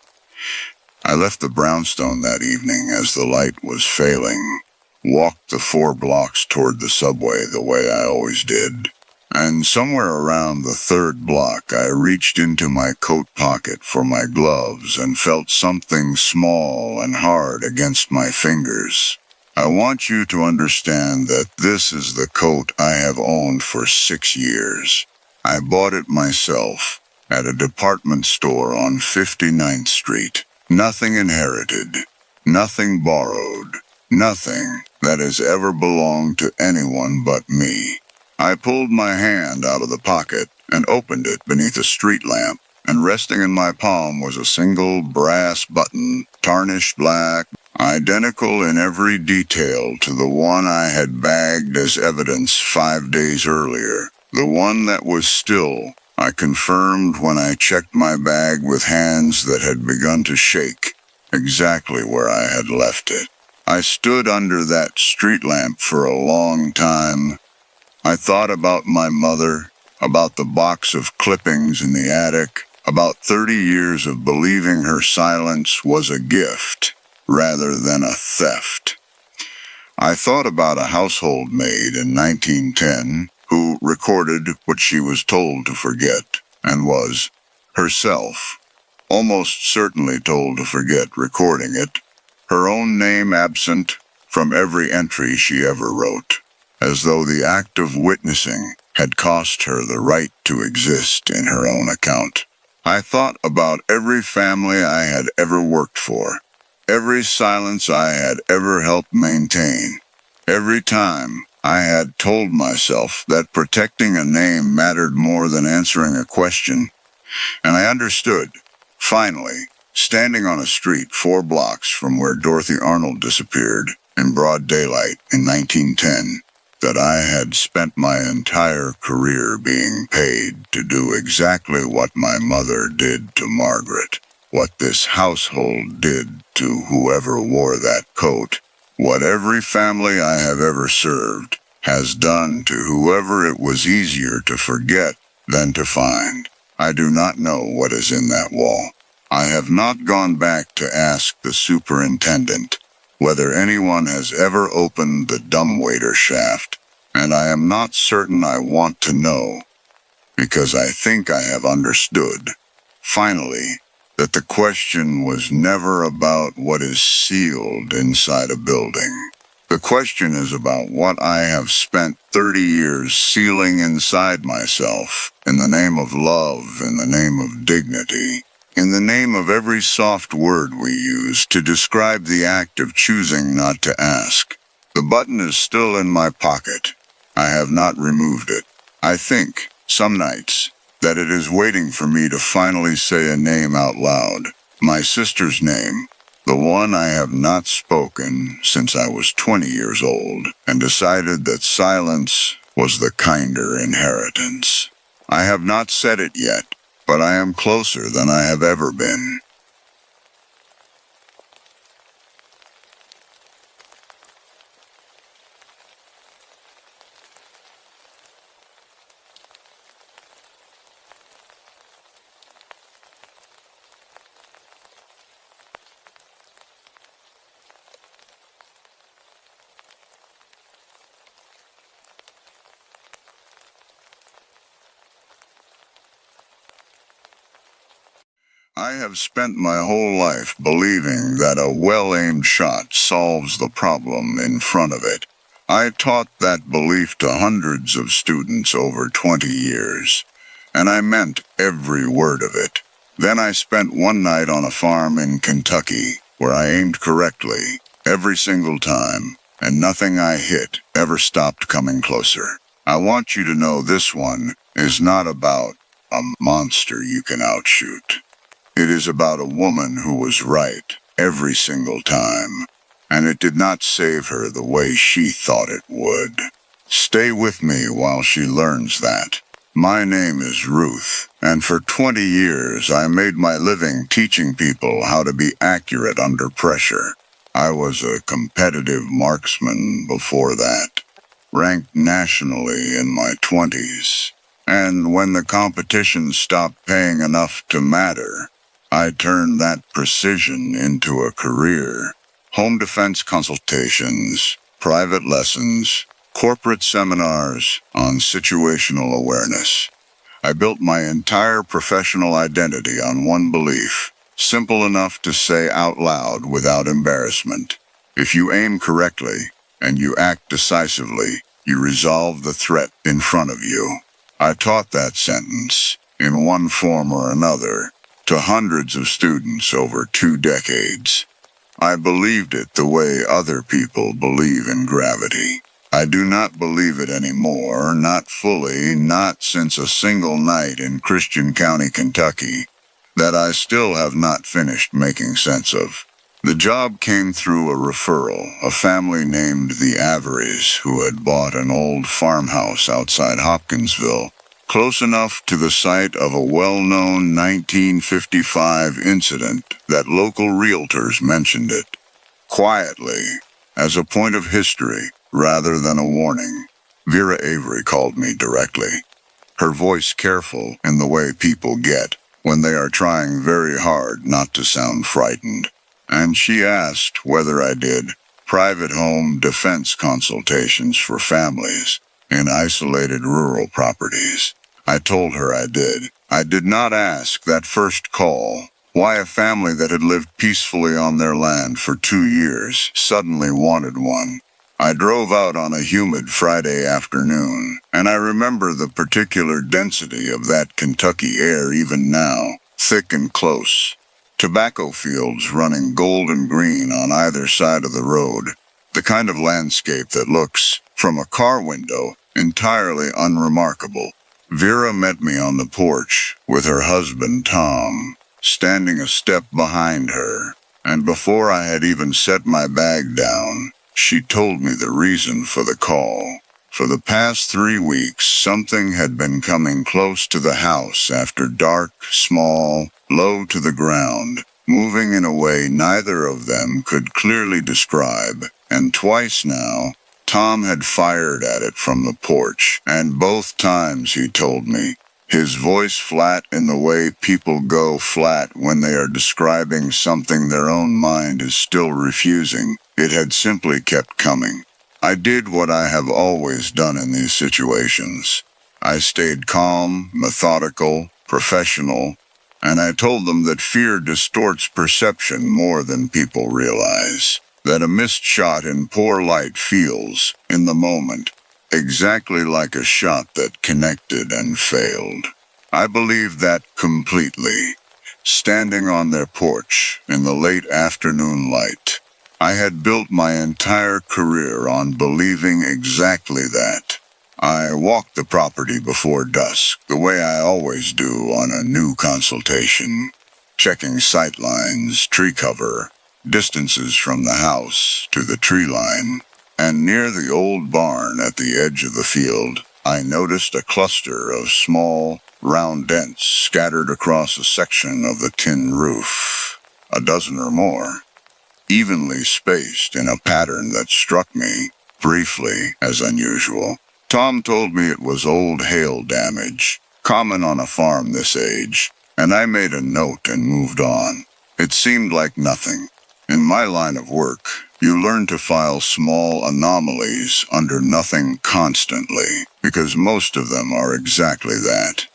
I left the brownstone that evening as the light was failing, walked the 4 blocks toward the subway the way I always did, and somewhere around the 3rd block I reached into my coat pocket for my gloves and felt something small and hard against my fingers. I want you to understand that this is the coat I have owned for 6 years. I bought it myself at a department store on 59th Street. Nothing inherited, nothing borrowed, nothing that has ever belonged to anyone but me. I pulled my hand out of the pocket and opened it beneath a street lamp, and resting in my palm was a single brass button, tarnished black, identical in every detail to the one I had bagged as evidence 5 days earlier, the one that was still, I confirmed when I checked my bag with hands that had begun to shake, exactly where I had left it. I stood under that street lamp for a long time. I thought about my mother, about the box of clippings in the attic, about 30 years of believing her silence was a gift rather than a theft. I thought about a household maid in 1910 who recorded what she was told to forget, and was, herself, almost certainly told to forget recording it, her own name absent from every entry she ever wrote, as though the act of witnessing had cost her the right to exist in her own account. I thought about every family I had ever worked for, every silence I had ever helped maintain, every time I had told myself that protecting a name mattered more than answering a question, and I understood, finally, standing on a street 4 blocks from where Dorothy Arnold disappeared in broad daylight in 1910, that I had spent my entire career being paid to do exactly what my mother did to Margaret, what this household did to whoever wore that coat, what every family I have ever served has done to whoever it was easier to forget than to find. I do not know what is in that wall. I have not gone back to ask the superintendent whether anyone has ever opened the dumbwaiter shaft, and I am not certain I want to know, because I think I have understood, finally, that the question was never about what is sealed inside a building. The question is about what I have spent 30 years sealing inside myself, in the name of love, in the name of dignity, in the name of every soft word we use to describe the act of choosing not to ask. The button is still in my pocket. I have not removed it. I think, some nights, that it is waiting for me to finally say a name out loud, my sister's name, the one I have not spoken since I was 20 years old, and decided that silence was the kinder inheritance. I have not said it yet, but I am closer than I have ever been. I have spent my whole life believing that a well-aimed shot solves the problem in front of it. I taught that belief to hundreds of students over 20 years, and I meant every word of it. Then I spent one night on a farm in Kentucky, where I aimed correctly, every single time, and nothing I hit ever stopped coming closer. I want you to know this one is not about a monster you can outshoot. It is about a woman who was right every single time, and it did not save her the way she thought it would. Stay with me while she learns that. My name is Ruth, and for 20 years I made my living teaching people how to be accurate under pressure. I was a competitive marksman before that, ranked nationally in my 20s. And when the competition stopped paying enough to matter, I turned that precision into a career. Home defense consultations, private lessons, corporate seminars on situational awareness. I built my entire professional identity on one belief, simple enough to say out loud without embarrassment. If you aim correctly and you act decisively, you resolve the threat in front of you. I taught that sentence, in one form or another, to hundreds of students over 2 decades. I believed it the way other people believe in gravity. I do not believe it anymore, not fully, not since a single night in Christian County, Kentucky, that I still have not finished making sense of. The job came through a referral, a family named the Averys who had bought an old farmhouse outside Hopkinsville, close enough to the site of a well-known 1955 incident that local realtors mentioned it, quietly, as a point of history rather than a warning. Vera Avery called me directly, her voice careful in the way people get when they are trying very hard not to sound frightened. And she asked whether I did private home defense consultations for families in isolated rural properties. I told her I did. I did not ask that first call why a family that had lived peacefully on their land for 2 years suddenly wanted one. I drove out on a humid Friday afternoon, and I remember the particular density of that Kentucky air even now, thick and close. Tobacco fields running golden green on either side of the road, the kind of landscape that looks, from a car window, entirely unremarkable. Vera met me on the porch with her husband Tom, standing a step behind her, and before I had even set my bag down, she told me the reason for the call. For the past 3 weeks, something had been coming close to the house after dark, small, low to the ground, moving in a way neither of them could clearly describe, and twice now, Tom had fired at it from the porch, and both times, he told me, his voice flat in the way people go flat when they are describing something their own mind is still refusing. It had simply kept coming. I did what I have always done in these situations. I stayed calm, methodical, professional, and I told them that fear distorts perception more than people realize. That a missed shot in poor light feels, in the moment, exactly like a shot that connected and failed. I believe that completely. Standing on their porch in the late afternoon light, I had built my entire career on believing exactly that. I walked the property before dusk, the way I always do on a new consultation, checking sight lines, tree cover, distances from the house to the tree line, and near the old barn at the edge of the field, I noticed a cluster of small, round dents scattered across a section of the tin roof, a dozen or more, evenly spaced in a pattern that struck me, briefly, as unusual. Tom told me it was old hail damage, common on a farm this age, and I made a note and moved on. It seemed like nothing. In my line of work, you learn to file small anomalies under nothing constantly, because most of them are exactly that.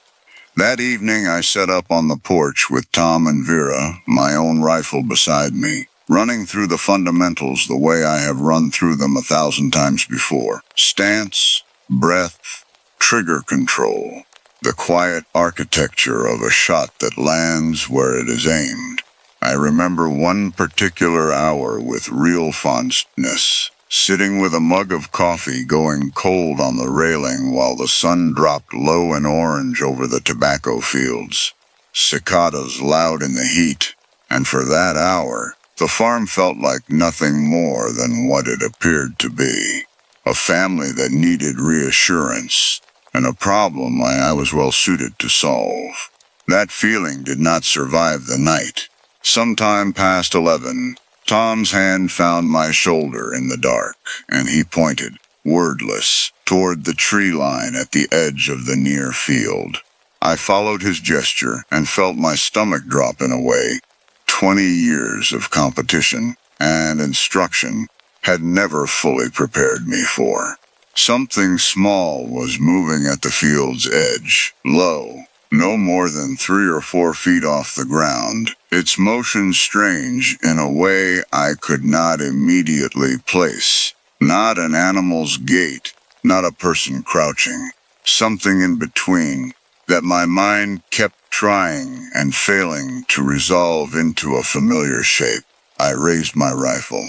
That evening I sat up on the porch with Tom and Vera, my own rifle beside me, running through the fundamentals the way I have run through them 1,000 times before. Stance, breath, trigger control. the quiet architecture of a shot that lands where it is aimed. I remember one particular hour with real fondness, sitting with a mug of coffee going cold on the railing while the sun dropped low and orange over the tobacco fields. Cicadas loud in the heat, and for that hour, the farm felt like nothing more than what it appeared to be. A family that needed reassurance, and a problem I was well suited to solve. That feeling did not survive the night. Sometime past 11, Tom's hand found my shoulder in the dark, and he pointed, wordless, toward the tree line at the edge of the near field. I followed his gesture and felt my stomach drop in a way 20 years of competition and instruction had never fully prepared me for. Something small was moving at the field's edge, low, no more than 3 or 4 feet off the ground, its motion strange in a way I could not immediately place. Not an animal's gait, not a person crouching, something in between that my mind kept trying and failing to resolve into a familiar shape. I raised my rifle.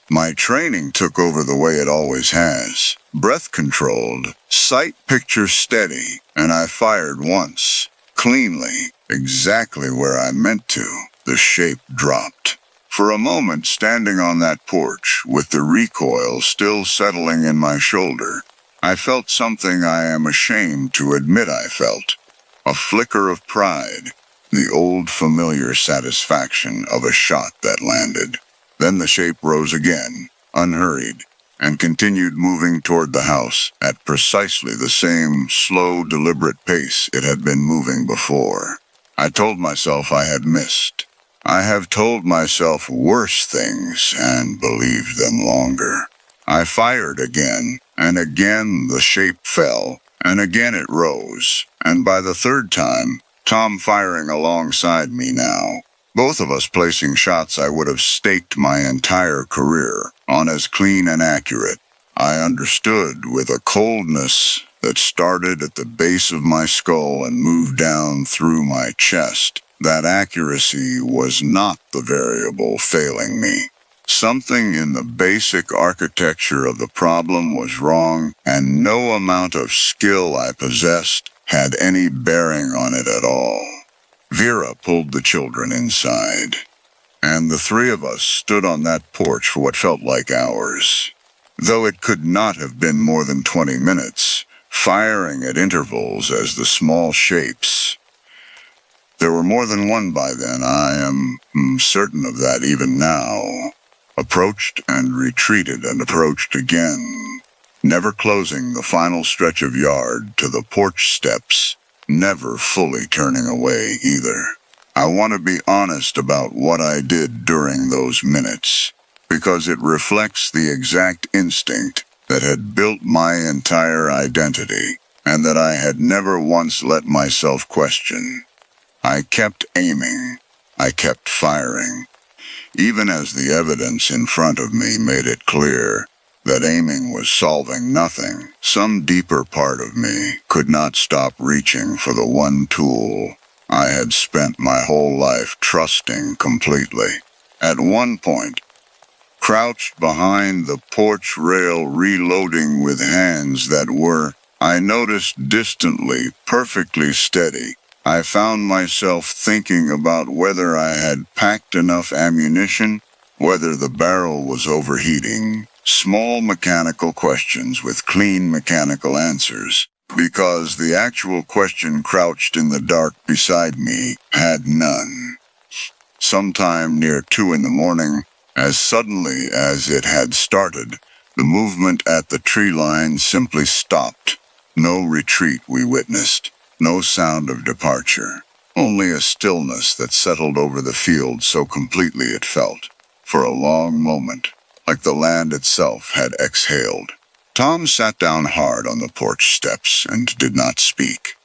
My training took over the way it always has, breath controlled, sight picture steady, and I fired once, cleanly, exactly where I meant to. The shape dropped. For a moment, standing on that porch, with the recoil still settling in my shoulder, I felt something I am ashamed to admit I felt. A flicker of pride, the old familiar satisfaction of a shot that landed. Then the shape rose again, unhurried, and continued moving toward the house at precisely the same slow, deliberate pace it had been moving before. I told myself I had missed. I have told myself worse things and believed them longer. I fired again, and again the shape fell, and again it rose, and by the third time, Tom firing alongside me now, both of us placing shots I would have staked my entire career on as clean and accurate. I understood with a coldness that started at the base of my skull and moved down through my chest that accuracy was not the variable failing me. Something in the basic architecture of the problem was wrong, and no amount of skill I possessed had any bearing on it at all. Vera pulled the children inside, and the 3 of us stood on that porch for what felt like hours. Though it could not have been more than 20 minutes, firing at intervals as the small shapes. There were more than one by then, I am certain of that even now. Approached and retreated and approached again, never closing the final stretch of yard to the porch steps, never fully turning away either. I want to be honest about what I did during those minutes, because it reflects the exact instinct that had built my entire identity, and that I had never once let myself question. I kept aiming. I kept firing. Even as the evidence in front of me made it clear that aiming was solving nothing, some deeper part of me could not stop reaching for the one tool I had spent my whole life trusting completely. At one point, crouched behind the porch rail reloading with hands that were, I noticed distantly, perfectly steady, I found myself thinking about whether I had packed enough ammunition, whether the barrel was overheating, small mechanical questions with clean mechanical answers, because the actual question crouched in the dark beside me had none. Sometime near 2 in the morning, as suddenly as it had started, the movement at the tree line simply stopped. No retreat we witnessed. No sound of departure, only a stillness that settled over the field so completely it felt, for a long moment, like the land itself had exhaled. Tom sat down hard on the porch steps and did not speak.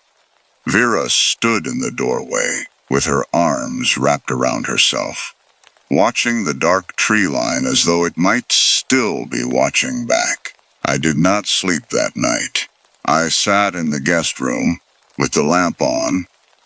Vera stood in the doorway, with her arms wrapped around herself, watching the dark tree line as though it might still be watching back. I did not sleep that night. I sat in the guest room, with the lamp on,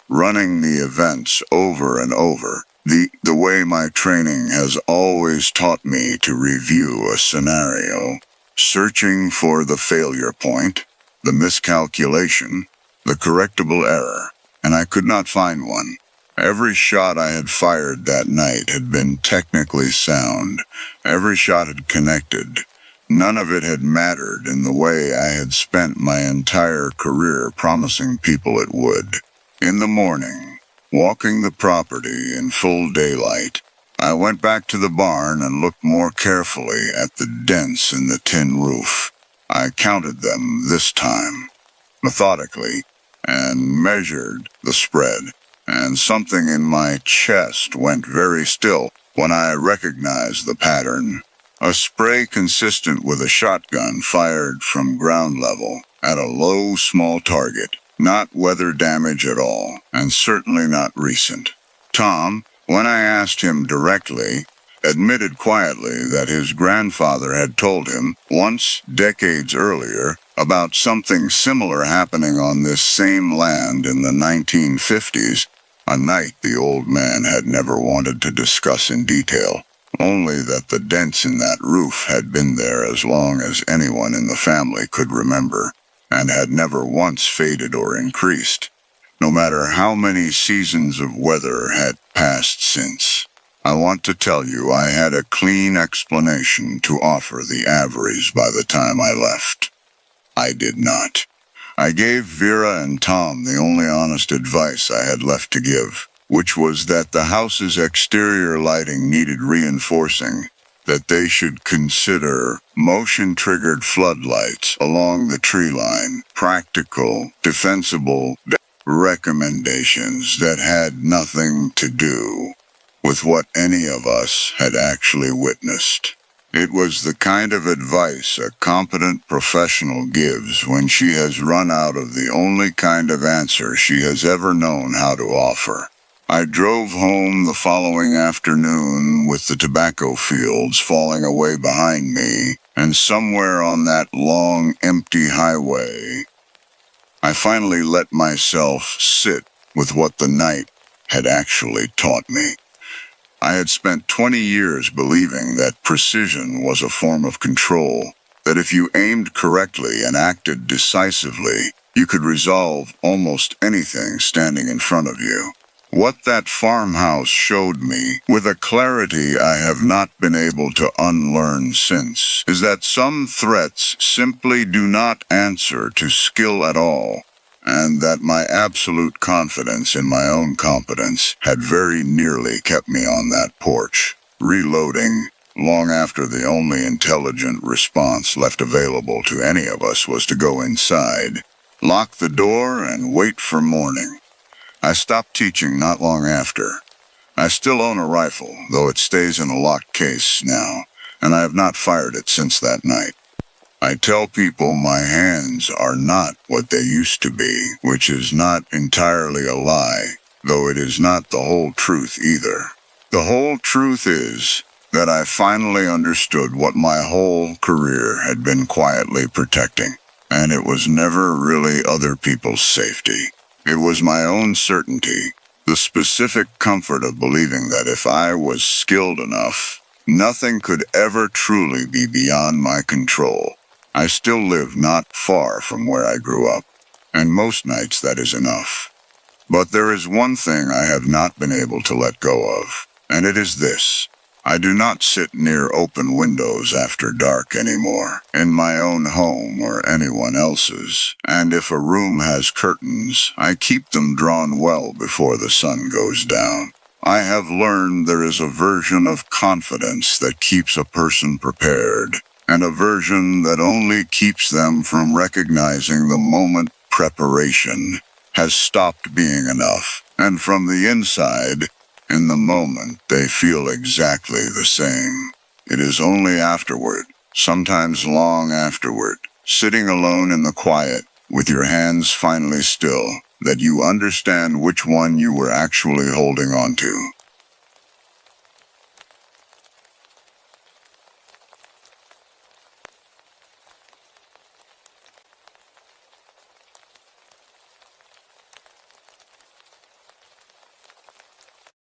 running the events over and over, the way my training has always taught me to review a scenario, searching for the failure point, the miscalculation, the correctable error, and I could not find one. Every shot I had fired that night had been technically sound. Every shot had connected. None of it had mattered in the way I had spent my entire career promising people it would. In the morning, walking the property in full daylight, I went back to the barn and looked more carefully at the dents in the tin roof. I counted them this time, methodically, and measured the spread, and something in my chest went very still when I recognized the pattern. A spray consistent with a shotgun fired from ground level at a low, small target. Not weather damage at all, and certainly not recent. Tom, when I asked him directly, admitted quietly that his grandfather had told him once, decades earlier, about something similar happening on this same land in the 1950s, a night the old man had never wanted to discuss in detail, only that the dents in that roof had been there as long as anyone in the family could remember, and had never once faded or increased, no matter how many seasons of weather had passed since. I want to tell you I had a clean explanation to offer the Averys by the time I left. I did not. I gave Vera and Tom the only honest advice I had left to give, which was that the house's exterior lighting needed reinforcing, that they should consider motion-triggered floodlights along the tree line, practical, defensible recommendations that had nothing to do with what any of us had actually witnessed. It was the kind of advice a competent professional gives when she has run out of the only kind of answer she has ever known how to offer. I drove home the following afternoon with the tobacco fields falling away behind me, and somewhere on that long, empty highway, I finally let myself sit with what the night had actually taught me. I had spent 20 years believing that precision was a form of control, that if you aimed correctly and acted decisively, you could resolve almost anything standing in front of you. What that farmhouse showed me, with a clarity I have not been able to unlearn since, is that some threats simply do not answer to skill at all, and that my absolute confidence in my own competence had very nearly kept me on that porch, reloading, long after the only intelligent response left available to any of us was to go inside, lock the door, and wait for morning. I stopped teaching not long after. I still own a rifle, though it stays in a locked case now, and I have not fired it since that night. I tell people my hands are not what they used to be, which is not entirely a lie, though it is not the whole truth either. The whole truth is that I finally understood what my whole career had been quietly protecting, and it was never really other people's safety. It was my own certainty, the specific comfort of believing that if I was skilled enough, nothing could ever truly be beyond my control. I still live not far from where I grew up, and most nights that is enough. But there is one thing I have not been able to let go of, and it is this. I do not sit near open windows after dark anymore, in my own home or anyone else's, and if a room has curtains, I keep them drawn well before the sun goes down. I have learned there is a version of confidence that keeps a person prepared, and a version that only keeps them from recognizing the moment preparation has stopped being enough, and from the inside, in the moment, they feel exactly the same. It is only afterward, sometimes long afterward, sitting alone in the quiet, with your hands finally still, that you understand which one you were actually holding on to.